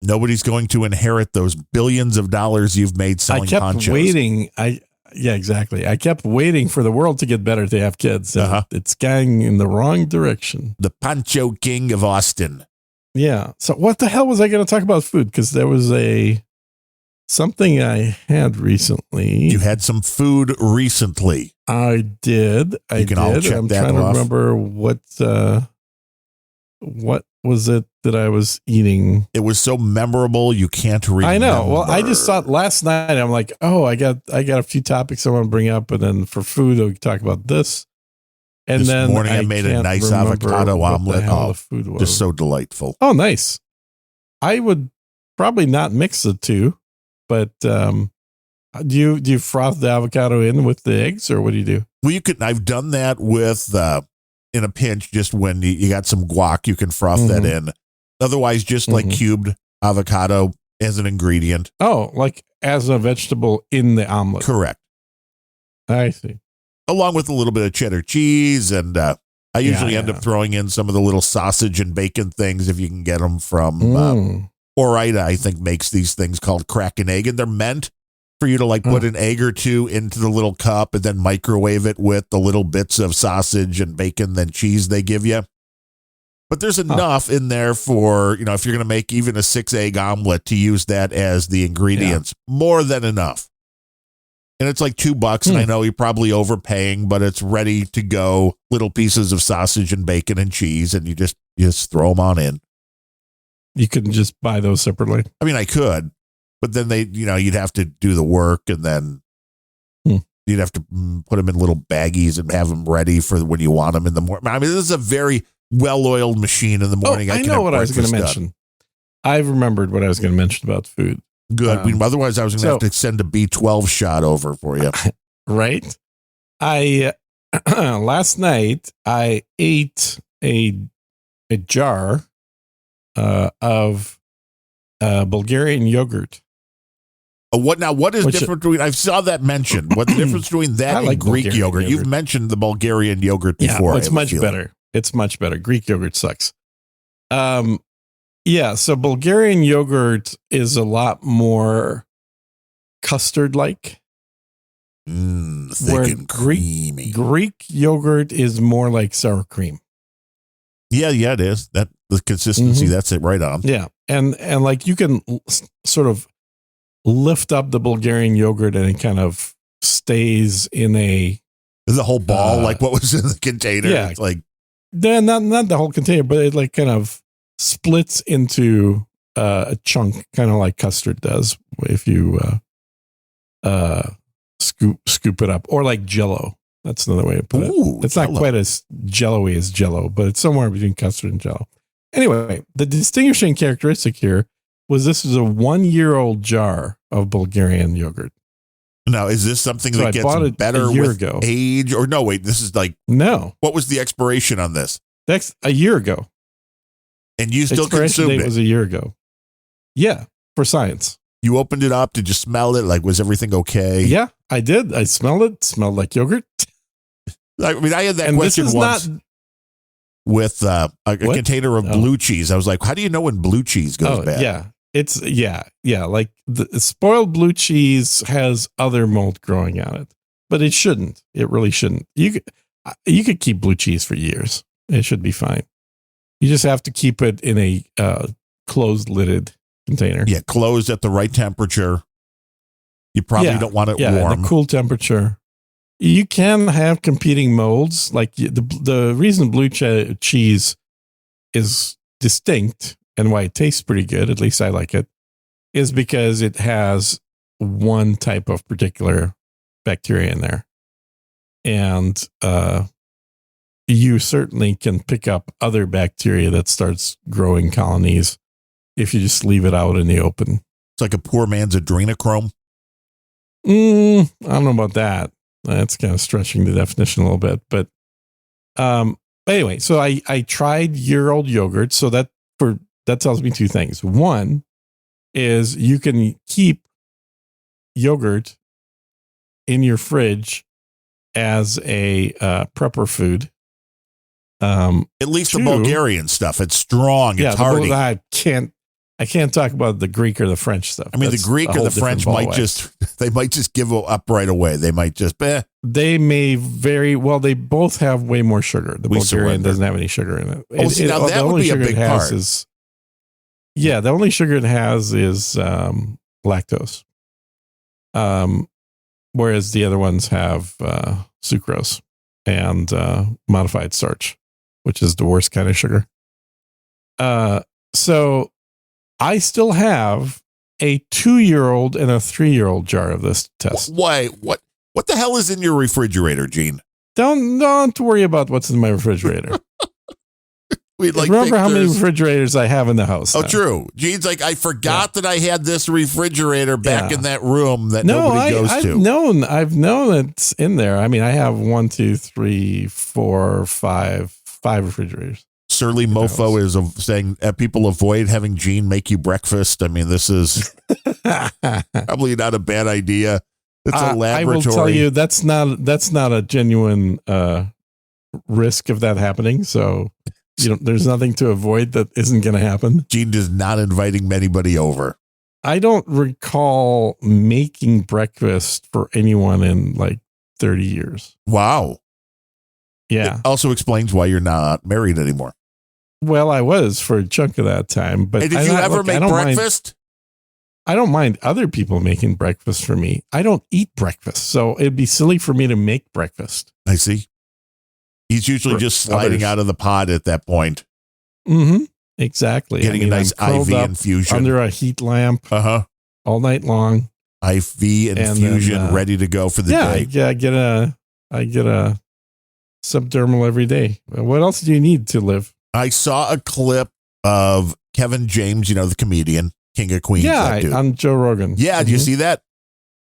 [SPEAKER 2] Nobody's going to inherit those billions of dollars you've made selling ponchos.
[SPEAKER 1] I kept waiting. Yeah, exactly. I kept waiting for the world to get better to have kids. It's going in the wrong direction.
[SPEAKER 2] The Poncho King of Austin.
[SPEAKER 1] Yeah. So what the hell was I going to talk about food? Because there was something I had recently.
[SPEAKER 2] You had some food recently.
[SPEAKER 1] I did.
[SPEAKER 2] You can all check
[SPEAKER 1] I'm
[SPEAKER 2] that
[SPEAKER 1] trying
[SPEAKER 2] off.
[SPEAKER 1] to remember what was it that I was eating.
[SPEAKER 2] It was so memorable you can't remember.
[SPEAKER 1] I know. Well, I just thought last night, I'm like, oh, I got a few topics I want to bring up, and then for food, we talk about this. And
[SPEAKER 2] this
[SPEAKER 1] then
[SPEAKER 2] morning I made a nice avocado omelet.
[SPEAKER 1] Oh, food was.
[SPEAKER 2] Just so delightful.
[SPEAKER 1] Oh, nice. I would probably not mix the two, but do you froth the avocado in with the eggs, or what do you do?
[SPEAKER 2] Well, I've done that with in a pinch. Just when you got some guac, you can froth that in. Otherwise, just like cubed avocado as an ingredient.
[SPEAKER 1] Oh, like as a vegetable in the omelet.
[SPEAKER 2] Correct.
[SPEAKER 1] I see.
[SPEAKER 2] Along with a little bit of cheddar cheese, and I usually end up throwing in some of the little sausage and bacon things if you can get them from Orida. I think makes these things called crack an egg, and they're meant for you to like put an egg or two into the little cup and then microwave it with the little bits of sausage and bacon, then cheese they give you. But there's enough in there for, if you're going to make even a 6-egg omelet, to use that as the ingredients. More than enough. And it's like $2, and I know you're probably overpaying, but it's ready to go. Little pieces of sausage and bacon and cheese, and you just throw them on in.
[SPEAKER 1] You couldn't just buy those separately? I
[SPEAKER 2] mean, I could, but then you'd have to do the work, and then you'd have to put them in little baggies and have them ready for when you want them in the morning. I mean, this is a very well-oiled machine in the morning.
[SPEAKER 1] I know what I was going to mention. I've remembered what I was going to mention about food.
[SPEAKER 2] Good. Otherwise, I was going to have to send a B12 shot over for you.
[SPEAKER 1] Right. Last night I ate a jar of Bulgarian yogurt.
[SPEAKER 2] What is different between? I saw that mentioned. What's the difference between that and Greek yogurt? You've mentioned the Bulgarian yogurt before.
[SPEAKER 1] Yeah, it's much better. It's much better. Greek yogurt sucks. Yeah, so Bulgarian yogurt is a lot more custard-like.
[SPEAKER 2] Thick and creamy.
[SPEAKER 1] Greek yogurt is more like sour cream.
[SPEAKER 2] Yeah, it is. That the consistency, that's it right on.
[SPEAKER 1] Yeah, and like you can sort of lift up the Bulgarian yogurt and it kind of stays in the
[SPEAKER 2] whole ball, like what was in the container.
[SPEAKER 1] Yeah,
[SPEAKER 2] it's like
[SPEAKER 1] not the whole container, but it like kind of splits into a chunk, kind of like custard does if you scoop it up, or like Jell-O. That's another way to put it. It's not quite as jello-y as Jell-O, but it's somewhere between custard and Jell-O. Anyway, the distinguishing characteristic here was this is a 1-year-old jar of Bulgarian yogurt.
[SPEAKER 2] Now, is this something that gets better with age? Or no, wait, this is like...
[SPEAKER 1] No.
[SPEAKER 2] What was the expiration on this?
[SPEAKER 1] That's a year ago.
[SPEAKER 2] And you still consumed it?
[SPEAKER 1] It was a year ago. Yeah, for science.
[SPEAKER 2] You opened it up. Did you smell it? Like, was everything okay?
[SPEAKER 1] Yeah, I did. I smelled it. It smelled like yogurt.
[SPEAKER 2] I mean, I had that question once. with a container of blue cheese. I was like, how do you know when blue cheese goes bad?
[SPEAKER 1] Yeah. It's like the spoiled blue cheese has other mold growing on it, but it shouldn't. It really shouldn't. You could keep blue cheese for years. It should be fine. You just have to keep it in a closed lidded container.
[SPEAKER 2] Yeah, closed at the right temperature. You probably don't want it warm.
[SPEAKER 1] At a cool temperature. You can have competing molds. Like the reason blue cheese is distinct and why it tastes pretty good, at least I like it, is because it has one type of particular bacteria in there. And you certainly can pick up other bacteria that starts growing colonies if you just leave it out in the open.
[SPEAKER 2] It's like a poor man's adrenochrome.
[SPEAKER 1] I don't know about that. That's kind of stretching the definition a little bit. But anyway, so I tried year-old yogurt. So that tells me two things. One is you can keep yogurt in your fridge as a prepper food.
[SPEAKER 2] At least the Bulgarian stuff. It's strong. It's hearty.
[SPEAKER 1] I can't talk about the Greek or the French stuff.
[SPEAKER 2] I mean, the Greek or the French might just give up right away. They might just,
[SPEAKER 1] They may very well. They both have way more sugar. The Bulgarian doesn't have any sugar in it.
[SPEAKER 2] Now that would be a big part.
[SPEAKER 1] The only sugar it has is lactose. Whereas the other ones have sucrose and modified starch, which is the worst kind of sugar. So I still have a 2-year-old and a 3-year-old jar of this test.
[SPEAKER 2] Why? What the hell is in your refrigerator, Gene?
[SPEAKER 1] Don't worry about what's in my refrigerator. Remember how many refrigerators I have in the house.
[SPEAKER 2] Oh, true. Gene's like, I forgot that I had this refrigerator back in that room that nobody goes to.
[SPEAKER 1] I've known it's in there. I mean, I have 1, 2, 3, 4, 5 refrigerators.
[SPEAKER 2] Surly Mofo is saying people avoid having Gene make you breakfast. I mean, this is probably not a bad idea. It's a laboratory.
[SPEAKER 1] I will tell you that's not a genuine risk of that happening. So there's nothing to avoid that isn't going to happen.
[SPEAKER 2] Gene is not inviting anybody over.
[SPEAKER 1] I don't recall making breakfast for anyone in like 30 years.
[SPEAKER 2] Wow.
[SPEAKER 1] Yeah.
[SPEAKER 2] It also explains why you're not married anymore.
[SPEAKER 1] Well, I was for a chunk of that time, but
[SPEAKER 2] did you ever make breakfast?
[SPEAKER 1] I don't mind other people making breakfast for me. I don't eat breakfast, so it'd be silly for me to make breakfast.
[SPEAKER 2] I see. He's usually just sliding out of the pod at that point.
[SPEAKER 1] Mm-hmm. Exactly.
[SPEAKER 2] Getting a nice IV infusion
[SPEAKER 1] under a heat lamp. All night long.
[SPEAKER 2] IV infusion ready to go for the day.
[SPEAKER 1] Yeah, I get a subdermal every day. What else do you need to live?
[SPEAKER 2] I saw a clip of Kevin James, the comedian, King of Queens.
[SPEAKER 1] Yeah, on Joe Rogan.
[SPEAKER 2] Yeah, did you see that?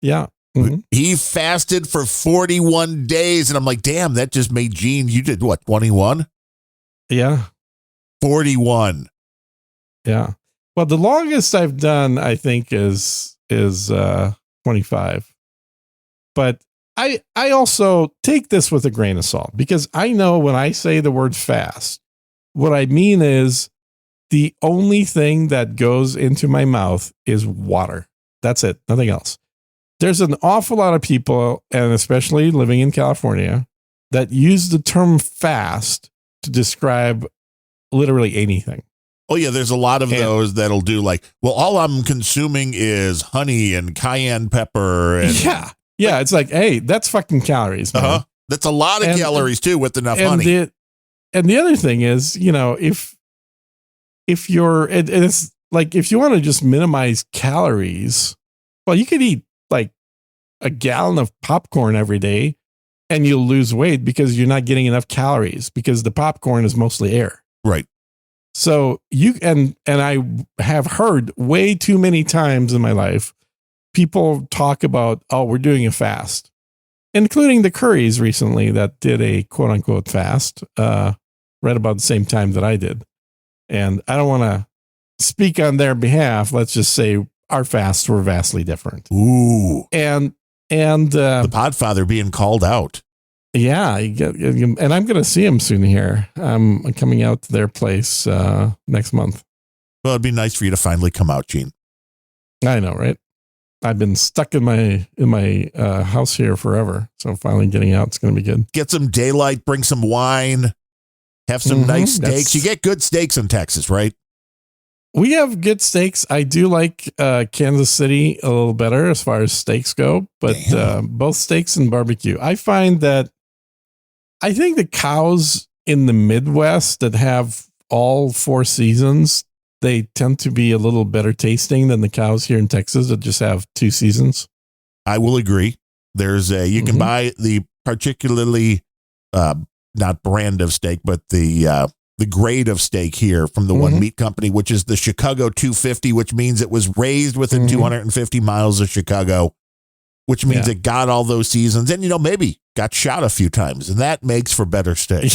[SPEAKER 1] Yeah.
[SPEAKER 2] Mm-hmm. He fasted for 41 days, and I'm like, damn, that just made Gene. You did what, 21?
[SPEAKER 1] Yeah.
[SPEAKER 2] 41.
[SPEAKER 1] Yeah. Well, the longest I've done, I think, is 25. But I also take this with a grain of salt, because I know when I say the word fast, what I mean is the only thing that goes into my mouth is water. That's it. Nothing else. There's an awful lot of people, and especially living in California, that use the term fast to describe literally anything.
[SPEAKER 2] Oh, yeah. There's a lot of those that'll do like, well, all I'm consuming is honey and cayenne pepper. And
[SPEAKER 1] yeah. It's like, hey, that's fucking calories, man.
[SPEAKER 2] That's a lot of calories too with enough honey.
[SPEAKER 1] And the other thing is, if you're, it's like, if you want to just minimize calories, well, you could eat like a gallon of popcorn every day and you'll lose weight because you're not getting enough calories, because the popcorn is mostly air.
[SPEAKER 2] Right.
[SPEAKER 1] So and I have heard way too many times in my life, people talk about, oh, we're doing a fast, including the Currys recently that did a quote unquote fast, right about the same time that I did. And I don't want to speak on their behalf. Let's just say our fasts were vastly different.
[SPEAKER 2] Ooh.
[SPEAKER 1] And
[SPEAKER 2] the Podfather being called out.
[SPEAKER 1] Yeah, and I'm going to see him soon here. I'm coming out to their place next month.
[SPEAKER 2] Well, it'd be nice for you to finally come out, Gene.
[SPEAKER 1] I know, right? I've been stuck in my house here forever, so finally getting out is going to be good.
[SPEAKER 2] Get some daylight, bring some wine, have some nice steaks. You get good steaks in Texas, right?
[SPEAKER 1] We have good steaks. I do like Kansas City a little better as far as steaks go, but both steaks and barbecue. I find that I think the cows in the Midwest that have all 4 seasons, they tend to be a little better tasting than the cows here in Texas that just have 2 seasons.
[SPEAKER 2] I will agree. There's you can buy the particularly not brand of steak, but the grade of steak here from the One Meat Company, which is the Chicago 250, which means it was raised within 250 miles of Chicago, which means it got all those seasons and, maybe got shot a few times, and that makes for better steak.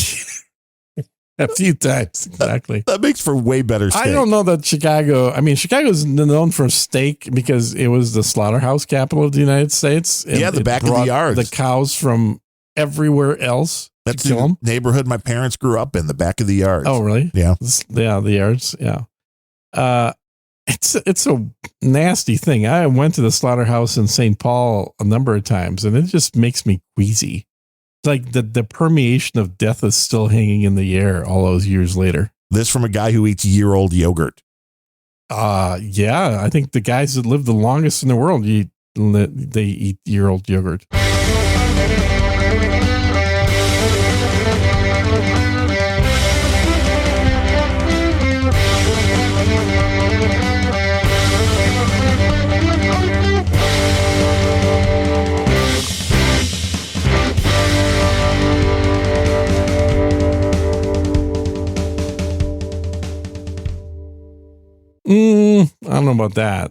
[SPEAKER 1] A few times, exactly.
[SPEAKER 2] That makes for way better steak.
[SPEAKER 1] I don't know that Chicago's known for steak because it was the slaughterhouse capital of the United States.
[SPEAKER 2] The back of the yards.
[SPEAKER 1] The cows from everywhere else.
[SPEAKER 2] That's the neighborhood my parents grew up in, the back of the yards.
[SPEAKER 1] Oh, really?
[SPEAKER 2] Yeah.
[SPEAKER 1] Yeah, the yards. Yeah. It's a nasty thing. I went to the slaughterhouse in St. Paul a number of times, and it just makes me queasy. It's like the permeation of death is still hanging in the air all those years later.
[SPEAKER 2] This from a guy who eats year-old yogurt.
[SPEAKER 1] Yeah. I think the guys that live the longest in the world, they eat year-old yogurt. I don't know about that.